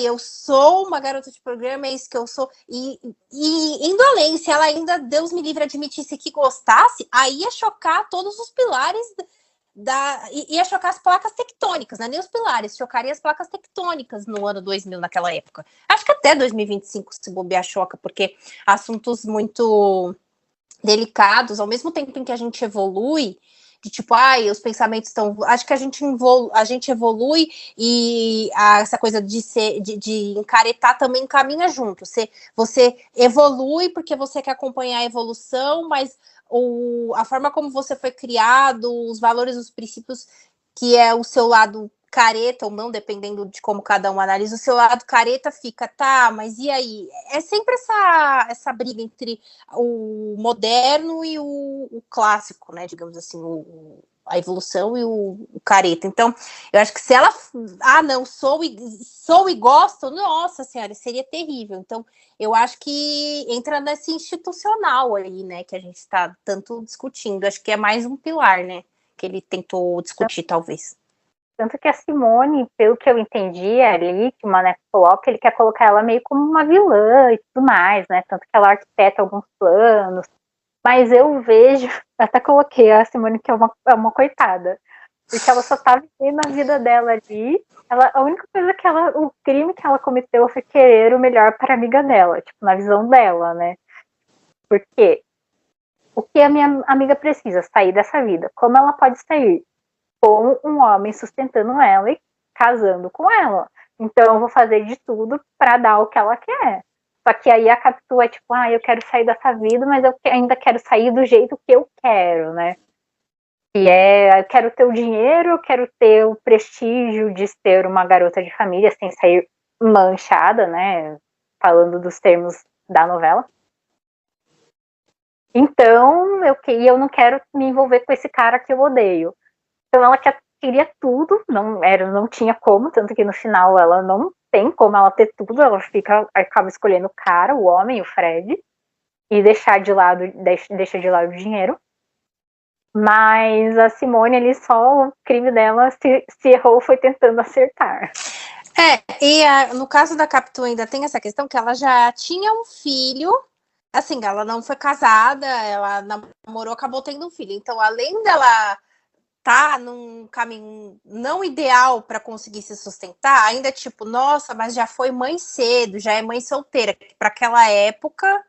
eu sou uma garota de programa, é isso que eu sou, e indo além, se ela ainda, Deus me livre, admitisse que gostasse, aí ia chocar todos os pilares ia chocar as placas tectônicas, né? Nem os pilares, chocaria as placas tectônicas no ano 2000, naquela época. Acho que até 2025 se bobear choca, porque assuntos muito delicados, ao mesmo tempo em que a gente evolui, de tipo, os pensamentos estão. Acho que a gente evolui e essa coisa de encaretar também caminha junto. Você evolui porque você quer acompanhar a evolução, mas a forma como você foi criado, os valores, os princípios, que é o seu lado careta ou não, dependendo de como cada um analisa, o seu lado careta fica, tá, mas e aí? É sempre essa briga entre o moderno e o clássico, né, digamos assim, a evolução e o careta. Então, eu acho que se ela, não, sou e gosto, nossa senhora, seria terrível. Então, eu acho que entra nesse institucional aí, né, que a gente está tanto discutindo. Acho que é mais um pilar, né, que ele tentou discutir, talvez. Tanto que a Simone, pelo que eu entendi ali, que o Maneco coloca, ele quer colocar ela meio como uma vilã e tudo mais, né? Tanto que ela arquiteta alguns planos. Mas eu vejo, até coloquei a Simone que é uma coitada. Porque ela só tá vivendo a vida dela ali. A única coisa o crime que ela cometeu foi querer o melhor para a amiga dela, tipo, na visão dela, né? Porque o que a minha amiga precisa? Sair dessa vida. Como ela pode sair? Com um homem sustentando ela e casando com ela. Então eu vou fazer de tudo para dar o que ela quer. Só que aí a Capitu é tipo, eu quero sair dessa vida, mas eu ainda quero sair do jeito que eu quero, né? E eu quero ter o dinheiro, eu quero ter o prestígio de ser uma garota de família sem sair manchada, né? Falando dos termos da novela. Então, eu não quero me envolver com esse cara que eu odeio. Então ela queria tudo, não tinha como, tanto que no final ela não tem como ela ter tudo, ela acaba escolhendo o cara, o homem, o Fred, e deixa de lado o dinheiro. Mas a Simone ali, só o crime dela, se errou, foi tentando acertar. E no caso da Capitu ainda tem essa questão que ela já tinha um filho, assim, ela não foi casada, ela namorou, acabou tendo um filho. Então, além dela tá num caminho não ideal para conseguir se sustentar, ainda tipo, nossa, mas já foi mãe cedo, já é mãe solteira, para aquela época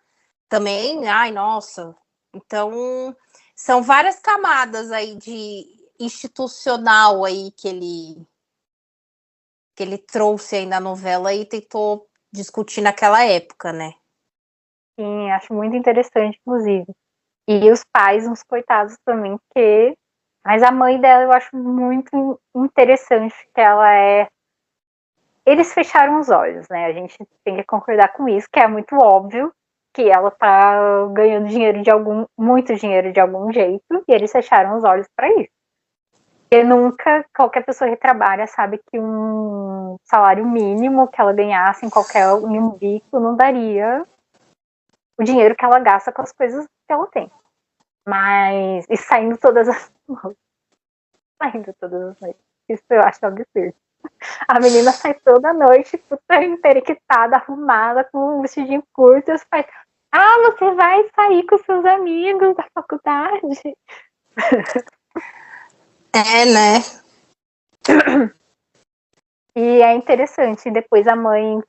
também, ai, nossa. Então, são várias camadas aí de institucional aí que ele trouxe aí na novela e tentou discutir naquela época, né? Sim, acho muito interessante, inclusive. E os pais, uns coitados também, mas a mãe dela eu acho muito interessante, que ela é. Eles fecharam os olhos, né? A gente tem que concordar com isso, que é muito óbvio que ela tá ganhando muito dinheiro de algum jeito, e eles fecharam os olhos para isso. Porque nunca, qualquer pessoa que trabalha sabe que um salário mínimo que ela ganhasse em um bico não daria o dinheiro que ela gasta com as coisas que ela tem. Mas, e saindo todas as noites. Isso eu acho absurdo. A menina sai toda noite, puta emperequitada, arrumada, com um vestidinho curto, e os pais, você vai sair com seus amigos da faculdade? É, né? E é interessante, depois a mãe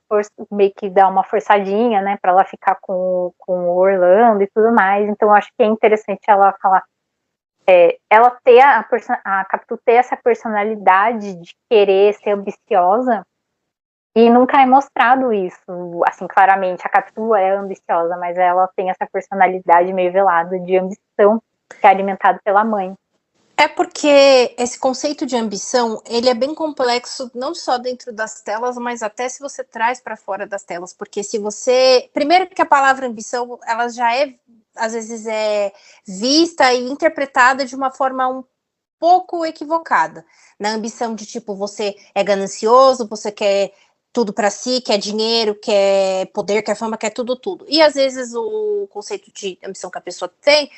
meio que dá uma forçadinha, né, pra ela ficar com o Orlando e tudo mais. Então eu acho que é interessante ela falar, ela ter a Capitu ter essa personalidade de querer ser ambiciosa, e nunca é mostrado isso, assim, claramente. A Capitu é ambiciosa, mas ela tem essa personalidade meio velada de ambição, que é alimentada pela mãe. É porque esse conceito de ambição, ele é bem complexo, não só dentro das telas, mas até se você traz para fora das telas, porque se você, primeiro que a palavra ambição, ela já é, às vezes é vista e interpretada de uma forma um pouco equivocada, na ambição de tipo, você é ganancioso, você quer tudo para si, quer dinheiro, quer poder, quer fama, quer tudo, tudo. E às vezes o conceito de ambição que a pessoa tem,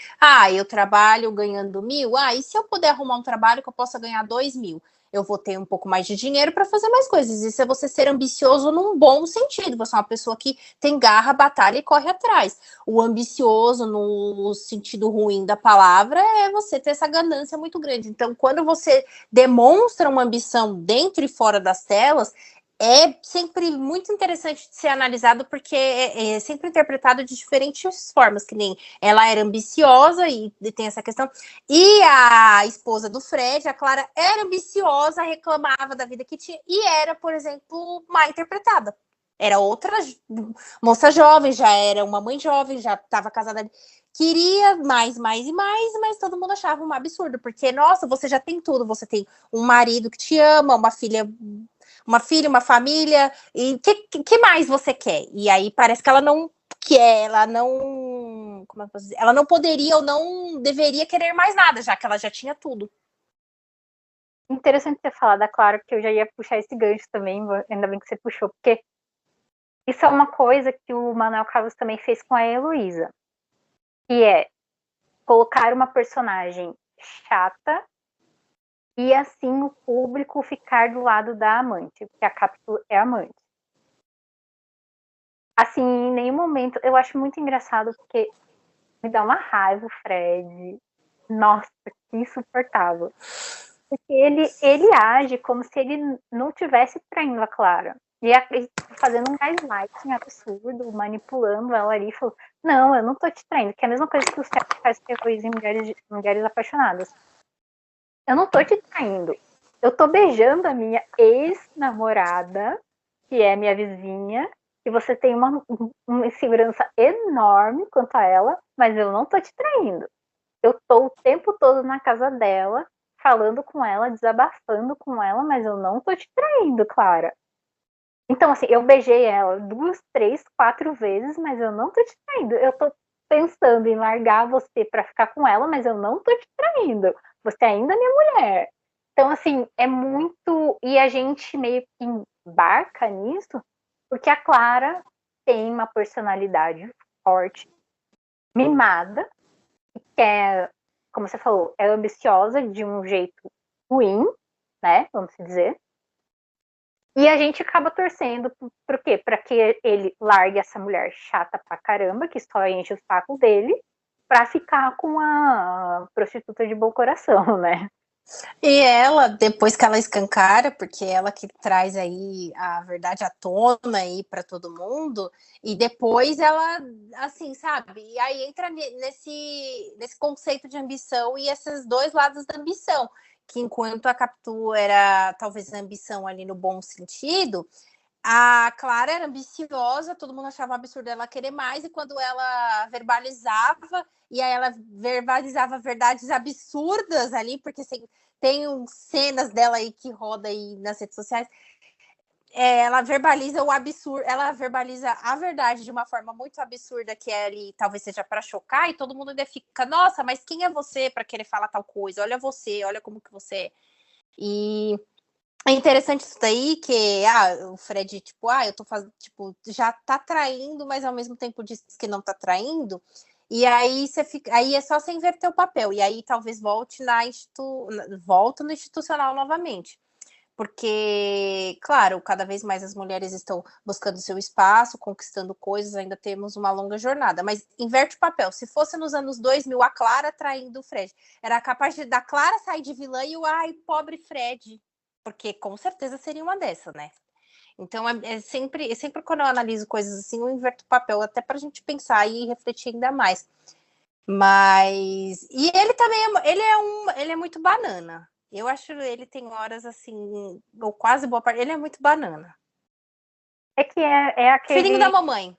eu trabalho ganhando 1.000, e se eu puder arrumar um trabalho que eu possa ganhar 2.000? Eu vou ter um pouco mais de dinheiro para fazer mais coisas. Isso é você ser ambicioso num bom sentido. Você é uma pessoa que tem garra, batalha e corre atrás. O ambicioso, no sentido ruim da palavra, é você ter essa ganância muito grande. Então, quando você demonstra uma ambição dentro e fora das telas, é sempre muito interessante de ser analisado, porque é sempre interpretado de diferentes formas, que nem ela era ambiciosa e tem essa questão. E a esposa do Fred, a Clara, era ambiciosa, reclamava da vida que tinha e era, por exemplo, mal interpretada. Era outra moça jovem, já era uma mãe jovem, já estava casada, queria mais, mais e mais, mas todo mundo achava um absurdo, porque, nossa, você já tem tudo, você tem um marido que te ama, uma filha, uma família, e que mais você quer? E aí parece que ela não quer, ela não, como é que eu posso dizer? Ela não poderia ou não deveria querer mais nada, já que ela já tinha tudo. Interessante você falar da Clara, porque eu já ia puxar esse gancho também, ainda bem que você puxou, porque isso é uma coisa que o Manuel Carlos também fez com a Heloísa, que é colocar uma personagem chata e assim o público ficar do lado da amante, porque a Capitu é amante. Assim, em nenhum momento, eu acho muito engraçado, porque me dá uma raiva o Fred. Nossa, que insuportável. Porque ele age como se ele não tivesse traindo a Clara. E fazendo um gaslighting absurdo, manipulando ela ali, falou, não, eu não tô te traindo, que é a mesma coisa que o Sérgio faz com em mulheres apaixonadas. Eu não tô te traindo. Eu tô beijando a minha ex-namorada, que é minha vizinha, e você tem uma insegurança enorme quanto a ela, mas eu não tô te traindo. Eu tô o tempo todo na casa dela, falando com ela, desabafando com ela, mas eu não tô te traindo, Clara. Então, assim, eu beijei ela 2, 3, 4 vezes, mas eu não tô te traindo. Eu tô pensando em largar você pra ficar com ela, mas eu não tô te traindo. Você ainda é minha mulher. Então, assim, é muito. E a gente meio que embarca nisso, porque a Clara tem uma personalidade forte, mimada, que é, como você falou, é ambiciosa de um jeito ruim, né? Vamos dizer. E a gente acaba torcendo por quê? Para que ele largue essa mulher chata pra caramba, que só enche o saco dele, pra ficar com a prostituta de bom coração, né? E ela, depois que ela escancara, porque ela que traz aí a verdade à tona aí para todo mundo, e depois ela, assim, sabe? E aí entra nesse conceito de ambição e esses dois lados da ambição, que enquanto a Capitu era talvez a ambição ali no bom sentido, a Clara era ambiciosa, todo mundo achava absurdo ela querer mais, e quando ela verbalizava, e aí ela verbalizava verdades absurdas ali, porque assim, tem cenas dela aí que roda aí nas redes sociais, ela verbaliza o absurdo, ela verbaliza a verdade de uma forma muito absurda, que é ali, talvez seja para chocar, e todo mundo ainda fica, nossa, mas quem é você para querer falar tal coisa? Olha você, olha como que você é. E é interessante isso daí, que o Fred, tipo, eu tô fazendo, tipo, já tá traindo, mas ao mesmo tempo diz que não tá traindo. E aí você fica, aí é só você inverter o papel, e aí talvez volta no institucional novamente. Porque, claro, cada vez mais as mulheres estão buscando seu espaço, conquistando coisas, ainda temos uma longa jornada. Mas inverte o papel. Se fosse nos anos 2000, a Clara traindo o Fred, era capaz da Clara sair de vilã e o pobre Fred. porque com certeza seria uma dessa, né? Então, sempre quando eu analiso coisas assim, eu inverto o papel, até pra gente pensar e refletir ainda mais. Mas. E ele também ele é muito banana. Eu acho ele tem horas assim, ou quase boa parte. Ele é muito banana. É que é aquele. Filhinho da mamãe.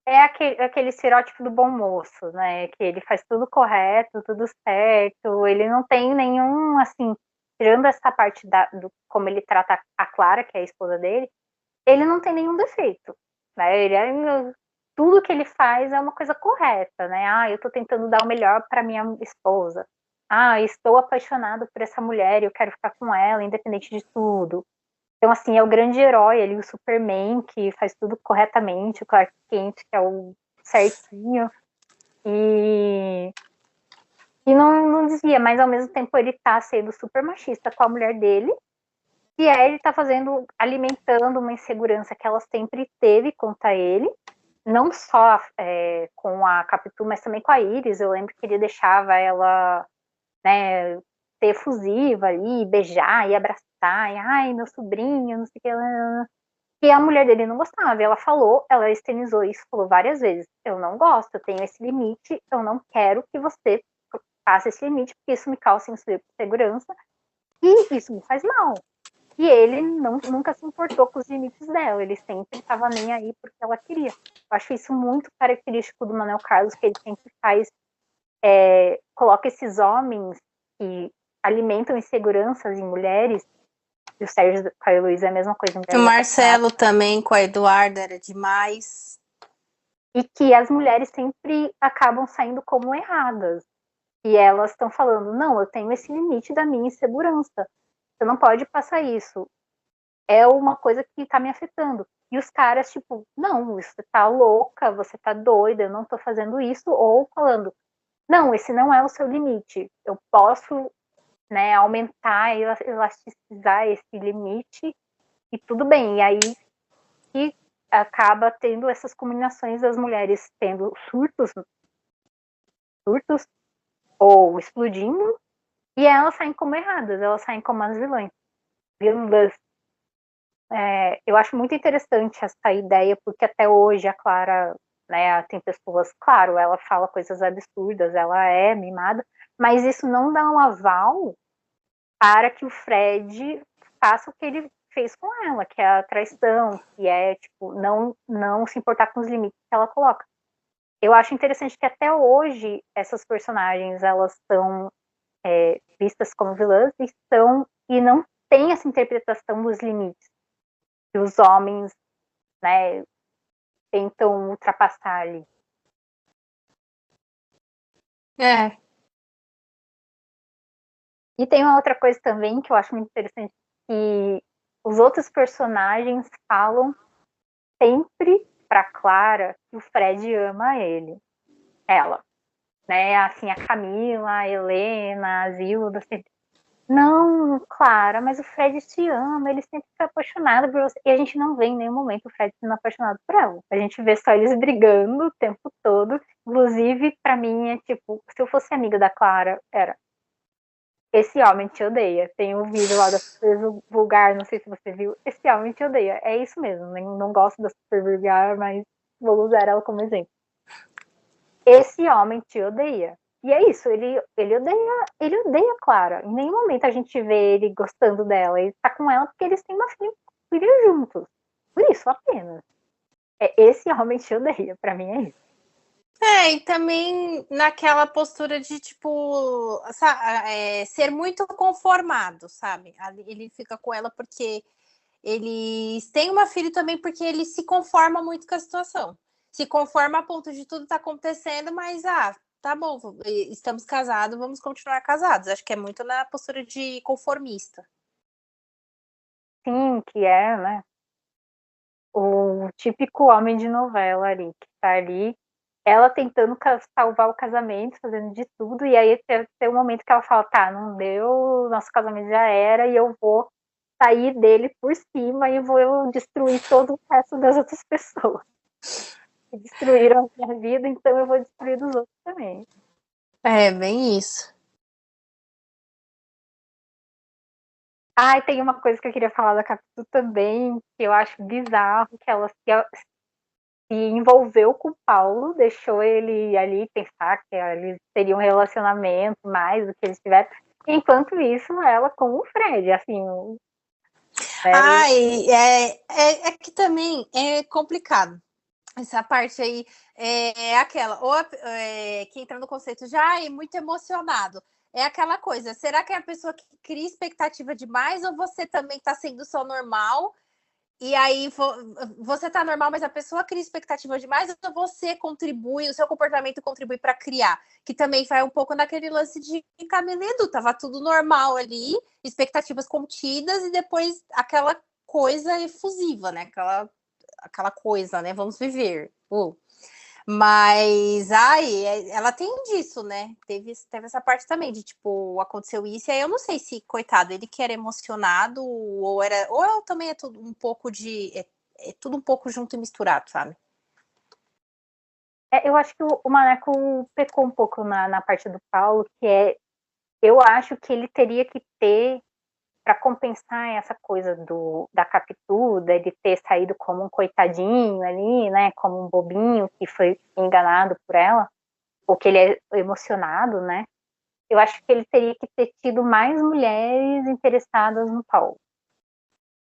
É aquele estereótipo do bom moço, né? Que ele faz tudo correto, tudo certo. Ele não tem nenhum, assim, tirando essa parte do como ele trata a Clara, que é a esposa dele, ele não tem nenhum defeito, né? Tudo que ele faz é uma coisa correta, né? Ah, eu tô tentando dar o melhor para minha esposa. Ah, estou apaixonado por essa mulher e eu quero ficar com ela, independente de tudo. Então, assim, é o grande herói ali, o Superman, que faz tudo corretamente, o Clark Kent, que é o certinho, e não desvia, mas ao mesmo tempo ele tá sendo super machista com a mulher dele, e aí ele tá alimentando uma insegurança que ela sempre teve contra ele, não só com a Capitu, mas também com a Iris. Eu lembro que ele deixava ela, né, ser efusiva ali, beijar e abraçar, e ai, meu sobrinho, não sei o que. E a mulher dele não gostava, e ela falou, ela externizou isso, falou várias vezes: eu não gosto, eu tenho esse limite, eu não quero que você passe esse limite, porque isso me causa insegurança e isso me faz mal. E ele nunca se importou com os limites dela, ele sempre estava nem aí porque ela queria. Eu acho isso muito característico do Manuel Carlos, que ele sempre coloca esses homens que alimentam inseguranças em mulheres, e o Sérgio com a Heloísa é a mesma coisa. O Marcelo também com a Eduarda era demais. E que as mulheres sempre acabam saindo como erradas. E elas estão falando, não, eu tenho esse limite da minha insegurança. Você não pode passar isso. É uma coisa que tá me afetando. E os caras, tipo, não, você tá louca, você tá doida, eu não tô fazendo isso. Ou falando, não, esse não é o seu limite. Eu posso, né, aumentar, elasticizar esse limite e tudo bem. E aí que acaba tendo essas combinações das mulheres tendo surtos ou explodindo, e elas saem como erradas, elas saem como as vilãs. Eu acho muito interessante essa ideia, porque até hoje a Clara, né, tem pessoas, claro, ela fala coisas absurdas, ela é mimada, mas isso não dá um aval para que o Fred faça o que ele fez com ela, que é a traição, que é, tipo, não se importar com os limites que ela coloca. Eu acho interessante que até hoje essas personagens, elas são vistas como vilãs e não tem essa interpretação dos limites que os homens, né, tentam ultrapassar ali. E tem uma outra coisa também que eu acho muito interessante, que os outros personagens falam sempre pra Clara que o Fred ama ela, né? Assim, a Camila, a Helena, a Zilda, sempre, não, Clara, mas o Fred te ama, ele sempre fica apaixonado por você. E a gente não vê em nenhum momento o Fred sendo apaixonado por ela. A gente vê só eles brigando o tempo todo. Inclusive, pra mim, é tipo, se eu fosse amiga da Clara, era: esse homem te odeia. Tem um vídeo lá da Super Vulgar, não sei se você viu. Esse homem te odeia. É isso mesmo. Não gosto da Super Vulgar, mas vou usar ela como exemplo. Esse homem te odeia. E é isso, ele odeia a Clara. Em nenhum momento a gente vê ele gostando dela. Ele tá com ela porque eles têm uma filha juntos. Por isso, apenas. Esse homem te odeia. Pra mim é isso. E também naquela postura de, tipo, ser muito conformado, sabe? Ele fica com ela porque eles têm uma filha também porque ele se conforma muito com a situação. Se conforma a ponto de tudo tá acontecendo, mas, tá bom, estamos casados, vamos continuar casados. Acho que é muito na postura de conformista. Sim, que é, né? O típico homem de novela ali, que tá ali, ela tentando salvar o casamento, fazendo de tudo, e aí tem um momento que ela fala, tá, não deu, nosso casamento já era, e eu vou sair dele por cima e vou destruir todo o resto das outras pessoas. Destruíram a minha vida, então eu vou destruir dos outros também. É, bem isso. Ai, tem uma coisa que eu queria falar da Capitu também, que eu acho bizarro, que ela se envolveu com o Paulo, deixou ele ali pensar que eles teriam um relacionamento mais do que eles tiveram. Enquanto isso, ela com o Fred, assim, né? Ai, é que também é complicado. Essa parte aí é aquela, ou que entra no conceito de muito emocionado. É aquela coisa, será que é a pessoa que cria expectativa demais ou você também está sendo só normal? E aí você tá normal, mas a pessoa cria expectativa demais, ou você contribui, o seu comportamento contribui para criar, que também vai um pouco naquele lance de Camila e Edu, tava tudo normal ali, expectativas contidas e depois aquela coisa efusiva, né? Aquela coisa, né? Vamos viver. Mas, ela tem disso, né? Teve essa parte também de, tipo, aconteceu isso, e aí eu não sei se, coitado, ele que era emocionado, ou também é tudo um pouco é tudo um pouco junto e misturado, sabe? Eu acho que o Maneco pecou um pouco na parte do Paulo, que eu acho que ele teria que ter, para compensar essa coisa da Capitu, de ter saído como um coitadinho ali, né, como um bobinho que foi enganado por ela, ou que ele é emocionado, né, eu acho que ele teria que ter tido mais mulheres interessadas no Paulo.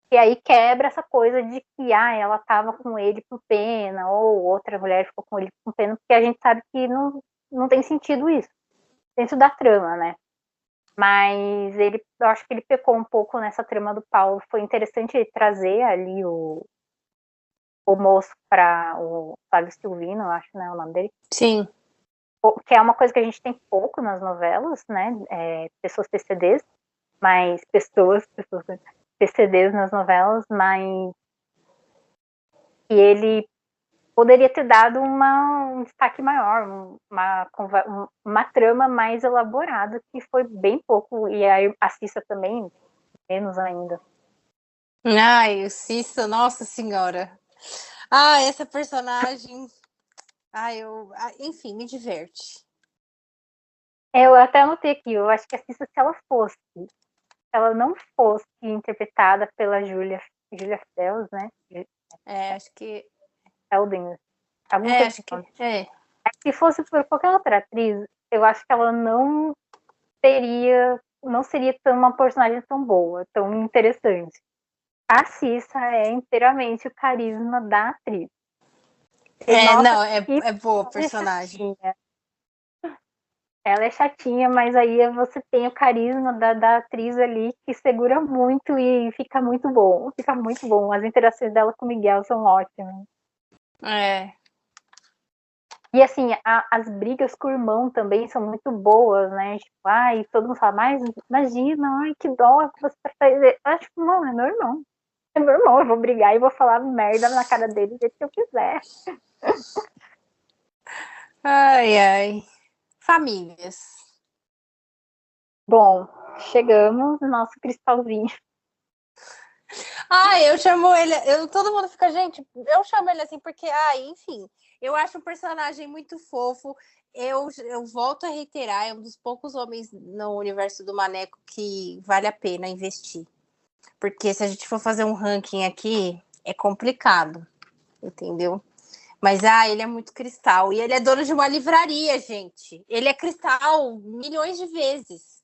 E aí quebra essa coisa de que ela estava com ele por pena, ou outra mulher ficou com ele por pena, porque a gente sabe que não tem sentido isso dentro da trama, né? Mas eu acho que ele pecou um pouco nessa trama do Paulo. Foi interessante ele trazer ali o moço para o Flávio Silvino, eu acho, né, o nome dele. Sim. Que é uma coisa que a gente tem pouco nas novelas, né? Pessoas PCDs, mas pessoas PCDs nas novelas, mas que ele poderia ter dado um destaque maior, uma trama mais elaborada, que foi bem pouco, e a Cissa também, menos ainda. Ai, o Cissa, nossa senhora. Essa personagem. Enfim, me diverte. Eu até anotei aqui, eu acho que a Cissa, se ela não fosse interpretada pela Julia Fells, né? Acho que. Felden, alguma coisa Acho que. assim. Se fosse por qualquer outra atriz, eu acho que ela não seria uma personagem tão boa, tão interessante. A Cissa é inteiramente o carisma da atriz. E, nossa, Não, que é boa personagem. chatinha. Ela é chatinha, mas aí você tem o carisma da atriz ali que segura muito e fica muito bom. Fica muito bom. As interações dela com o Miguel são ótimas. E assim, as brigas com o irmão também são muito boas, né? Tipo, todo mundo fala, mas imagina, que dó que você tá fazendo. Eu acho que, não, é meu irmão. É meu irmão, eu vou brigar e vou falar merda na cara dele do jeito que eu quiser. Famílias. Bom, chegamos no nosso cristalzinho. Eu chamo ele. Todo mundo fica, gente, eu chamo ele assim porque, enfim, eu acho um personagem muito fofo. Eu volto a reiterar, é um dos poucos homens no universo do Maneco que vale a pena investir. Porque se a gente for fazer um ranking aqui, é complicado, entendeu? Mas ele é muito cristal. E ele é dono de uma livraria, gente. Ele é cristal milhões de vezes.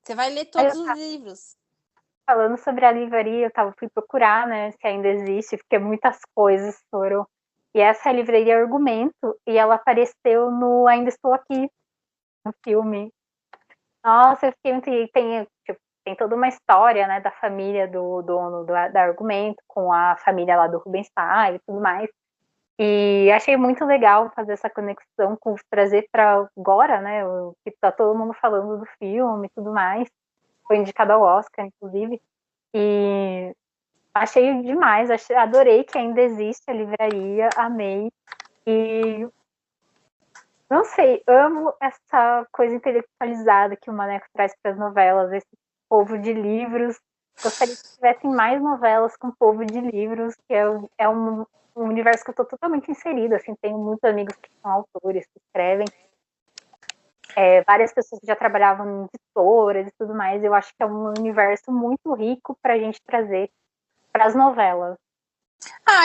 Você vai ler todos os livros. Falando sobre a livraria, fui procurar, né, se ainda existe, porque muitas coisas foram. E essa é a livraria Argumento, e ela apareceu no Ainda Estou Aqui, no filme. Nossa, eu fiquei muito. Tem toda uma história, né, da família do dono da Argumento, com a família lá do Rubenstein e tudo mais. E achei muito legal fazer essa conexão, trazer para agora, né, o que tá todo mundo falando do filme e tudo mais. Foi indicado ao Oscar, inclusive. E achei demais, adorei que ainda existe a livraria, amei. E não sei, amo essa coisa intelectualizada que o Maneco traz para as novelas, esse povo de livros. Gostaria que tivessem mais novelas com povo de livros, que é um universo que eu estou totalmente inserida. Assim, tenho muitos amigos que são autores, que escrevem. várias pessoas que já trabalhavam em editoras e tudo mais. Eu acho que é um universo muito rico para a gente trazer para as novelas.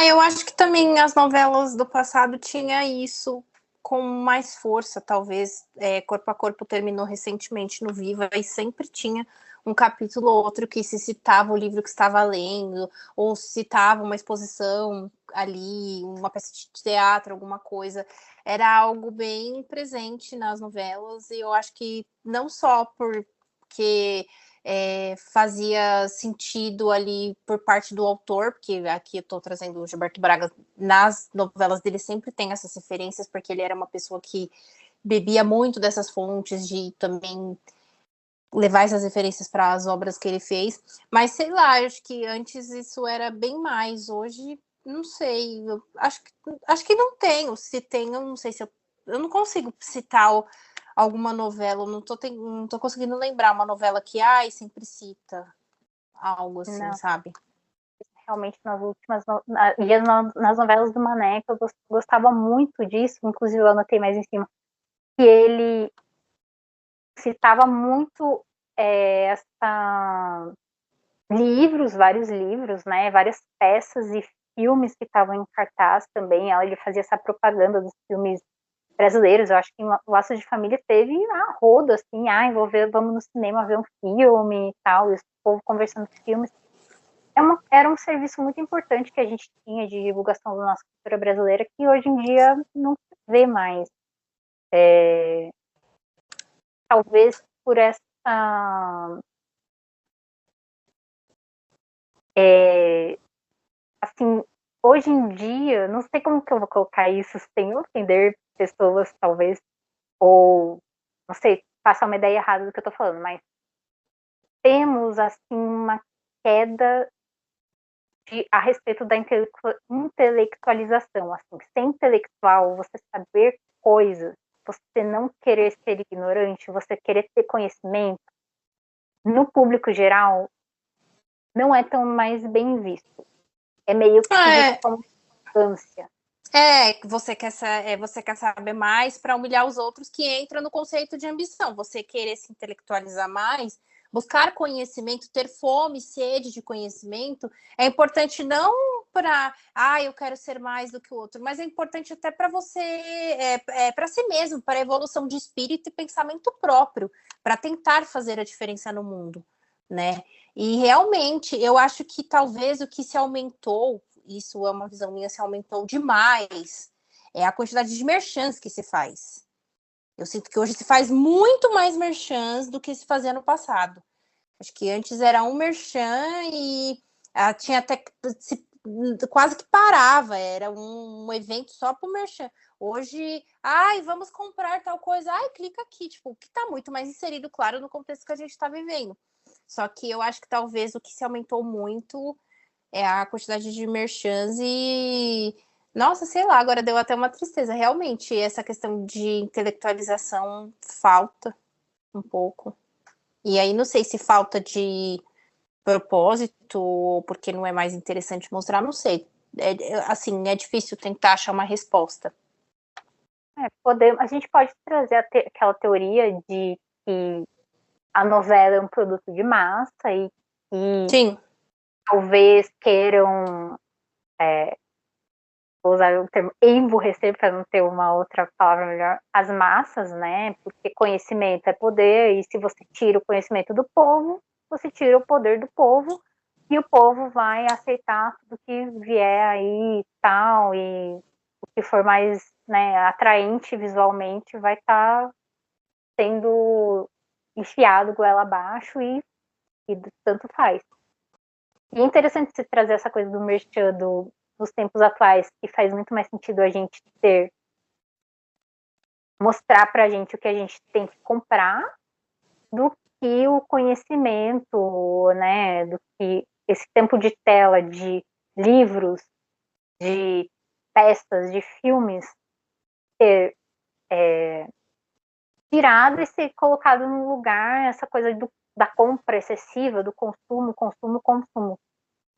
Eu acho que também as novelas do passado tinha isso com mais força, talvez. Corpo a Corpo terminou recentemente no Viva e sempre tinha um capítulo ou outro que se citava o livro que estava lendo, ou citava uma exposição ali, uma peça de teatro, alguma coisa. Era algo bem presente nas novelas, e eu acho que não só porque fazia sentido ali por parte do autor, porque aqui eu estou trazendo o Gilberto Braga, nas novelas dele sempre tem essas referências, porque ele era uma pessoa que bebia muito dessas fontes, de também levar essas referências para as obras que ele fez, mas sei lá, acho que antes isso era bem mais, hoje não sei, acho que não tenho, se tem, eu não sei se eu não consigo citar alguma novela, não tô conseguindo lembrar uma novela que sempre cita algo assim, Não, sabe? realmente nas últimas nas novelas do Maneco eu gostava muito disso, inclusive eu anotei mais em cima que ele citava muito vários livros, né, várias peças e filmes que estavam em cartaz também. Ele fazia essa propaganda dos filmes brasileiros. Eu acho que o Laços de Família teve a roda, assim, vamos no cinema ver um filme e tal, e o povo conversando de filmes. Era um serviço muito importante que a gente tinha de divulgação da nossa cultura brasileira, que hoje em dia não se vê mais. Talvez por essa assim, hoje em dia, não sei como que eu vou colocar isso sem ofender pessoas, talvez, ou, não sei, passar uma ideia errada do que eu tô falando, mas temos, assim, uma queda a respeito da intelectualização, assim, ser intelectual, você saber coisas, você não querer ser ignorante, você querer ter conhecimento, no público geral, não é tão mais bem visto. É meio que visto como ânsia. Você quer saber mais para humilhar os outros, que entra no conceito de ambição. Você querer se intelectualizar mais, buscar conhecimento, ter fome, sede de conhecimento, é importante não para, eu quero ser mais do que o outro, mas é importante até para você, para si mesmo, para a evolução de espírito e pensamento próprio, para tentar fazer a diferença no mundo, né? E realmente, eu acho que talvez o que se aumentou, isso é uma visão minha, se aumentou demais, é a quantidade de merchans que se faz. Eu sinto que hoje se faz muito mais merchans do que se fazia no passado. Acho que antes era um merchan e tinha até quase que parava, era um evento só para o merchan. Hoje, vamos comprar tal coisa, clica aqui, tipo, que está muito mais inserido, claro, no contexto que a gente está vivendo. Só que eu acho que talvez o que se aumentou muito é a quantidade de merchans e. Nossa, sei lá, agora deu até uma tristeza. Realmente, essa questão de intelectualização falta um pouco. E aí, não sei se falta de propósito ou porque não é mais interessante mostrar, não sei. Assim, é difícil tentar achar uma resposta. A gente pode trazer aquela teoria de que a novela é um produto de massa e que Sim. talvez queiram, vou usar o termo emburrecer para não ter uma outra palavra melhor, as massas, né? Porque conhecimento é poder, e se você tira o conhecimento do povo, você tira o poder do povo, e o povo vai aceitar tudo que vier aí e tal, e o que for mais, né, atraente visualmente vai estar sendo enfiado goela abaixo e tanto faz. E é interessante se trazer essa coisa do merchan dos tempos atuais, que faz muito mais sentido a gente mostrar pra gente o que a gente tem que comprar do que o conhecimento, né, do que esse tempo de tela de livros, de peças, de filmes ser tirado e ser colocado no lugar, essa coisa da compra excessiva, do consumo, consumo, consumo.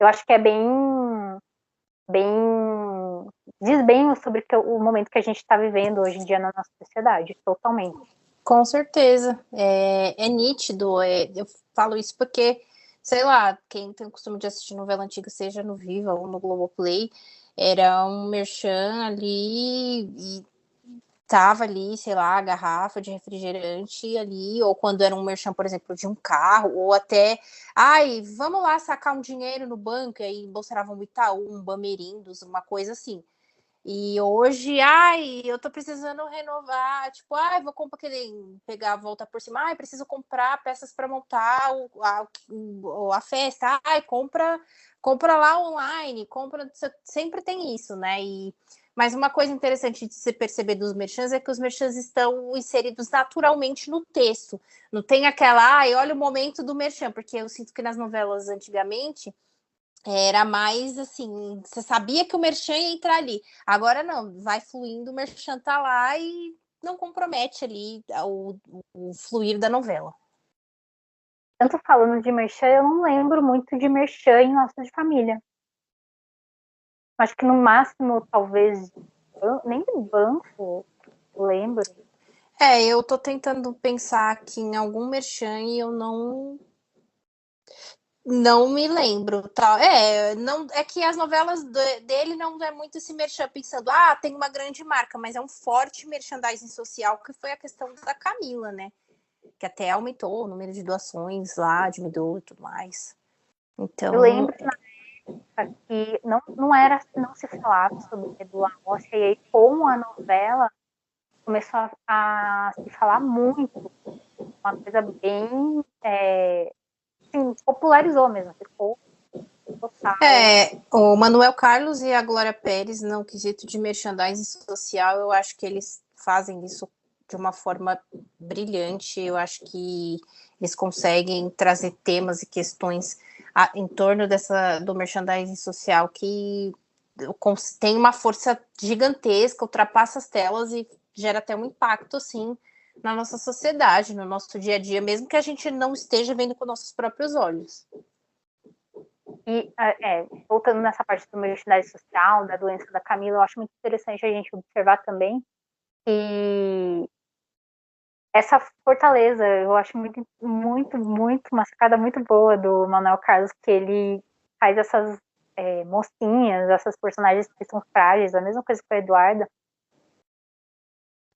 Eu acho que é bem diz bem sobre o momento que a gente está vivendo hoje em dia na nossa sociedade, totalmente. Com certeza. É nítido. Eu falo isso porque, sei lá, quem tem o costume de assistir novela antiga, seja no Viva ou no Globoplay, era um merchan ali e tava ali, sei lá, a garrafa de refrigerante ali, ou quando era um merchan, por exemplo, de um carro, ou até, ai, vamos lá sacar um dinheiro no banco, e aí mostravam um Itaú, um Bamerindos, uma coisa assim. E hoje, ai, eu tô precisando renovar, tipo, ai, vou comprar aquele, pegar a volta por cima, ai, preciso comprar peças para montar a festa, ai, compra lá online, compra, sempre tem isso, né? Mas uma coisa interessante de se perceber dos merchans é que os merchans estão inseridos naturalmente no texto. Não tem aquela, ai, olha o momento do merchan, porque eu sinto que nas novelas antigamente era mais assim, você sabia que o merchan ia entrar ali. Agora não, vai fluindo, o merchan tá lá e não compromete ali o fluir da novela. Tanto falando de merchan, eu não lembro muito de merchan em Laços de Família. Acho que no máximo, talvez, nem do banco, eu lembro. Eu tô tentando pensar aqui em algum merchan e eu não me lembro, tá? Não, é que as novelas dele não é muito esse merchan pensando, tem uma grande marca, mas é um forte merchandising social, que foi a questão da Camila, né? Que até aumentou o número de doações lá, diminuiu e tudo mais. Então. Eu lembro que na época que não se falava sobre medula óssea, e aí com a novela começou a se falar muito, uma coisa bem assim, popularizou mesmo, ficou total. O Manuel Carlos e a Glória Pérez, no quesito de merchandising social, eu acho que eles fazem isso de uma forma brilhante. Eu acho que eles conseguem trazer temas e questões em torno do merchandising social que tem uma força gigantesca, ultrapassa as telas e gera até um impacto, assim, na nossa sociedade, no nosso dia a dia, mesmo que a gente não esteja vendo com nossos próprios olhos. E, voltando nessa parte do merchandising social, da doença da Camila, eu acho muito interessante a gente observar também que essa fortaleza, eu acho muito, muito, muito, uma sacada muito boa do Manuel Carlos, que ele faz essas mocinhas, essas personagens que são frágeis, a mesma coisa que a Eduarda,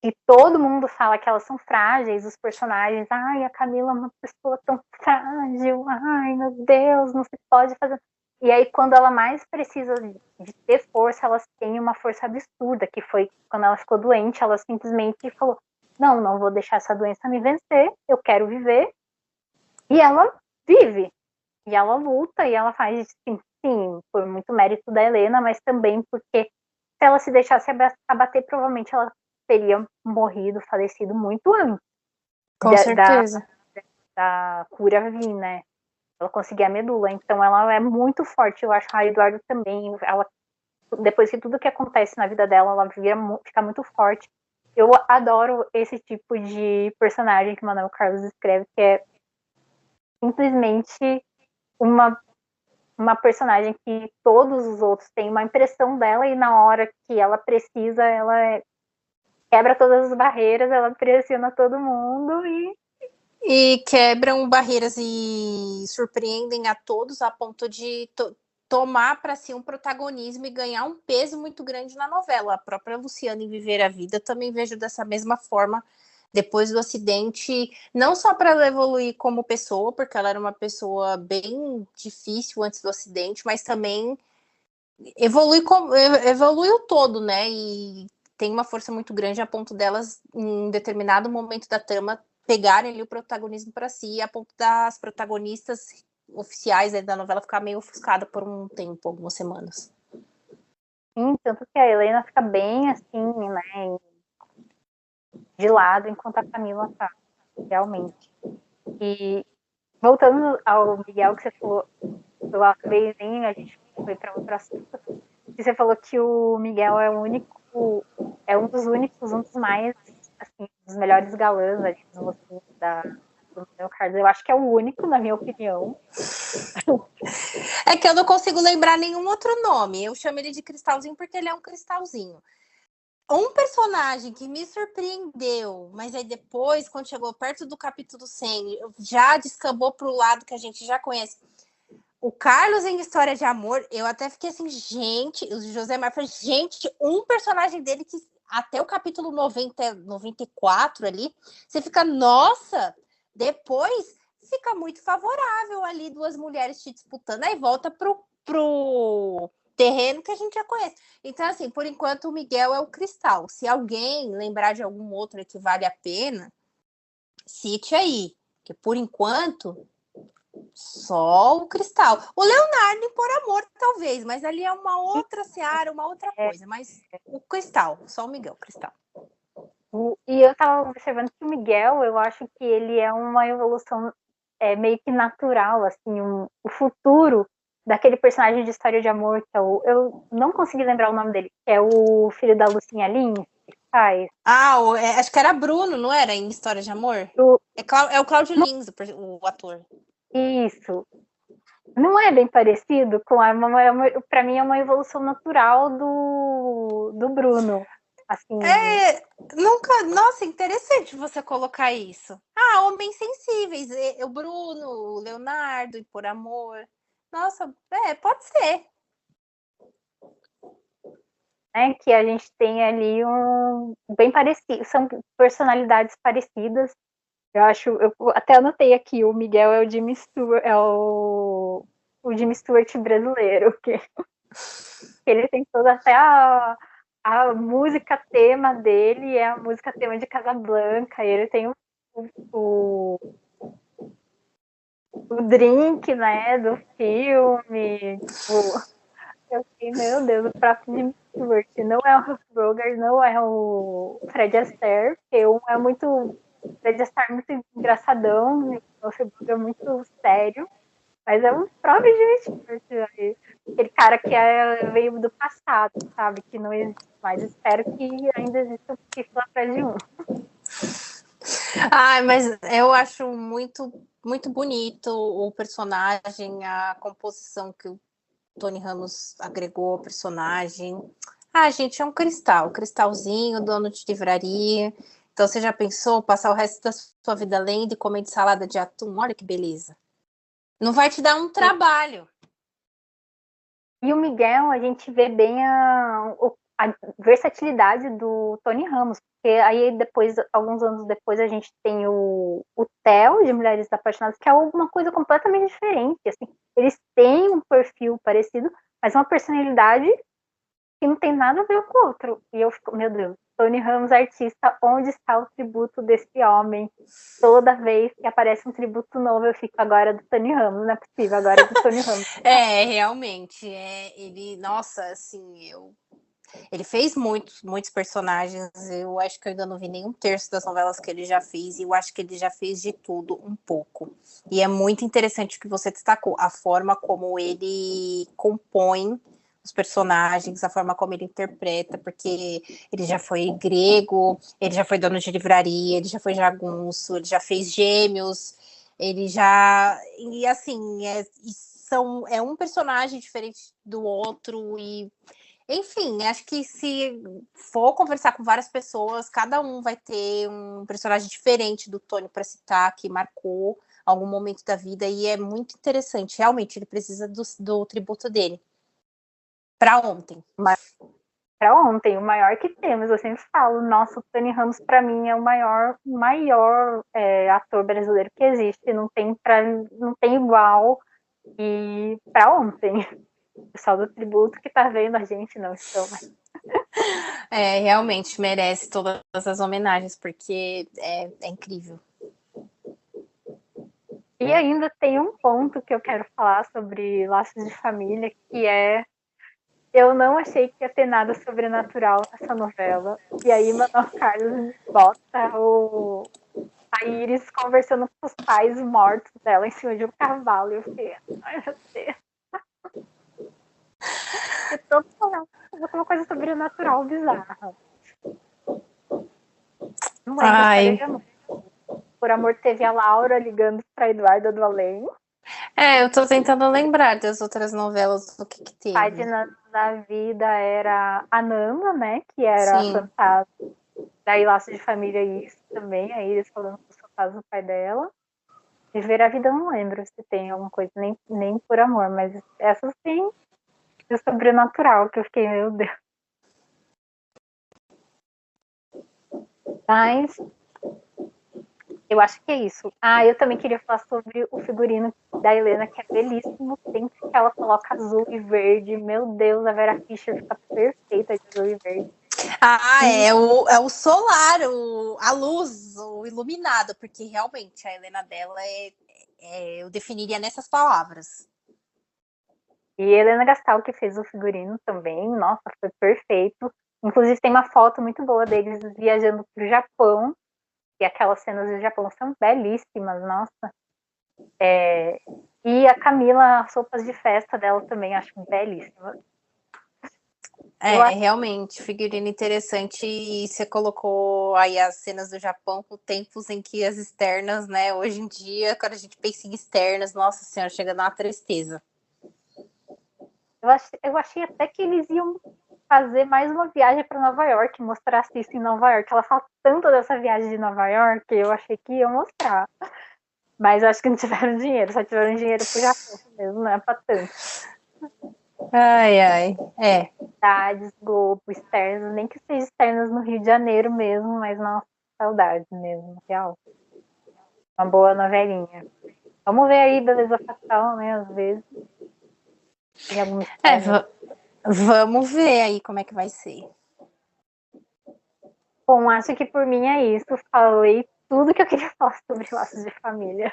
e todo mundo fala que elas são frágeis, os personagens, ai, a Camila é uma pessoa tão frágil, ai, meu Deus, não se pode fazer. E aí, quando ela mais precisa de ter força, elas têm uma força absurda, que foi quando ela ficou doente, ela simplesmente falou, não vou deixar essa doença me vencer, eu quero viver, e ela vive, e ela luta, e ela faz, sim, por muito mérito da Helena, mas também porque se ela se deixasse abater, provavelmente ela teria morrido, falecido muito antes. Com certeza. Da cura vir, né? Ela conseguir a medula. Então ela é muito forte. Eu acho que a Eduardo também. Ela, depois de tudo que acontece na vida dela, ela fica muito forte. Eu adoro esse tipo de personagem que o Manuel Carlos escreve, que é simplesmente uma personagem que todos os outros têm uma impressão dela e na hora que ela precisa, ela quebra todas as barreiras, ela pressiona todo mundo e quebram barreiras e surpreendem a todos a ponto de tomar para si um protagonismo e ganhar um peso muito grande na novela. A própria Luciana em Viver a Vida também vejo dessa mesma forma depois do acidente, não só para ela evoluir como pessoa, porque ela era uma pessoa bem difícil antes do acidente, mas também evoluiu todo, né? E tem uma força muito grande a ponto delas, em determinado momento da trama, pegarem ali o protagonismo para si, a ponto das protagonistas oficiais da novela ficar meio ofuscada por um tempo, algumas semanas. Sim, tanto que a Helena fica bem assim, né, de lado, enquanto a Camila tá, realmente. E voltando ao Miguel, que você falou, eu acabei nem, a gente foi para outro assunto, e você falou que o Miguel é um dos únicos, um dos mais, assim, dos melhores galãs do meu Carlos. Eu acho que é o único, na minha opinião. É que eu não consigo lembrar nenhum outro nome. Eu chamo ele de Cristalzinho porque ele é um cristalzinho. um personagem que me surpreendeu, mas aí depois, quando chegou perto do capítulo 100, já descambou pro lado que a gente já conhece. O Carlos em História de Amor, eu até fiquei assim, gente, o José Mar gente, um personagem dele que até o capítulo 90, 94 ali, você fica, nossa, depois fica muito favorável ali, duas mulheres te disputando, aí volta pro terreno que a gente já conhece. Então, assim, por enquanto o Miguel é o Cristal. Se alguém lembrar de algum outro que vale a pena, cite aí, que por enquanto só o Cristal. O Leonardo em Por Amor, talvez, mas ali é uma outra seara, uma outra coisa. Mas o Cristal, só o Miguel, Cristal. E eu tava observando que o Miguel, eu acho que ele é uma evolução meio que natural, assim, o futuro daquele personagem de História de Amor, que é eu não consegui lembrar o nome dele, que é o filho da Lucinha Lins, que faz. Acho que era Bruno, não era? Em História de Amor? É o Cláudio Lins, o ator. Isso. Não é bem parecido com para mim é uma evolução natural do Bruno. Assim, nunca. Nossa, interessante você colocar isso. Homens sensíveis. O Bruno, o Leonardo e Por Amor. Nossa, pode ser. Que a gente tem ali bem parecido, são personalidades parecidas. Eu até anotei aqui, o Miguel é o Jimmy Stewart, o Jimmy Stewart brasileiro, que ele tem toda até a música tema dele, é a música tema de Casablanca, ele tem o drink, né, do filme, eu fiquei, meu Deus, o próprio Jimmy Stewart, não é o Huff Broger, não é o Fred Astaire, porque um é muito Fred Astaire muito engraçadão, o Huff Broger muito sério, mas é um próprio Jimmy Stewart, aquele cara que veio do passado, sabe, que não existe mais, espero que ainda exista um ciclo atrás de um. Mas eu acho muito, muito bonito o personagem, a composição que o Tony Ramos agregou ao personagem. Gente, é um cristalzinho, dono de livraria. Então, você já pensou passar o resto da sua vida lendo e comendo salada de atum? Olha que beleza. Não vai te dar um trabalho. E o Miguel, a gente vê bem a versatilidade do Tony Ramos, porque aí depois, alguns anos depois, a gente tem o Theo de Mulheres Apaixonadas, que é alguma coisa completamente diferente, assim, eles têm um perfil parecido, mas uma personalidade que não tem nada a ver com o outro, e eu fico, meu Deus, Tony Ramos, artista, onde está o tributo desse homem? Toda vez que aparece um tributo novo, eu fico agora do Tony Ramos, não é possível, agora é do Tony Ramos. Realmente, ele, nossa, assim, ele fez muitos personagens, eu acho que eu ainda não vi nenhum terço das novelas que ele já fez, e eu acho que ele já fez de tudo um pouco. E é muito interessante o que você destacou, a forma como ele compõe os personagens, a forma como ele interpreta, porque ele já foi grego, ele já foi dono de livraria, ele já foi jagunço, ele já fez Gêmeos, ele já... E assim, é um personagem diferente do outro, e enfim, acho que se for conversar com várias pessoas, cada um vai ter um personagem diferente do Tony para citar, que marcou algum momento da vida, e é muito interessante. Realmente, ele precisa do tributo dele. Para ontem. Para ontem, o maior que temos, eu sempre falo, nossa, o Tony Ramos para mim é o maior ator brasileiro que existe, não tem igual, e para ontem, o pessoal do tributo que tá vendo a gente não estão, mas... Realmente merece todas as homenagens, porque é incrível. E ainda tem um ponto que eu quero falar sobre Laços de Família, que eu não achei que ia ter nada sobrenatural nessa novela. E aí, Manuel Carlos bota a Iris conversando com os pais mortos dela em cima de um cavalo. E eu fiquei, ai meu Deus. É todo uma coisa sobrenatural bizarra. Não lembro, de amor. Por Amor teve a Laura ligando para Eduarda do Além. Eu tô tentando lembrar das outras novelas do que teve. da Vida era a Nana, né? Que era a Sim. fantasma. Daí Laços de Família isso também, aí eles falando dos fantasmas do pai dela. Viver a Vida eu não lembro se tem alguma coisa, nem por amor, mas essas sim, do sobrenatural, que eu fiquei, meu Deus. Mas eu acho que é isso. Ah, eu também queria falar sobre o figurino da Helena, que é belíssimo. Sempre que ela coloca azul e verde, meu Deus, a Vera Fischer fica perfeita de azul e verde. Ah, é o solar, a luz, o iluminado, porque realmente a Helena dela eu definiria nessas palavras. E a Helena Gastal, que fez o figurino também, nossa, foi perfeito. Inclusive tem uma foto muito boa deles viajando pro Japão, e aquelas cenas do Japão são belíssimas, nossa. E a Camila, as roupas de festa dela também acho belíssimas. Realmente, figurino interessante. E você colocou aí as cenas do Japão com tempos em que as externas, né? Hoje em dia, quando a gente pensa em externas, nossa senhora, chega a dar uma tristeza. Eu achei até que eles iam fazer mais uma viagem para Nova York, mostrasse isso em Nova York. Ela fala tanto dessa viagem de Nova York, eu achei que iam mostrar. Mas eu acho que não tiveram dinheiro, só tiveram dinheiro pro Japão mesmo, não é pra tanto. Ai, ai, Cidades, Globo, externos, nem que seja externos no Rio de Janeiro mesmo, mas nossa, saudade mesmo, real. Uma boa novelinha. Vamos ver aí Beleza Fatal, né, às vezes. Tem alguma externa. Vamos ver aí como é que vai ser. Bom, acho que por mim é isso. Falei tudo que eu queria falar sobre Laços de Família.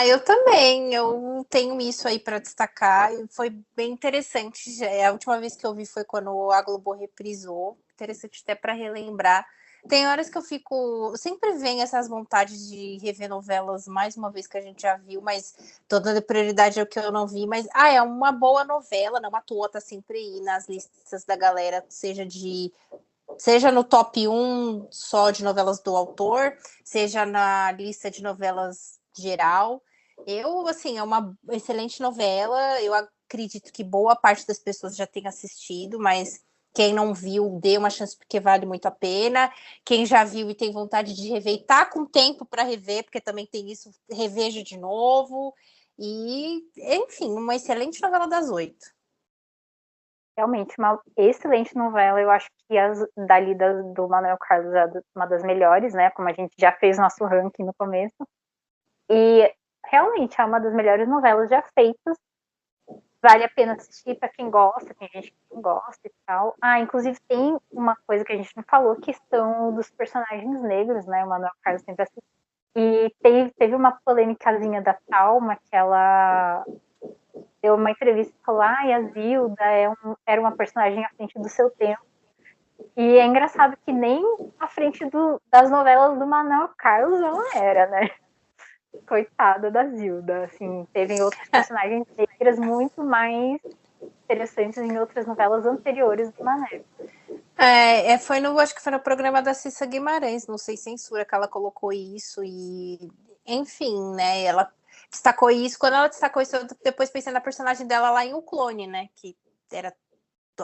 Eu também. Eu tenho isso aí para destacar. Foi bem interessante. A última vez que eu vi foi quando a Globo reprisou. Interessante até para relembrar. Tem horas que eu fico. Sempre vem essas vontades de rever novelas mais uma vez que a gente já viu, mas tô dando prioridade ao que eu não vi. Mas é uma boa novela, não à toa, tá sempre aí nas listas da galera, seja no top 1 só de novelas do autor, seja na lista de novelas geral. Assim, é uma excelente novela. Eu acredito que boa parte das pessoas já tenha assistido, mas quem não viu, dê uma chance porque vale muito a pena. Quem já viu e tem vontade de rever, e tá com tempo para rever, porque também tem isso, reveja de novo. E, enfim, uma excelente novela das 8. Realmente, uma excelente novela. Eu acho que do Manuel Carlos é uma das melhores, né? Como a gente já fez nosso ranking no começo. E realmente é uma das melhores novelas já feitas. Vale a pena assistir para quem gosta, tem gente que não gosta e tal. Inclusive tem uma coisa que a gente não falou, que são dos personagens negros, né? O Manuel Carlos sempre assistiu. E teve uma polêmicazinha da Thalma, que ela deu uma entrevista e falou: a Zilda era uma personagem à frente do seu tempo. E é engraçado que nem à frente das novelas do Manuel Carlos ela era, né? Coitada da Zilda. Assim, teve outros personagens negras muito mais interessantes em outras novelas anteriores do Mané. Acho que foi no programa da Cissa Guimarães, não sei censura, que ela colocou isso e, enfim, né? Ela destacou isso. Quando ela destacou isso, eu depois pensei na personagem dela lá em O Clone, né? Que era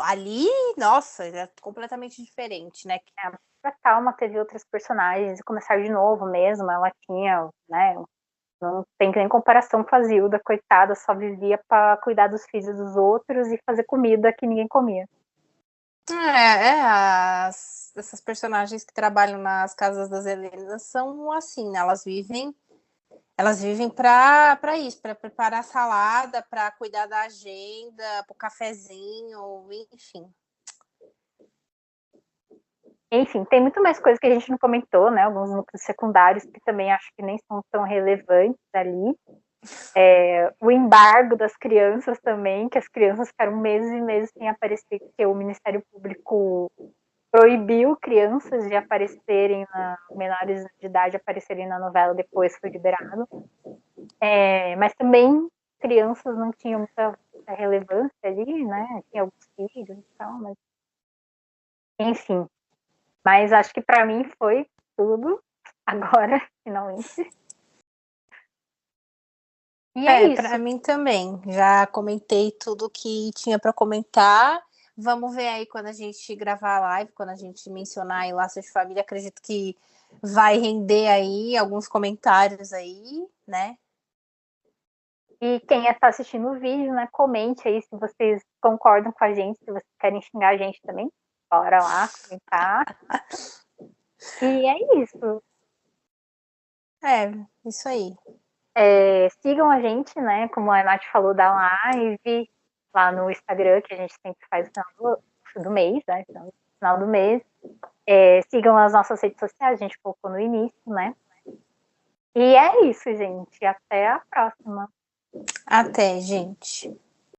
ali, nossa, era completamente diferente, né? A Thalma teve outros personagens, e começar de novo mesmo, ela tinha, né? Não tem nem comparação com a Zilda, coitada, só vivia para cuidar dos filhos dos outros e fazer comida que ninguém comia. Essas personagens que trabalham nas casas das Helenas são assim, né? Elas vivem para isso, para preparar a salada, para cuidar da agenda, para o cafezinho, enfim. Enfim, tem muito mais coisa que a gente não comentou, né? Alguns núcleos secundários que também acho que nem são tão relevantes ali. O embargo das crianças também, que as crianças ficaram meses e meses sem aparecer, porque o Ministério Público proibiu crianças de aparecerem, menores de idade aparecerem na novela, depois foi liberado. Mas também crianças não tinham muita relevância ali, né? Tinha alguns filhos e tal, mas enfim. Mas acho que para mim foi tudo agora, finalmente. E é isso. Para mim também. Já comentei tudo que tinha para comentar. Vamos ver aí quando a gente gravar a live, quando a gente mencionar aí Laços de Família, acredito que vai render aí alguns comentários aí, né? E quem está assistindo o vídeo, né, comente aí se vocês concordam com a gente, se vocês querem xingar a gente também. Bora lá comentar. E é isso. Isso aí. Sigam a gente, né? Como a Nath falou, da live lá no Instagram, que a gente sempre faz no final do mês, né? No final do mês. Sigam as nossas redes sociais, a gente colocou no início, né? E é isso, gente. Até a próxima. Até, gente.